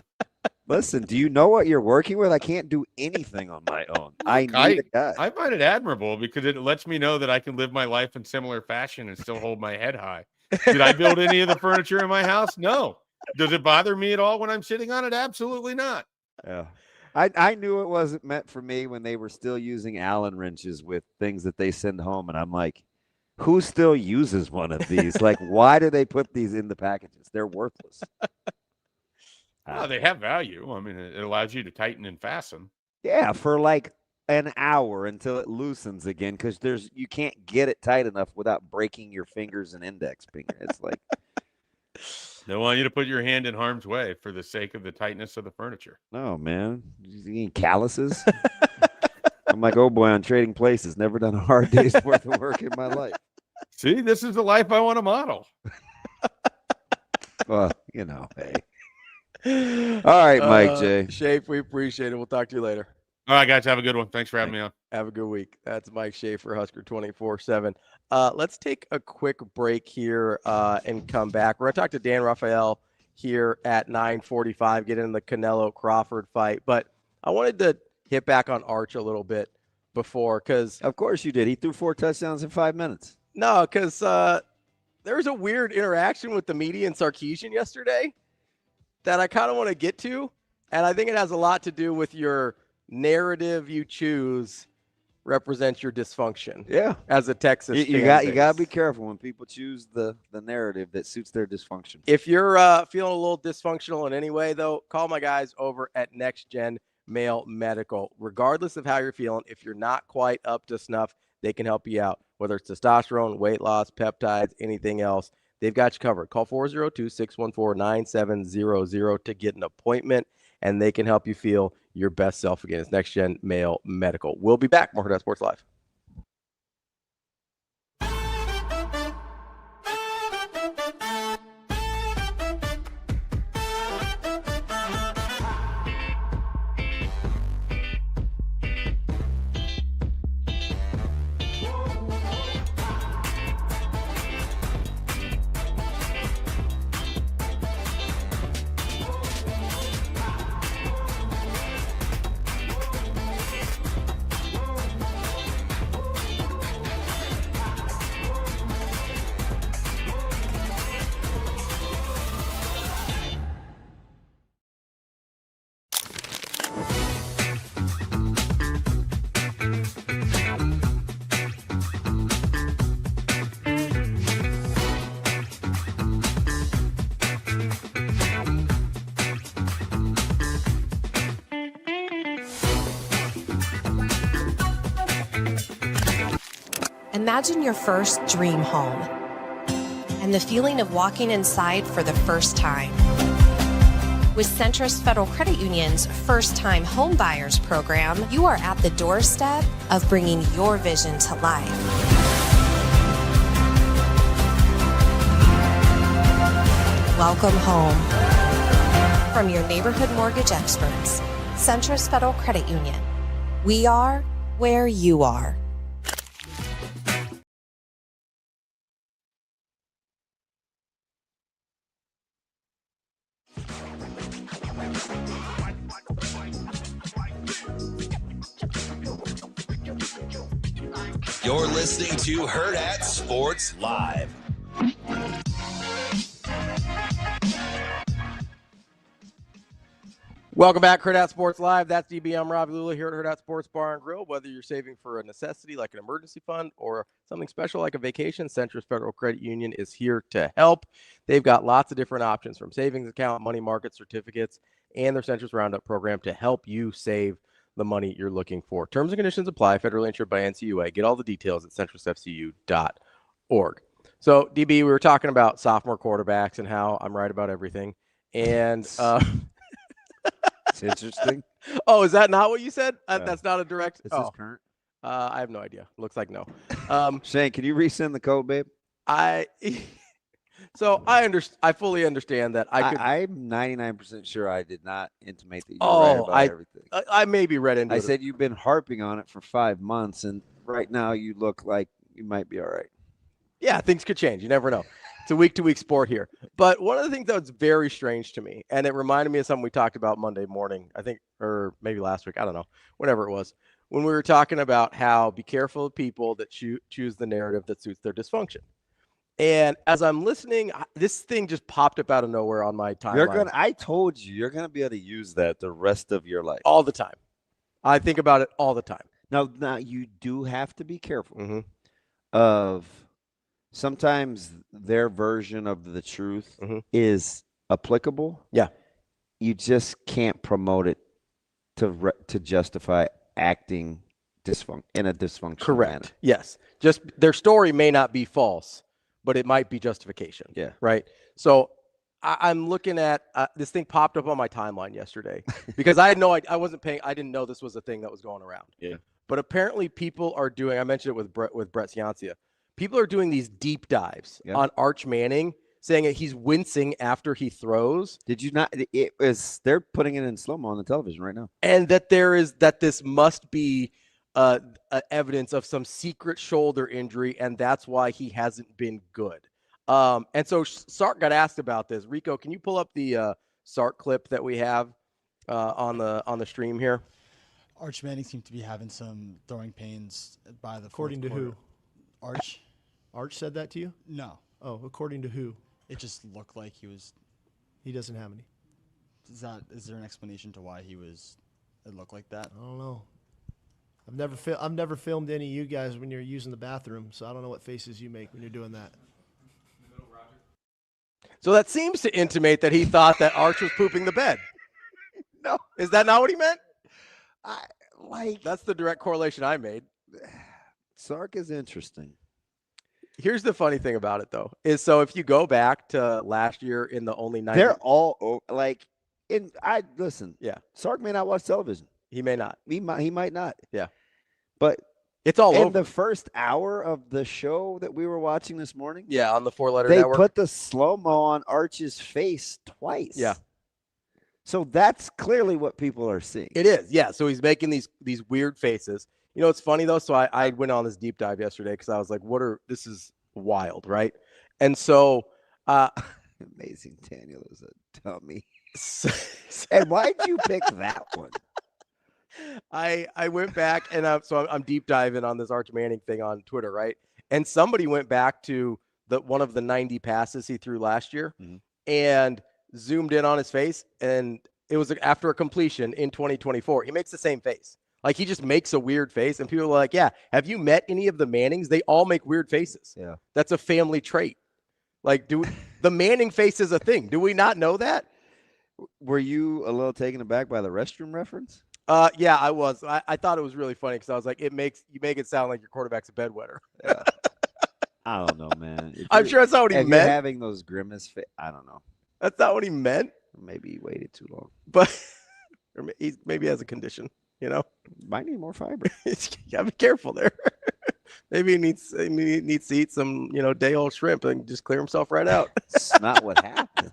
Listen, do you know what you're working with? I can't do anything on my own. I need a guy. I find it admirable because it lets me know that I can live my life in similar fashion and still hold my head high. Did I build any of the furniture in my house? No. Does it bother me at all when I'm sitting on it? Absolutely not. Yeah. I knew it wasn't meant for me when they were still using Allen wrenches with things that they send home. And I'm like, who still uses one of these? Like, why do they put these in the packages? They're worthless. Well, they have value. I mean, it allows you to tighten and fasten. Yeah, for like an hour until it loosens again, because you can't get it tight enough without breaking your fingers and index finger. It's like they want you to put your hand in harm's way for the sake of the tightness of the furniture. No, man, you need calluses. I'm like, oh boy, on Trading Places, never done a hard day's worth of work in my life. See, this is the life I want to model. Well, hey. All right, Mike J. Schaefer, we appreciate it. We'll talk to you later. All right, guys. Have a good one. Thanks for having me on. Have a good week. That's Mike Schaefer, Husker 24/7. Let's take a quick break here and come back. We're going to talk to Dan Rafael here at 9:45, get into the Canelo Crawford fight. But I wanted to hit back on Arch a little bit before because. Of course you did. He threw 4 touchdowns in 5 minutes. No, because there was a weird interaction with the media and Sarkisian yesterday that I kind of want to get to. And I think it has a lot to do with your narrative you choose represents your dysfunction. Yeah. As a Texas fan you got to be careful when people choose the narrative that suits their dysfunction. If you're feeling a little dysfunctional in any way, though, call my guys over at Next Gen Male Medical. Regardless of how you're feeling, if you're not quite up to snuff, they can help you out. Whether it's testosterone, weight loss, peptides, anything else, they've got you covered. Call 402-614-9700 to get an appointment, and they can help you feel your best self again. It's Next Gen Male Medical. We'll be back. More Hurrdat Sports Live. Imagine your first dream home and the feeling of walking inside for the first time. With Centrist Federal Credit Union's First Time Home Buyers Program, you are at the doorstep of bringing your vision to life. Welcome home. From your neighborhood mortgage experts, Centrist Federal Credit Union. We are where you are. You're listening to Hurrdat Sports Live. Welcome back, Hurrdat Sports Live. That's DB. I'm Ravi Lulla here at Hurrdat Sports Bar and Grill. Whether you're saving for a necessity like an emergency fund or something special like a vacation, Centrist Federal Credit Union is here to help. They've got lots of different options from savings account, money market certificates, and their Centrist Roundup program to help you save the money you're looking for. Terms and conditions apply. Federally insured by NCUA. Get all the details at centristfcu.org. So, DB, we were talking about sophomore quarterbacks and how I'm right about everything. And it's interesting. Oh, is that not what you said? That's not a direct. Is this current? I have no idea. Looks like no. Shane, can you resend the code, babe? So I fully understand that I'm 99% sure I did not intimate that you were right about everything. I maybe read into it. I said you've been harping on it for 5 months, and right now you look like you might be all right. Yeah, things could change. You never know. It's a week-to-week sport here. But one of the things that's very strange to me, and it reminded me of something we talked about Monday morning, I think, or maybe last week, I don't know, whenever it was, when we were talking about how be careful of people that choose the narrative that suits their dysfunction. And as I'm listening, this thing just popped up out of nowhere on my timeline. I told you, you're going to be able to use that the rest of your life. All the time. I think about it all the time. Now you do have to be careful of sometimes their version of the truth is applicable. Yeah. You just can't promote it to justify acting in a dysfunctional Correct. manner. Yes. Just their story may not be false, but it might be justification. Yeah. Right. So I'm looking at this thing popped up on my timeline yesterday because I had no idea. I didn't know this was a thing that was going around. Yeah. But apparently people are doing, I mentioned it with Brett Ciancia. People are doing these deep dives on Arch Manning, saying that he's wincing after he throws. Did you not? They're putting it in slow-mo on the television right now. And that this must be evidence of some secret shoulder injury, and that's why he hasn't been good. And so Sark got asked about this. Rico, can you pull up the Sark clip that we have on the stream here? Arch Manning seemed to be having some throwing pains by the According to who? Arch. Arch said that to you? No. Oh, according to who? It just looked like he was. He doesn't have any. Is there an explanation to why it looked like that? I don't know. I've never filmed any of you guys when you're using the bathroom, so I don't know what faces you make when you're doing that. So that seems to intimate that he thought that Arch was pooping the bed. No. Is that not what he meant? That's the direct correlation I made. Sark is interesting. Here's the funny thing about it, though, is so if you go back to last year in the only 90, they're all like And I listen. Yeah. Sark may not watch television. He may not. He might not. Yeah. But it's all in over. the first hour of the show that we were watching this morning. Yeah, on the 4-letter they network. Put the slow-mo on Arch's face twice. Yeah. So that's clearly what people are seeing. It is. Yeah. So he's making these weird faces. You know, it's funny though. So I went on this deep dive yesterday because I was like, this is wild, right? And so amazing. Daniel is a dummy. And why'd you pick that one? I went back and I'm deep diving on this Arch Manning thing on Twitter, right? And somebody went back to one of the 90 passes he threw last year and zoomed in on his face, and it was after a completion in 2024. He makes the same face. Like, he just makes a weird face, and people are like, yeah, have you met any of the Mannings? They all make weird faces. Yeah. That's a family trait. Like, the Manning face is a thing. Do we not know that? Were you a little taken aback by the restroom reference? Yeah, I was. I thought it was really funny because I was like, you make it sound like your quarterback's a bedwetter. Yeah. I don't know, man. I'm sure that's not what he meant. You're having those grimace I don't know. That's not what he meant. Maybe he waited too long. But or maybe he has a condition, you know? Might need more fiber. You gotta be careful there. Maybe he needs to eat some, day-old shrimp and just clear himself right out. That's not what happened.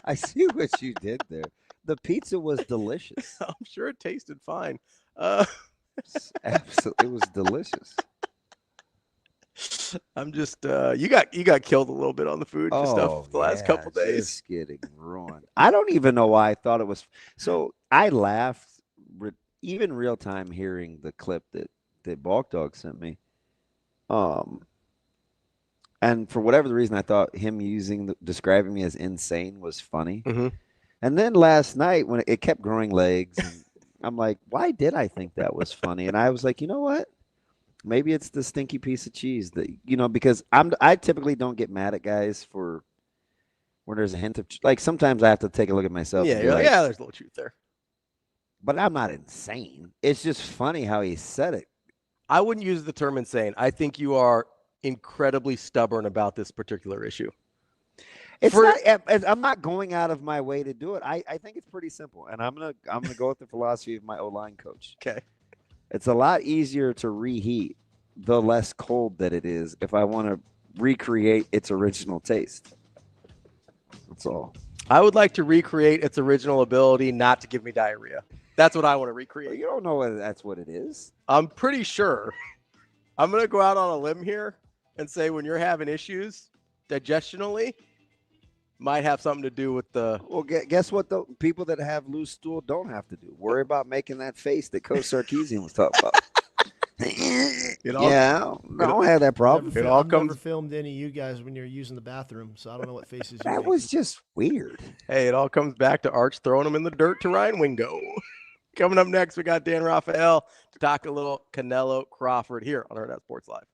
I see what you did there. The pizza was delicious. I'm sure it tasted fine. Absolutely, it was delicious. I'm just you got killed a little bit on the food stuff the last couple days. Just getting ruined. I don't even know why I thought it was. So I laughed, even real time hearing the clip that Balk Dog sent me. And for whatever the reason, I thought him describing me as insane was funny. Mm-hmm. And then last night when it kept growing legs, and I'm like, why did I think that was funny? And I was like, you know what? Maybe it's the stinky piece of cheese that, because I typically don't get mad at guys for when there's a hint of, like, sometimes I have to take a look at myself. Yeah, you're like, yeah, there's a little truth there. But I'm not insane. It's just funny how he said it. I wouldn't use the term insane. I think you are incredibly stubborn about this particular issue. I'm not going out of my way to do it. I think it's pretty simple, and I'm gonna go with the philosophy of my O-line coach. Okay. It's a lot easier to reheat the less cold that it is if I want to recreate its original taste. That's all. I would like to recreate its original ability not to give me diarrhea. That's what I want to recreate. You don't know whether that's what it is. I'm pretty sure. I'm going to go out on a limb here and say when you're having issues digestionally, might have something to do with the... Well, guess what? The people that have loose stool don't have to do. Worry about making that face that Coach Sarkisian was talking about. I don't have that problem. I've never filmed any of you guys when you're using the bathroom, so I don't know what faces you That make. was just weird. Hey, it all comes back to Arch throwing him in the dirt to Ryan Wingo. Coming up next, we got Dan Rafael to talk a little Canelo Crawford here on Hurrdat Sports Live.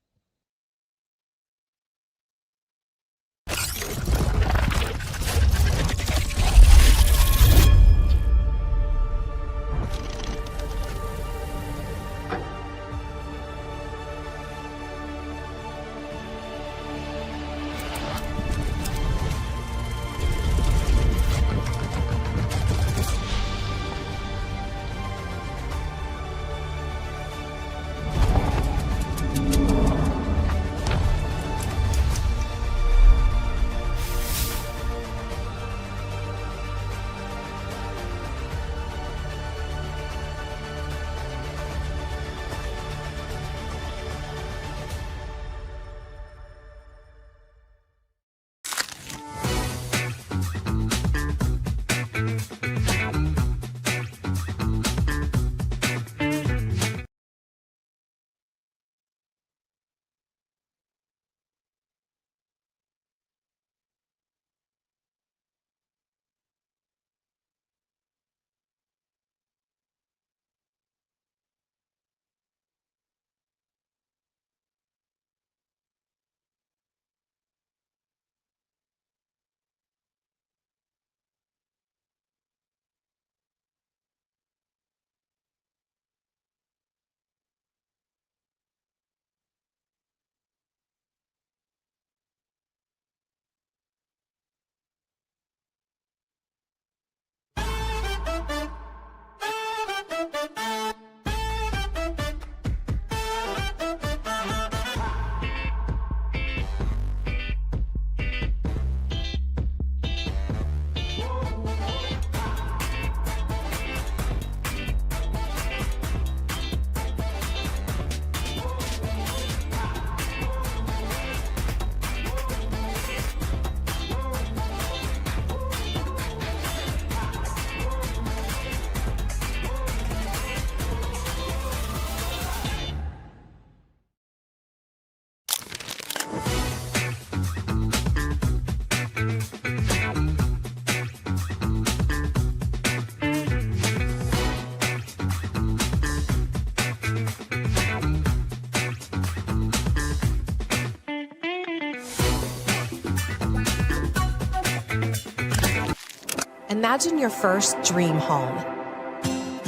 Imagine your first dream home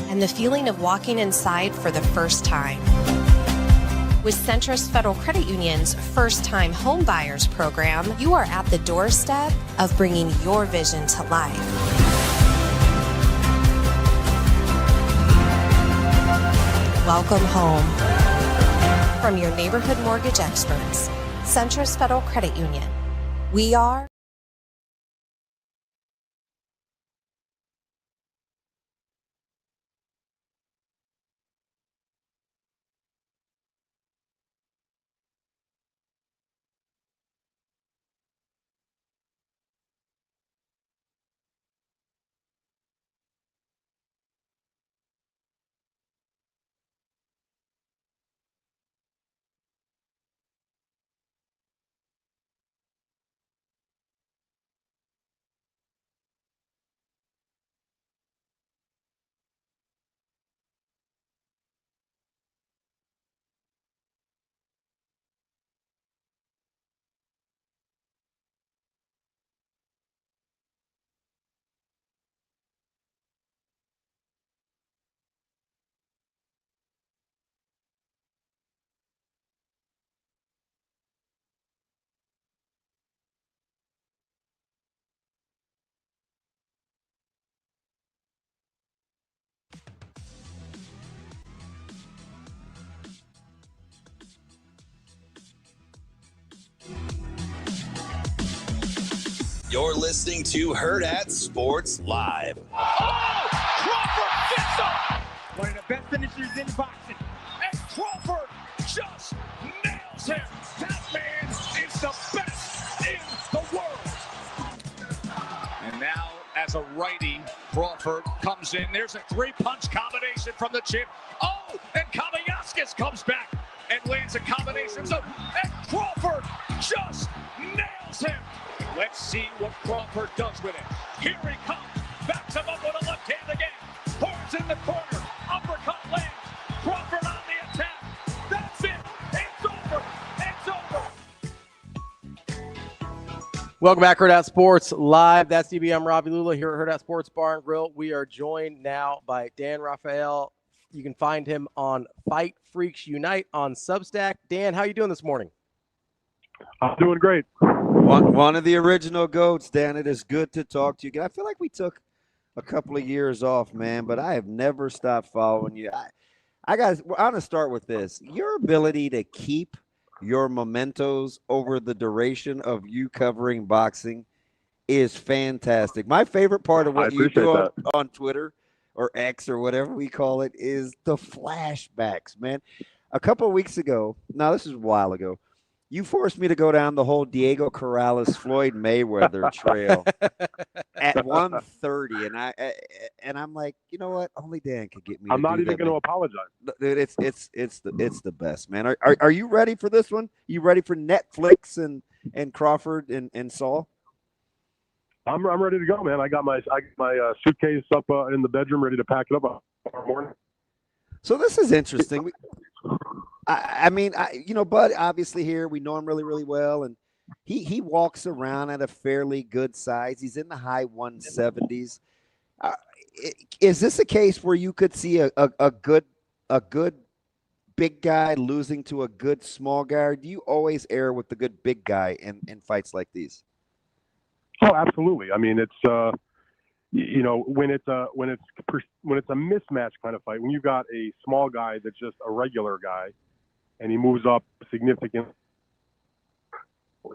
and the feeling of walking inside for the first time. With Centrist Federal Credit Union's First Time Home Buyers Program, you are at the doorstep of bringing your vision to life. Welcome home. From your neighborhood mortgage experts, Centrist Federal Credit Union. We are You're listening to Hurrdat Sports Live. Oh! Crawford gets up! One of the best finishers in boxing. And Crawford just nails him. That man is the best in the world. And now, as a righty, Crawford comes in. There's a three-punch combination from the chip. Oh, and Kamayaskis comes back and lands a combination. So, and Crawford just nails him. Let's see what Crawford does with it. Here he comes. Backs him up with a left hand again. Horns in the corner. Uppercut lands. Crawford on the attack. That's it. It's over. It's over. Welcome back, Hurrdat Sports Live. That's DB. I'm Ravi Lulla here at Hurrdat Sports Bar and Grill. We are joined now by Dan Rafael. You can find him on Fight Freaks Unite on Substack. Dan, how you doing this morning? I'm doing great. One of the original GOATs, Dan. It is good to talk to you. I feel like we took a couple of years off, man, but I have never stopped following you. I'm going to start with this. Your ability to keep your mementos over the duration of you covering boxing is fantastic. My favorite part of what you do on Twitter or X or whatever we call it is the flashbacks, man. A couple of weeks ago, now this is a while ago, you forced me to go down the whole Diego Corrales Floyd Mayweather trail at 1:30, and I'm like, you know what? Only Dan could get me. I'm not even going to apologize, dude. It's the best, man. Are you ready for this one? You ready for Netflix and Crawford and Saul? I'm ready to go, man. I got my suitcase up in the bedroom, ready to pack it up tomorrow morning. So this is interesting. I mean, Bud, obviously here, we know him really, really well. And he walks around at a fairly good size. He's in the high 170s. Is this a case where you could see a good big guy losing to a good small guy? Or do you always err with the good big guy in fights like these? Oh, absolutely. I mean, it's when it's a mismatch kind of fight, when you've got a small guy that's just a regular guy, and he moves up significantly,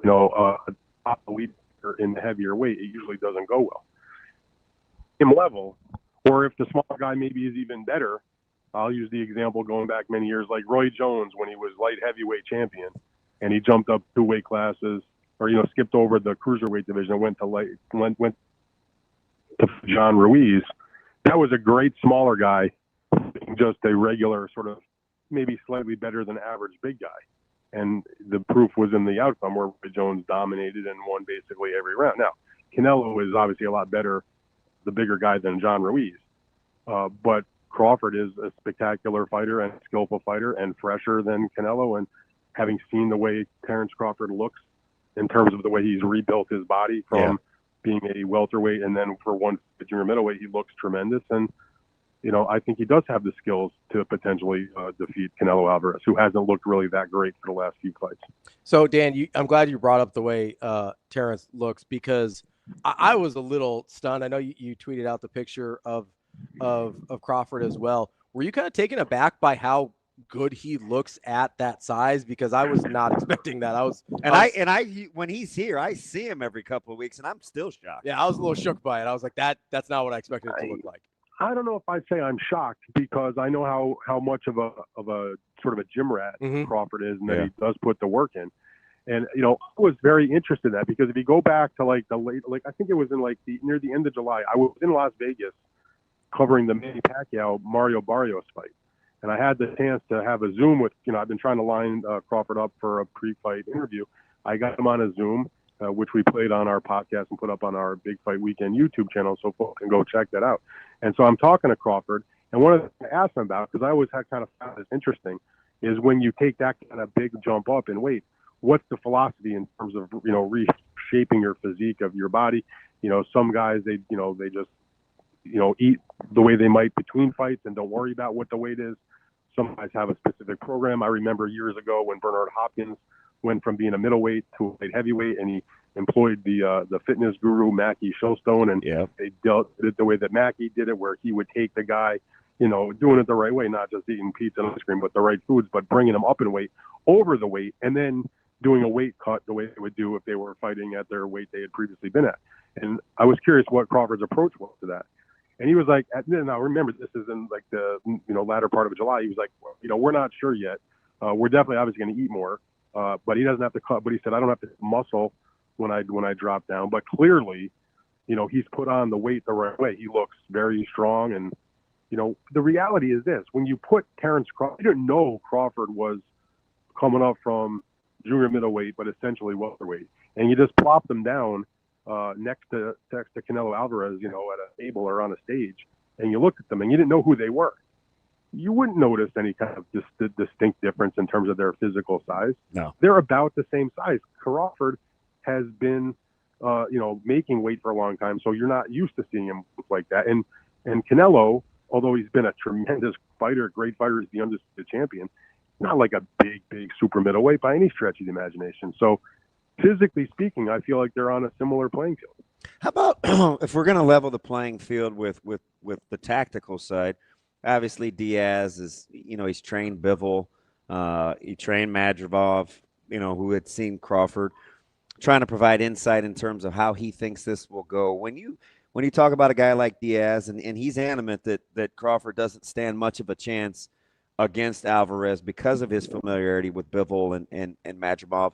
top elite in the heavier weight, it usually doesn't go well. Same level, or if the small guy maybe is even better, I'll use the example going back many years, like Roy Jones when he was light heavyweight champion, and he jumped up 2 weight classes, or skipped over the cruiserweight division and went to John Ruiz. That was a great smaller guy, just a regular sort of maybe slightly better than average big guy. And the proof was in the outcome where Jones dominated and won basically every round. Now, Canelo is obviously a lot better, the bigger guy, than John Ruiz. But Crawford is a spectacular fighter and a skillful fighter and fresher than Canelo. And having seen the way Terrence Crawford looks in terms of the way he's rebuilt his body from being a welterweight, and then for one junior middleweight, he looks tremendous. And I think he does have the skills to potentially defeat Canelo Alvarez, who hasn't looked really that great for the last few fights. So, Dan, I'm glad you brought up the way Terrence looks, because I was a little stunned. I know you tweeted out the picture of Crawford as well. Were you kind of taken aback by how good he looks at that size? Because I was not expecting that. When he's here, I see him every couple of weeks, and I'm still shocked. Yeah, I was a little shook by it. I was like, that's not what I expected it to look like. I don't know if I'd say I'm shocked, because I know how much of a sort of a gym rat Crawford is, and that he does put the work in. And I was very interested in that, because if you go back to like the late, I think it was in near the end of July, I was in Las Vegas covering the Manny Pacquiao Mario Barrios fight, and I had the chance to have a Zoom with I've been trying to line Crawford up for a pre-fight interview. I got him on a Zoom, which we played on our podcast and put up on our Big Fight Weekend YouTube channel, so folks can go check that out. And so I'm talking to Crawford, and one of the things I asked him about, because I always had kind of found this interesting, is when you take that kind of big jump up in weight, what's the philosophy in terms of reshaping your physique of your body? Some guys they just eat the way they might between fights and don't worry about what the weight is. Some guys have a specific program. I remember years ago when Bernard Hopkins went from being a middleweight to a light heavyweight, and he employed the fitness guru Mackie Showstone, and they dealt it the way that Mackie did it, where he would take the guy, doing it the right way, not just eating pizza and ice cream, but the right foods, but bringing them up in weight, over the weight, and then doing a weight cut the way they would do if they were fighting at their weight they had previously been at. And I was curious what Crawford's approach was to that. And he was like, now remember, this is in like the latter part of July. He was like, we're not sure yet. We're definitely obviously going to eat more, but he doesn't have to cut. But he said, I don't have to muscle when I drop down. But clearly, he's put on the weight the right way. He looks very strong. And the reality is this: when you put Terrence Crawford, you didn't know Crawford was coming up from junior middleweight, but essentially welterweight, and you just plop them down next to Canelo Alvarez, at a table or on a stage, and you looked at them and you didn't know who they were, you wouldn't notice any kind of distinct difference in terms of their physical size. No, they're about the same size. Crawford has been, making weight for a long time, so you're not used to seeing him look like that. And Canelo, although he's been a tremendous fighter, great fighter, is the undisputed champion, not like a big super middleweight by any stretch of the imagination. So physically speaking, I feel like they're on a similar playing field. How about if we're going to level the playing field with the tactical side? Obviously, Diaz is, he's trained Bivol. He trained Madrimov, who had seen Crawford, trying to provide insight in terms of how he thinks this will go. When you talk about a guy like Diaz, and he's adamant that Crawford doesn't stand much of a chance against Alvarez because of his familiarity with Bivol and Madrimov,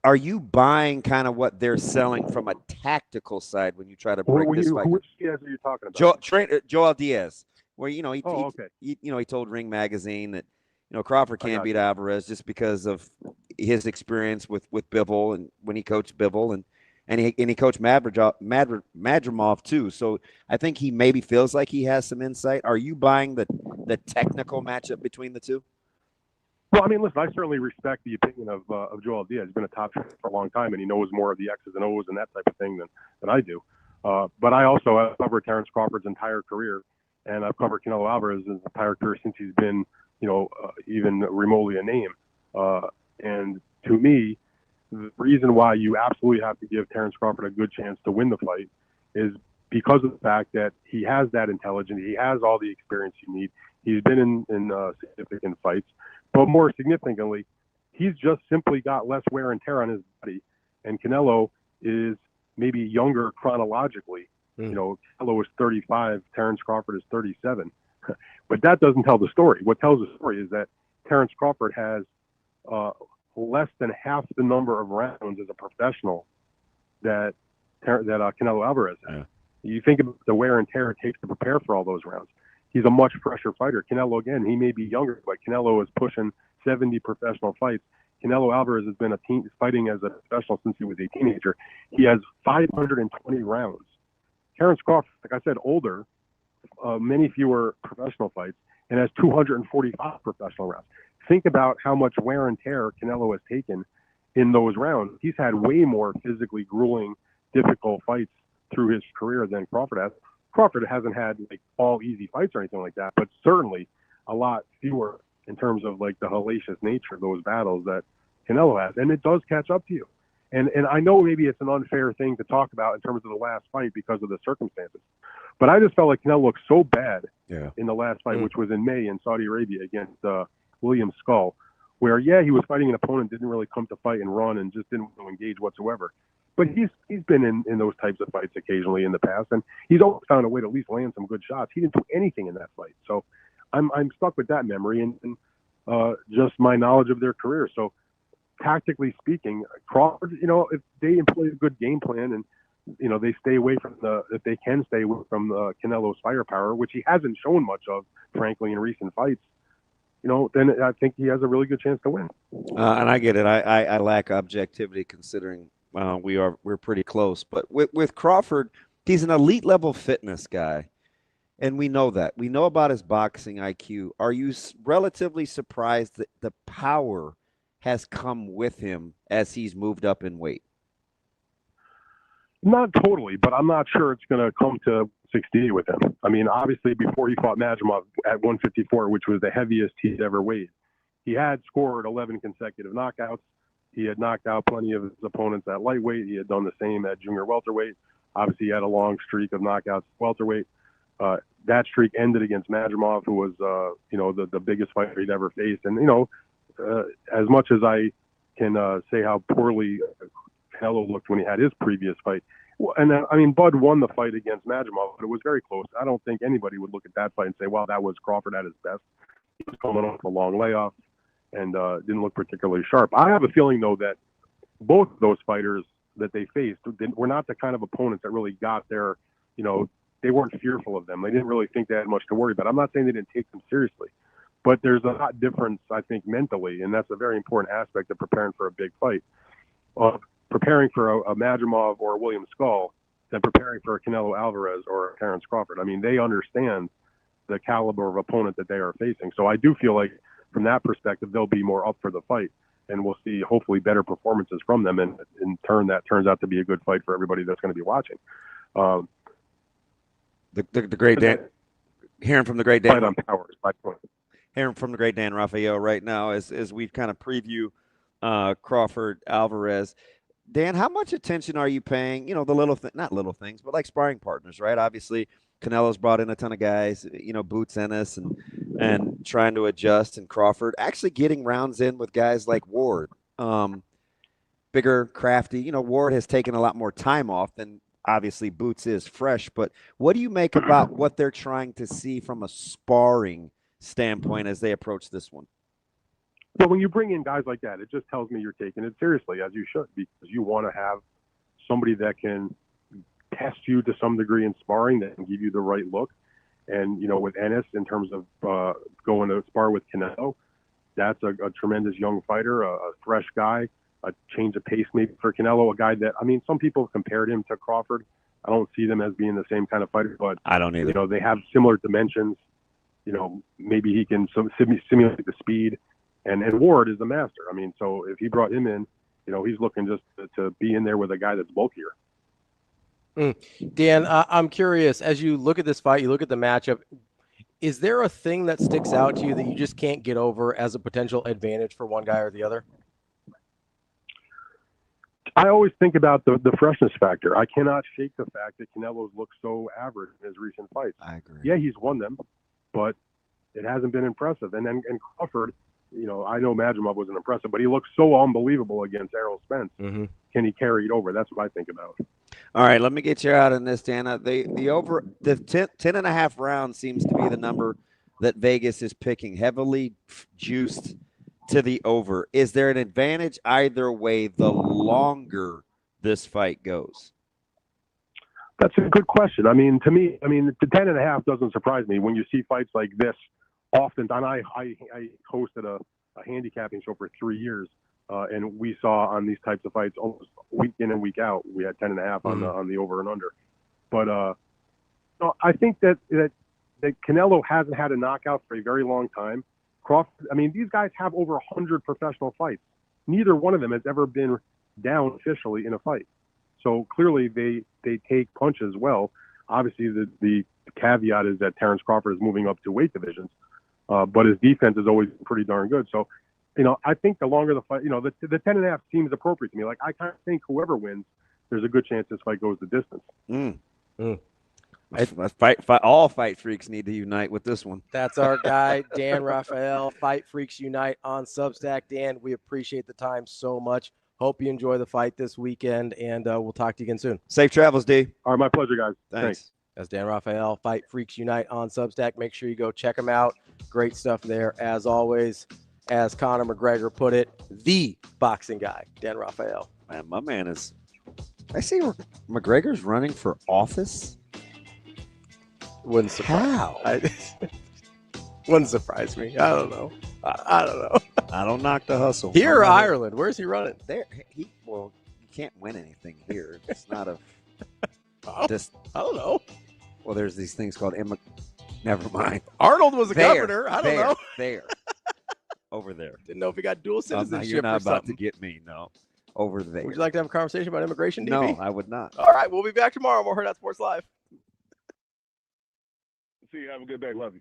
are you buying kind of what they're selling from a tactical side when you try to break this fight? Which Diaz are you talking about? Joel Diaz, where he told Ring Magazine that Crawford can't beat Alvarez just because of his experience with Bivol and when he coached Bivol and he coached Madrimov too. So I think he maybe feels like he has some insight. Are you buying the technical matchup between the two? Well, I mean, listen, I certainly respect the opinion of Joel Diaz. He's been a top trainer for a long time, and he knows more of the X's and O's and that type of thing than I do. But I've covered Terrence Crawford's entire career, and I've covered Canelo Alvarez's entire career since he's been, even remotely a name. And to me, the reason why you absolutely have to give Terrence Crawford a good chance to win the fight is because of the fact that he has that intelligence. He has all the experience you need. He's been in significant fights. But more significantly, he's just simply got less wear and tear on his body. And Canelo is maybe younger chronologically. Canelo is 35, Terrence Crawford is 37. But that doesn't tell the story. What tells the story is that Terrence Crawford has less than half the number of rounds as a professional that Canelo Alvarez has. Yeah. You think about the wear and tear it takes to prepare for all those rounds. He's a much fresher fighter. Canelo, again, he may be younger, but Canelo is pushing 70 professional fights. Canelo Alvarez has been fighting as a professional since he was a teenager. He has 520 rounds. Terrence Crawford, like I said, older, many fewer professional fights, and has 245 professional rounds. Think about how much wear and tear Canelo has taken in those rounds. He's had way more physically grueling difficult fights through his career than Crawford has. Crawford hasn't had like all easy fights or anything like that, but certainly a lot fewer in terms of like the hellacious nature of those battles that Canelo has, and it does catch up to you. And I know maybe it's an unfair thing to talk about in terms of the last fight because of the circumstances, but I just felt like Canelo looked so bad in the last fight, which was in May in Saudi Arabia against William Skull, where he was fighting an opponent, didn't really come to fight and run, and just didn't want to engage whatsoever. But he's been in those types of fights occasionally in the past, and he's always found a way to at least land some good shots. He didn't do anything in that fight, so I'm stuck with that memory and just my knowledge of their career. So tactically speaking, Crawford, if they employ a good game plan and they stay away from if they can stay away from Canelo's firepower, which he hasn't shown much of, frankly, in recent fights, then I think he has a really good chance to win. And I get it. I lack objectivity considering we're pretty close. But with Crawford, he's an elite level fitness guy, and we know that. We know about his boxing IQ. Are you relatively surprised that the power has come with him as he's moved up in weight? Not totally, but I'm not sure it's going to come to 68 with him. I mean, obviously, before he fought Majimov at 154, which was the heaviest he'd ever weighed, he had scored 11 consecutive knockouts. He had knocked out plenty of his opponents at lightweight. He had done the same at junior welterweight. Obviously, he had a long streak of knockouts at welterweight. That streak ended against Majimov, who was, the biggest fighter he'd ever faced. And, as much as I can say how poorly Canelo looked when he had his previous fight, and Bud won the fight against Majimov, but it was very close. I don't think anybody would look at that fight and say, "Wow, that was Crawford at his best." He was coming off a long layoff and didn't look particularly sharp. I have a feeling, though, that both of those fighters that they faced were not the kind of opponents that really got their, they weren't fearful of them. They didn't really think they had much to worry about. I'm not saying they didn't take them seriously, but there's a lot difference, I think, mentally, and that's a very important aspect of preparing for a big fight. Preparing for a Majimov or a William Skull than preparing for a Canelo Alvarez or a Terence Crawford. I mean, they understand the caliber of opponent that they are facing. So I do feel like from that perspective, they'll be more up for the fight, and we'll see hopefully better performances from them. And in turn, that turns out to be a good fight for everybody that's going to be watching. The great Dan, hearing from the great Dan. Hearing from the great Dan Rafael right now as we kind of preview Crawford Alvarez. Dan, how much attention are you paying? The not little things, but like sparring partners, right? Obviously, Canelo's brought in a ton of guys, Boots Ennis and trying to adjust, and Crawford actually getting rounds in with guys like Ward, bigger, crafty. Ward has taken a lot more time off than obviously Boots is fresh. But what do you make about what they're trying to see from a sparring standpoint as they approach this one? Well, when you bring in guys like that, it just tells me you're taking it seriously, as you should, because you want to have somebody that can test you to some degree in sparring, that can give you the right look. And, with Ennis, in terms of going to spar with Canelo, that's a tremendous young fighter, a fresh guy, a change of pace maybe for Canelo, a guy that, some people have compared him to Crawford. I don't see them as being the same kind of fighter, but I don't either. They have similar dimensions. Maybe he can simulate the speed. And Ward is the master. So if he brought him in, he's looking just to be in there with a guy that's bulkier. Dan, I'm curious, as you look at this fight, you look at the matchup, is there a thing that sticks out to you that you just can't get over as a potential advantage for one guy or the other? I always think about the freshness factor. I cannot shake the fact that Canelo's looked so average in his recent fights. I agree. Yeah, he's won them, but it hasn't been impressive. And Crawford, I know Majimov wasn't impressive, but he looks so unbelievable against Errol Spence. Mm-hmm. Can he carry it over? That's what I think about. All right, let me get you out on this, Dan. The 10.5 rounds seems to be the number that Vegas is picking, heavily juiced to the over. Is there an advantage either way the longer this fight goes? That's a good question. To me, the 10.5 doesn't surprise me when you see fights like this. Often, and I hosted a handicapping show for 3 years, and we saw on these types of fights almost week in and week out, we had 10.5 on the over and under. But I think that Canelo hasn't had a knockout for a very long time. Crawford, these guys have over 100 professional fights. Neither one of them has ever been down officially in a fight. So clearly they take punches well. Obviously, the caveat is that Terrence Crawford is moving up to weight divisions, but his defense is always pretty darn good. So, I think the longer the fight, the 10.5 seems appropriate to me. Like, I kind of think whoever wins, there's a good chance this fight goes the distance. All fight freaks need to unite with this one. That's our guy, Dan Rafael, Fight Freaks Unite on Substack. Dan, we appreciate the time so much. Hope you enjoy the fight this weekend, and we'll talk to you again soon. Safe travels, D. All right, my pleasure, guys. Thanks. That's Dan Rafael, Fight Freaks Unite on Substack. Make sure you go check him out. Great stuff there, as always. As Conor McGregor put it, the boxing guy, Dan Rafael. Man, my man is. I see McGregor's running for office. Wouldn't surprise. Wouldn't surprise me. I don't know. I don't know. I don't knock the hustle. Here or Ireland? Where's he running? There. You can't win anything here. It's not a. I don't know. Well, there's these things called Never mind. Arnold was a governor. I don't know. There. Over there. Didn't know if he got dual citizenship. You're not or about something. to get me. No. Over there. Would you like to have a conversation about immigration, DB? No, I would not. All right. We'll be back tomorrow. More Hurrdat Sports Live. See you. Have a good day. Love you.